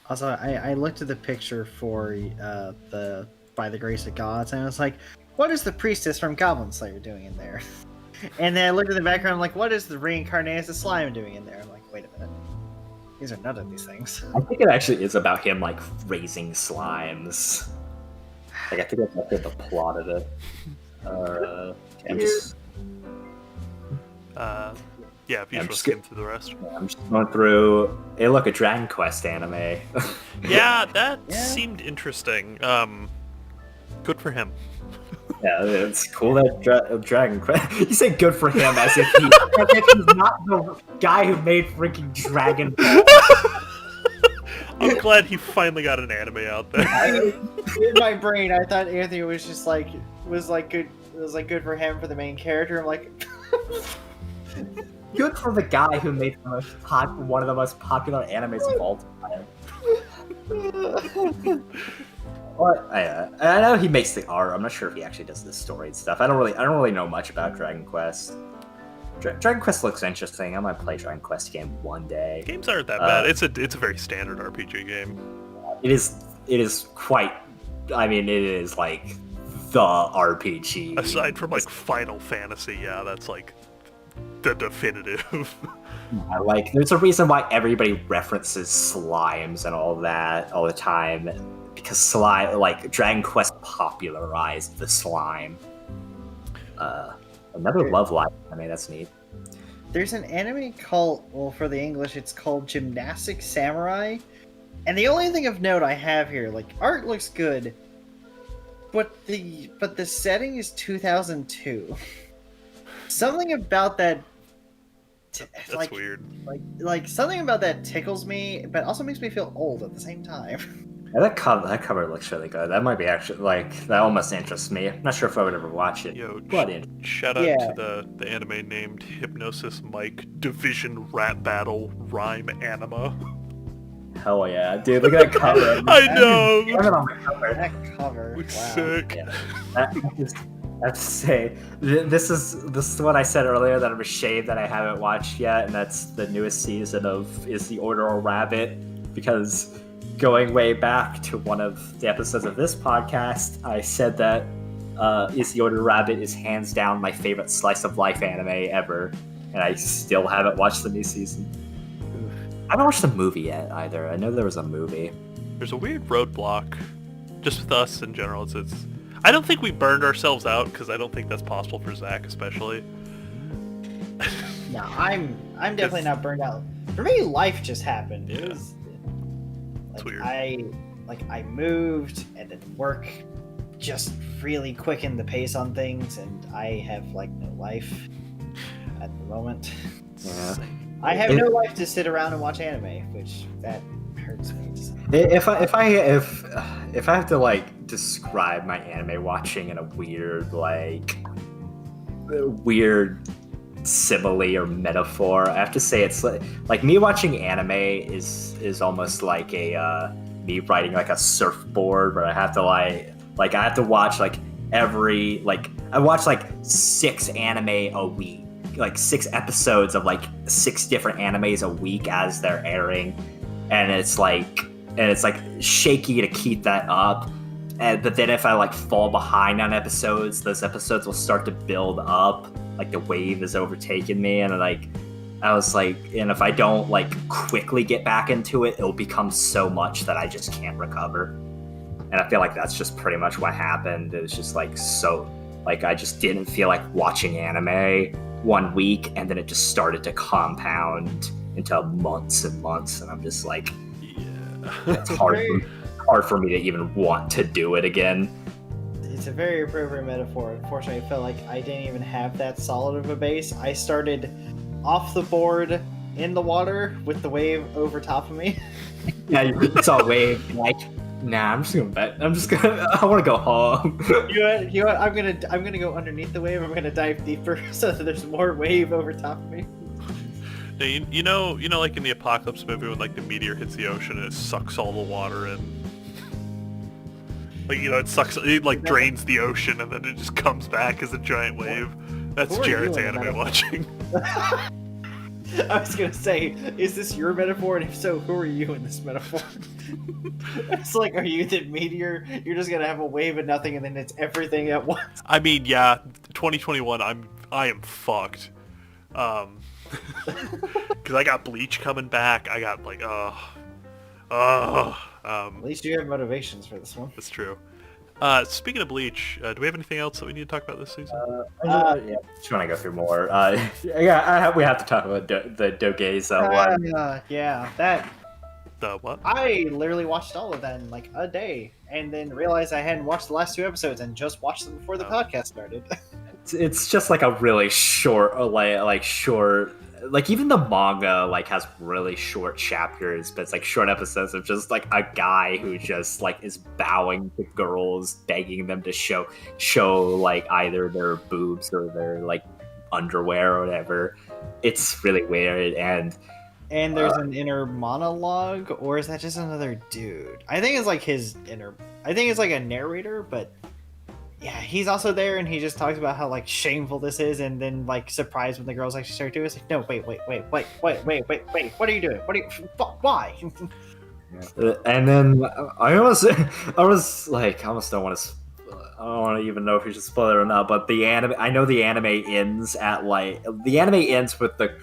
Also, I looked at the picture for the By the Grace of Gods, and I was like, what is the priestess from Goblin Slayer doing in there? And then I looked at the background, I'm like, what is the reincarnated slime doing in there? I'm like, wait a minute. These are none of these things. I think it actually is about him like raising slimes. Like I think that's the plot of it. I'm just yeah, if you just skim through the rest. I'm just going through. Hey, look, a Dragon Quest anime. Yeah, that seemed interesting. Good for him. Yeah, it's cool that Dragon Quest. You say good for him as if he's not the guy who made freaking Dragon Ball. I'm glad he finally got an anime out there. In my brain, I thought Anthony was just like good. It was like good for him for the main character. I'm like, good for the guy who made the one of the most popular animes of all time. Well, I know he makes the art. I'm not sure if he actually does the story and stuff. I don't really know much about Dragon Quest. Dragon Quest looks interesting. I might play Dragon Quest game one day. Games aren't that bad. It's a very standard RPG game. It is quite. I mean, it is like the RPG. Aside from like Final Fantasy, yeah, that's like the definitive. Like, there's a reason why everybody references slimes and all that all the time. Because slime, like Dragon Quest popularized the slime. Another Love Live anime, that's neat. There's an anime called, well, for the English, it's called Gymnastic Samurai. And the only thing of note I have here, like, art looks good, but the setting is 2002. Something about that. That's like, weird. Like something about that tickles me, but also makes me feel old at the same time. Yeah, that cover looks really good. That might be actually that almost interests me. I'm not sure if I would ever watch it. Yo, but shout out to the anime named Hypnosis Mike Division Rap Battle Rhyme Anima. Hell yeah, dude! Look at that cover. I know. That cover. It's wow. sick. Yeah. I have to say, this is what I said earlier, that I'm ashamed that I haven't watched yet, and that's the newest season of Is the Order a Rabbit, because going way back to one of the episodes of this podcast, I said that Is the Order a Rabbit is hands down my favorite slice of life anime ever, and I still haven't watched the new season. I haven't watched the movie yet either. I know there was a movie. There's a weird roadblock, just with us in general. It's I don't think we burned ourselves out, because I don't think that's possible for Zach, especially. No, I'm definitely not burned out. For me, life just happened. Yeah. It was, It's weird. I moved, and then work just really quickened the pace on things, and I have like no life at the moment. Yeah. I have no life to sit around and watch anime, which that hurts me. If I have to like describe my anime watching in a weird simile or metaphor, I have to say it's like me watching anime is almost like a me riding like a surfboard, where I have to I have to watch like I watch like 6 anime a week, like 6 episodes of like 6 different animes a week as they're airing, and it's like shaky to keep that up. But then if I like fall behind on episodes, those episodes will start to build up, like the wave has overtaken me, and like I was like, and if I don't like quickly get back into it, it'll become so much that I just can't recover. And I feel like that's just pretty much what happened. It was just like so, like I just didn't feel like watching anime one week, and then it just started to compound into months and months, and I'm just like, Yeah. it's hard for me to even want to do it again. It's a very appropriate metaphor. Unfortunately, I felt like I didn't even have that solid of a base. I started off the board in the water with the wave over top of me. Yeah, you saw a wave, like, nah, I'm just gonna bet. I want to go home. You know what? I'm gonna go underneath the wave. I'm gonna dive deeper so that there's more wave over top of me. Now, you know, like in the Apocalypse movie when like the meteor hits the ocean and it sucks all the water in. Like, you know, it like drains the ocean and then it just comes back as a giant wave. That's Who are you Jarrett's in anime that? watching. I was gonna say, is this your metaphor? And if so, who are you in this metaphor? It's like, are you the meteor? You're just gonna have a wave of nothing, and then it's everything at once. I mean, yeah, 2021. I am fucked. Because I got Bleach coming back. I got like, At least you have motivations for this one. that's true. Speaking of Bleach, do we have anything else that we need to talk about this season? Yeah, just want to go through more. We have to talk about the Dogeisa one. Yeah, that The what? I literally watched all of that in like a day, and then realized I hadn't watched the last 2 episodes and just watched them before the podcast started. It's just like a really short, short. Like even the manga like has really short chapters, but it's like short episodes of just like a guy who just like is bowing to girls, begging them to show like either their boobs or their like underwear or whatever. It's really weird, and There's an inner monologue, or is that just another dude? I think it's like I think it's like a narrator, but yeah, he's also there, and he just talks about how like shameful this is, and then like surprised when the girls actually start doing it. It's like, no, wait, what are you doing? Why? and then I almost don't want to. I don't want to even know if you should spoil it or not. But the anime, I know the anime ends with the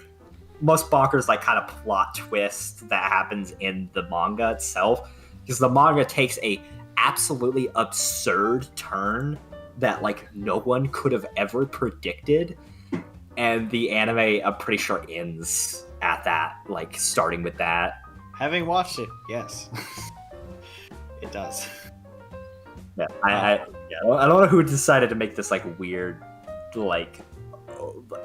most bonkers like kind of plot twist that happens in the manga itself, because the manga takes a absolutely absurd turn that like no one could have ever predicted, and the anime I'm pretty sure ends at that, like starting with that. Having watched it, yes, it does. Yeah, I don't know who decided to make this like weird, like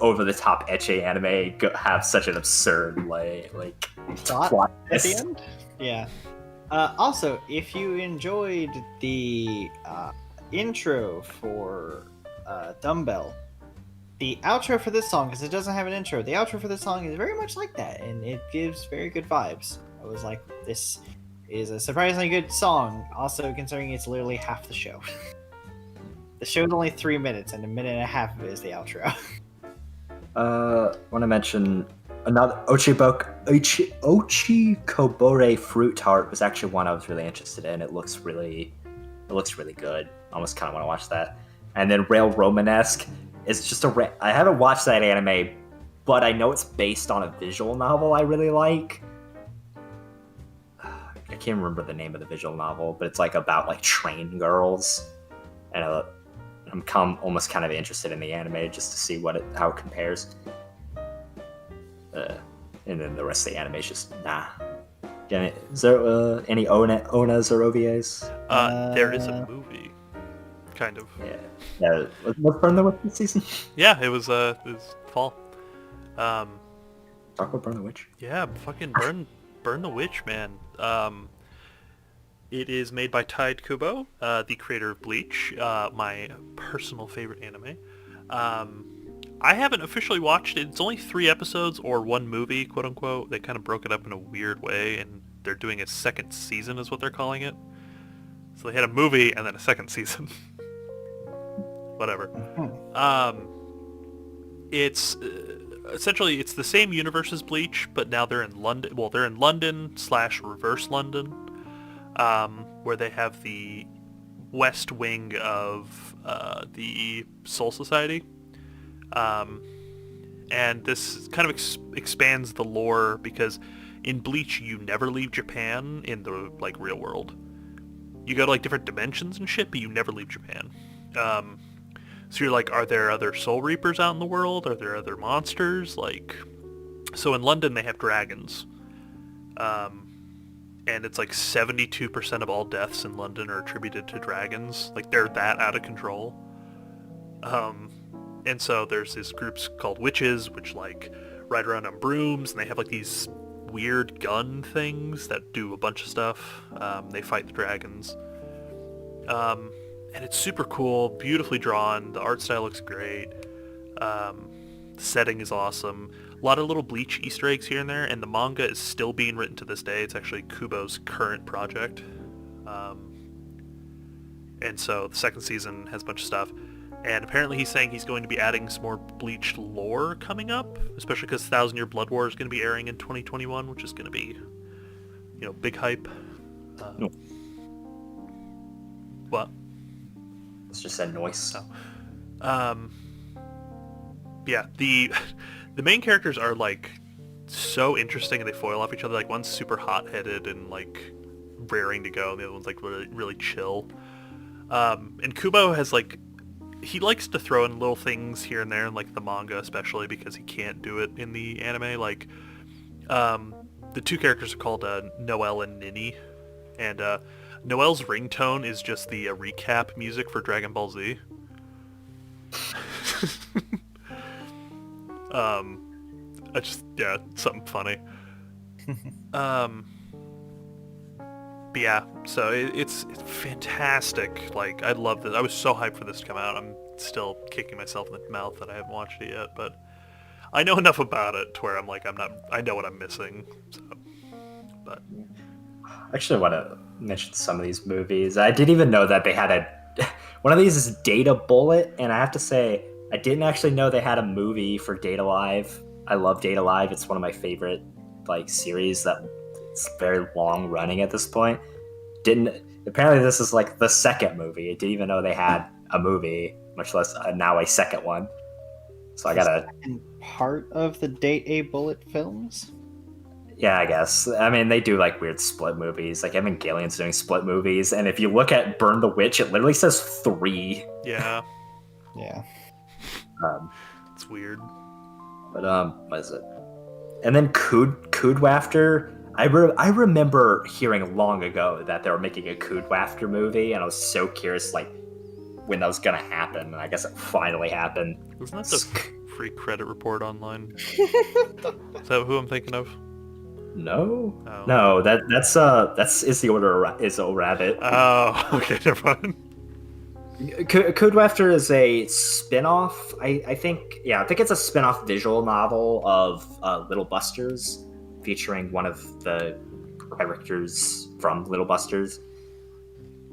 over the top ecchi anime have such an absurd like Plot at the end. Yeah. Also, if you enjoyed the intro for Dumbbell, the outro for this song, because it doesn't have an intro, the outro for this song is very much like that, and it gives very good vibes. I was like, this is a surprisingly good song, also considering it's literally half the show. The show's only 3 minutes, and a minute and a half of it is the outro. Want to mention another Ochikobore fruit tart was actually one I was really interested in. It looks really good. Almost kind of want to watch that. And then Rail Romanesque is just I haven't watched that anime, but I know it's based on a visual novel I really like. I can't remember the name of the visual novel, but it's like about like train girls, and I'm almost kind of interested in the anime just to see how it compares. And then the rest of the anime is just nah. Is there any Onas or OVAs? There is a movie, kind of. Yeah. Let's Burn the Witch this season. Yeah, it was fall. Talk about Burn the Witch. Yeah, fucking burn the witch, man. It is made by Tide Kubo, the creator of Bleach, my personal favorite anime. I haven't officially watched it. It's only 3 episodes or 1 movie, quote unquote. They kind of broke it up in a weird way, and they're doing a second season is what they're calling it. So they had a movie and then a second season. Whatever. It's essentially it's the same universe as Bleach, but now they're in London. Well, they're in London / reverse London, where they have the west wing of the Soul Society. and this kind of expands the lore because in Bleach you never leave Japan in the like real world. You go to like different dimensions and shit, but you never leave Japan. So you're like, are there other Soul Reapers out in the world? Are there other monsters? Like, so in London they have dragons. And it's like 72% of all deaths in London are attributed to dragons. Like, they're that out of control. And so there's these groups called witches, which like ride around on brooms, and they have like these weird gun things that do a bunch of stuff. They fight the dragons. And it's super cool, beautifully drawn. The art style looks great. The setting is awesome. A lot of little Bleach Easter eggs here and there, and the manga is still being written to this day. It's actually Kubo's current project. And so the second season has a bunch of stuff. And apparently he's saying he's going to be adding some more Bleach lore coming up, especially because Thousand Year Blood War is going to be airing in 2021, which is going to be, big hype. No. What? It's just a noise. Oh. Yeah, the main characters are like so interesting, and they foil off each other. Like, one's super hot-headed and like raring to go, and the other one's like really, really chill. And Kubo has like, he likes to throw in little things here and there in like the manga, especially because he can't do it in the anime. Like, the two characters are called Noelle and Nini, and Noelle's ringtone is just the recap music for Dragon Ball Z. Something funny. But yeah, so it's fantastic. Like, I love this. I was so hyped for this to come out. I'm still kicking myself in the mouth that I haven't watched it yet, but I know enough about it to where I'm like, I know what I'm missing. So, but Actually, I want to mention some of these movies. I didn't even know that they had one of these is Data Bullet, and I have to say, I didn't actually know they had a movie for Data Live. I love Data Live. It's one of my favorite like series that it's very long running at this point. Apparently this is like the second movie. I didn't even know they had a movie, much less now a second one. So I gotta. Part of the Date A Bullet films. Yeah, I guess. I mean, they do like weird split movies. Like Evangelion's doing split movies, and if you look at Burn the Witch, it literally says 3. yeah, Yeah. it's weird. But what is it? And then Coodwafter. I remember hearing long ago that they were making a Coodwafter movie, and I was so curious, like, when that was gonna happen. And I guess it finally happened. Isn't that the free credit report online? Is that who I'm thinking of? No, Oh. no, that's Is the Order is a Rabbit. Oh, okay, never mind. Coodwafter is a spin-off. I think it's a spin-off visual novel of Little Busters, featuring one of the characters from Little Busters.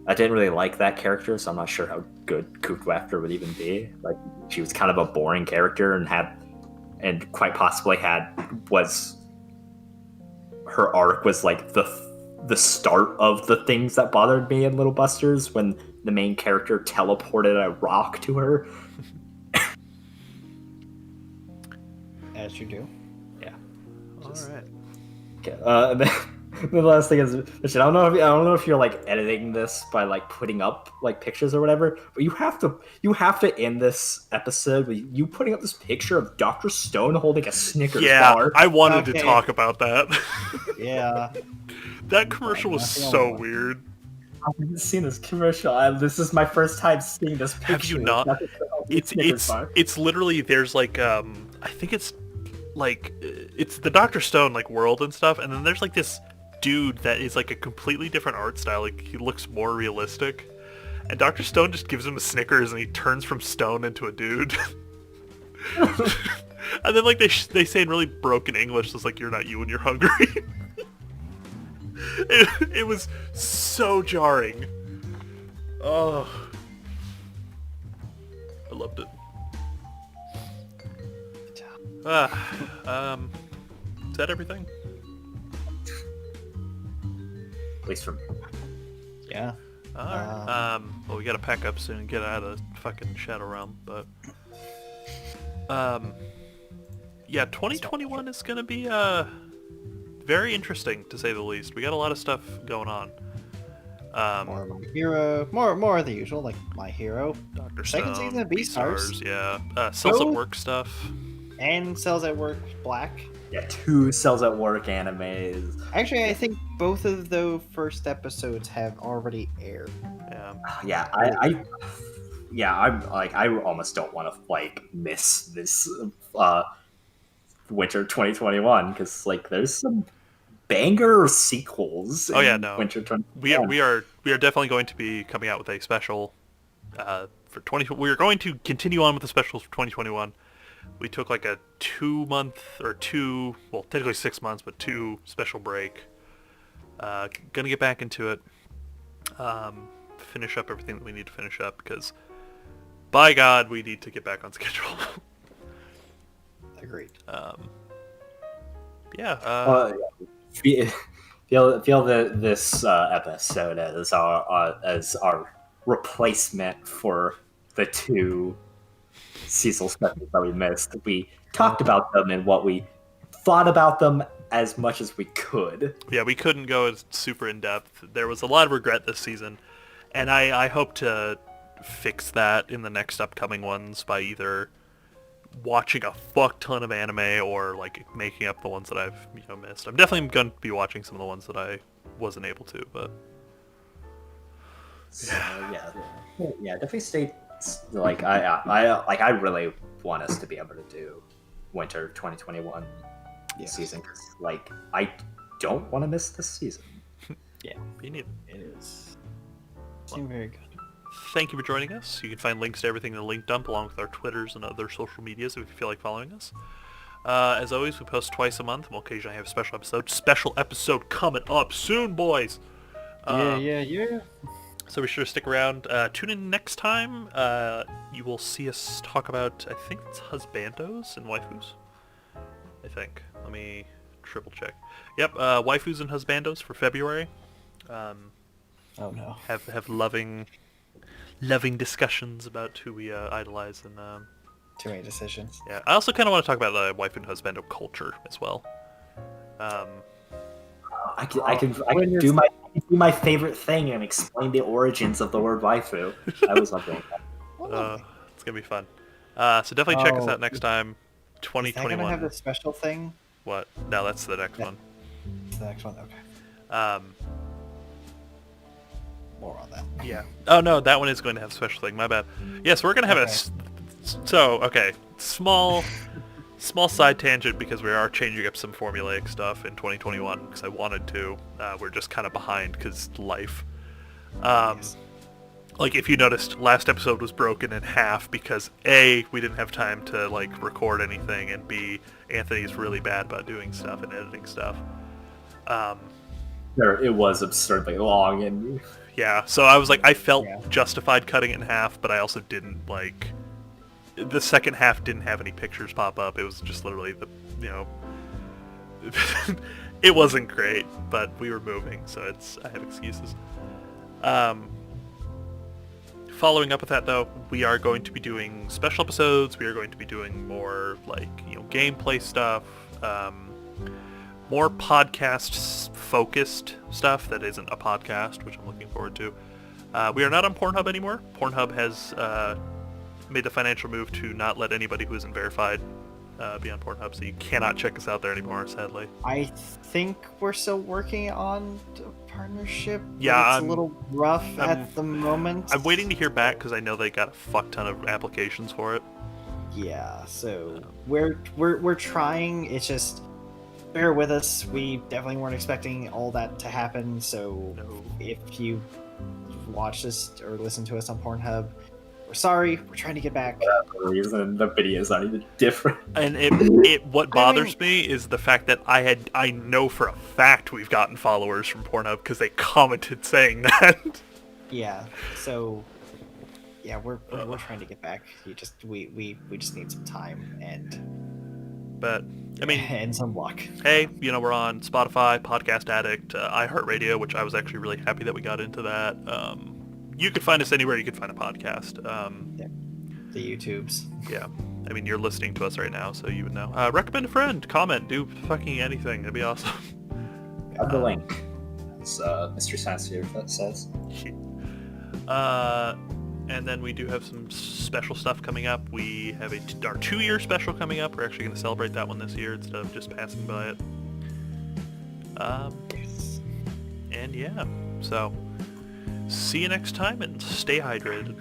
I didn't really like that character, so I'm not sure how good Coodwafter would even be. Like, she was kind of a boring character and quite possibly her arc was like the start of the things that bothered me in Little Busters, when the main character teleported a rock to her. As you do. Yeah. All right. Okay. The last thing is, I don't know if you're like editing this by like putting up like pictures or whatever, but you have to end this episode with you putting up this picture of Dr. Stone holding a Snickers bar. I wanted to talk about that. Yeah. That commercial was so weird. I haven't seen this commercial. This is my first time seeing this picture. Have you not? It's literally, there's like I think it's like it's the Dr. Stone like world and stuff, and then there's like this dude that is like a completely different art style. Like, he looks more realistic, and Dr. Stone just gives him a Snickers, and he turns from stone into a dude. And then like they say in really broken English, it's like, "You're not you when you're hungry." It was so jarring. Oh, I loved it. Is that everything? At least from Yeah. Alright. Well, we gotta pack up soon and get out of the fucking Shadow Realm, but yeah, 2021 is going to be very interesting, to say the least. We got a lot of stuff going on. More of My Hero, more of the usual, like My Hero, Dr. second Stone, season of Beastars, Beastars, yeah. Cells at Both- Work stuff. and Cells at Work Black. Yeah, 2 Cells at Work animes. Actually, I think both of those first episodes have already aired. Yeah. Yeah, I'm like, I almost don't want to like miss this winter 2021 because like there's some banger sequels Oh yeah, in no. winter We 2021. are definitely going to be coming out with a special for 20. We are going to continue on with the specials for 2021. We took like a 2-month or well, technically 6 months, but 2 special break. Gonna get back into it. Finish up everything that we need to finish up because, by God, we need to get back on schedule. Agreed. Yeah. Feel that this episode as our replacement for the 2 Cecil specials that we missed. We talked about them and what we thought about them as much as we could. Yeah, we couldn't go super in depth. There was a lot of regret this season, and I hope to fix that in the next upcoming ones by either watching a fuck ton of anime or like making up the ones that I've missed. I'm definitely going to be watching some of the ones that I wasn't able to, but So, yeah, definitely stay. Like I really want us to be able to do winter 2021 season because like I don't want to miss this season. Yeah, me neither. it is. Seemed very good. Thank you for joining us. You can find links to everything in the link dump along with our Twitters and other social medias if you feel like following us. As always, we post twice a month and we'll occasionally have a special episode. Special episode coming up soon, boys! Yeah. So be sure to stick around. Tune in next time. You will see us talk about, I think it's husbandos and waifus. I think. Let me triple check. Yep, waifus and husbandos for February. Oh no. Have loving discussions about who we idolize and Too many decisions. yeah. I also kind of want to talk about the wife and husbando culture as well. I can do my favorite thing and explain the origins of the word waifu. That was something. It's gonna be fun. So definitely check us out next time. Is that 2021. gonna have a special thing? What? No, that's the next one. The next one, okay. More on that. Yeah. Oh no, that one is going to have a special thing. My bad. Yes, we're gonna have small side tangent because we are changing up some formulaic stuff in 2021 because I wanted to. We're just kind of behind because life. Yes. Like if you noticed, last episode was broken in half because A, we didn't have time to like record anything, and B, Anthony's really bad about doing stuff and editing stuff. It was absurdly long and Yeah, so I was like, I felt justified cutting it in half, but I also didn't like. The second half didn't have any pictures pop up. It was just literally it wasn't great, but we were moving, so I have excuses. Following up with that though, we are going to be doing special episodes. We are going to be doing more like gameplay stuff, more podcast focused stuff that isn't a podcast, which I'm looking forward to. We are not on Pornhub anymore. Pornhub has made the financial move to not let anybody who isn't verified be on Pornhub, so you cannot check us out there anymore, sadly. I think we're still working on a partnership. Yeah, it's a little rough at the moment. I'm waiting to hear back because I know they got a fuck ton of applications for it. Yeah, so we're trying. It's just bear with us. We definitely weren't expecting all that to happen. So if you watch this or listen to us on Pornhub, we're sorry. We're trying to get back. for the reason the videos aren't even different. And what bothers me is the fact that I know for a fact we've gotten followers from Pornhub because they commented saying that. Yeah. So yeah, we're trying to get back. We just need some time But I mean, and some luck. hey, we're on Spotify, Podcast Addict, iHeartRadio, which I was actually really happy that we got into that. You could find us anywhere you could find a podcast. The YouTubes. Yeah. I mean, you're listening to us right now, so you would know. Recommend a friend, comment, do fucking anything. That'd be awesome. Have the link, as Mr. Sancier says. And then we do have some special stuff coming up. We have our 2-year special coming up. We're actually going to celebrate that one this year instead of just passing by it. And yeah, so see you next time and stay hydrated.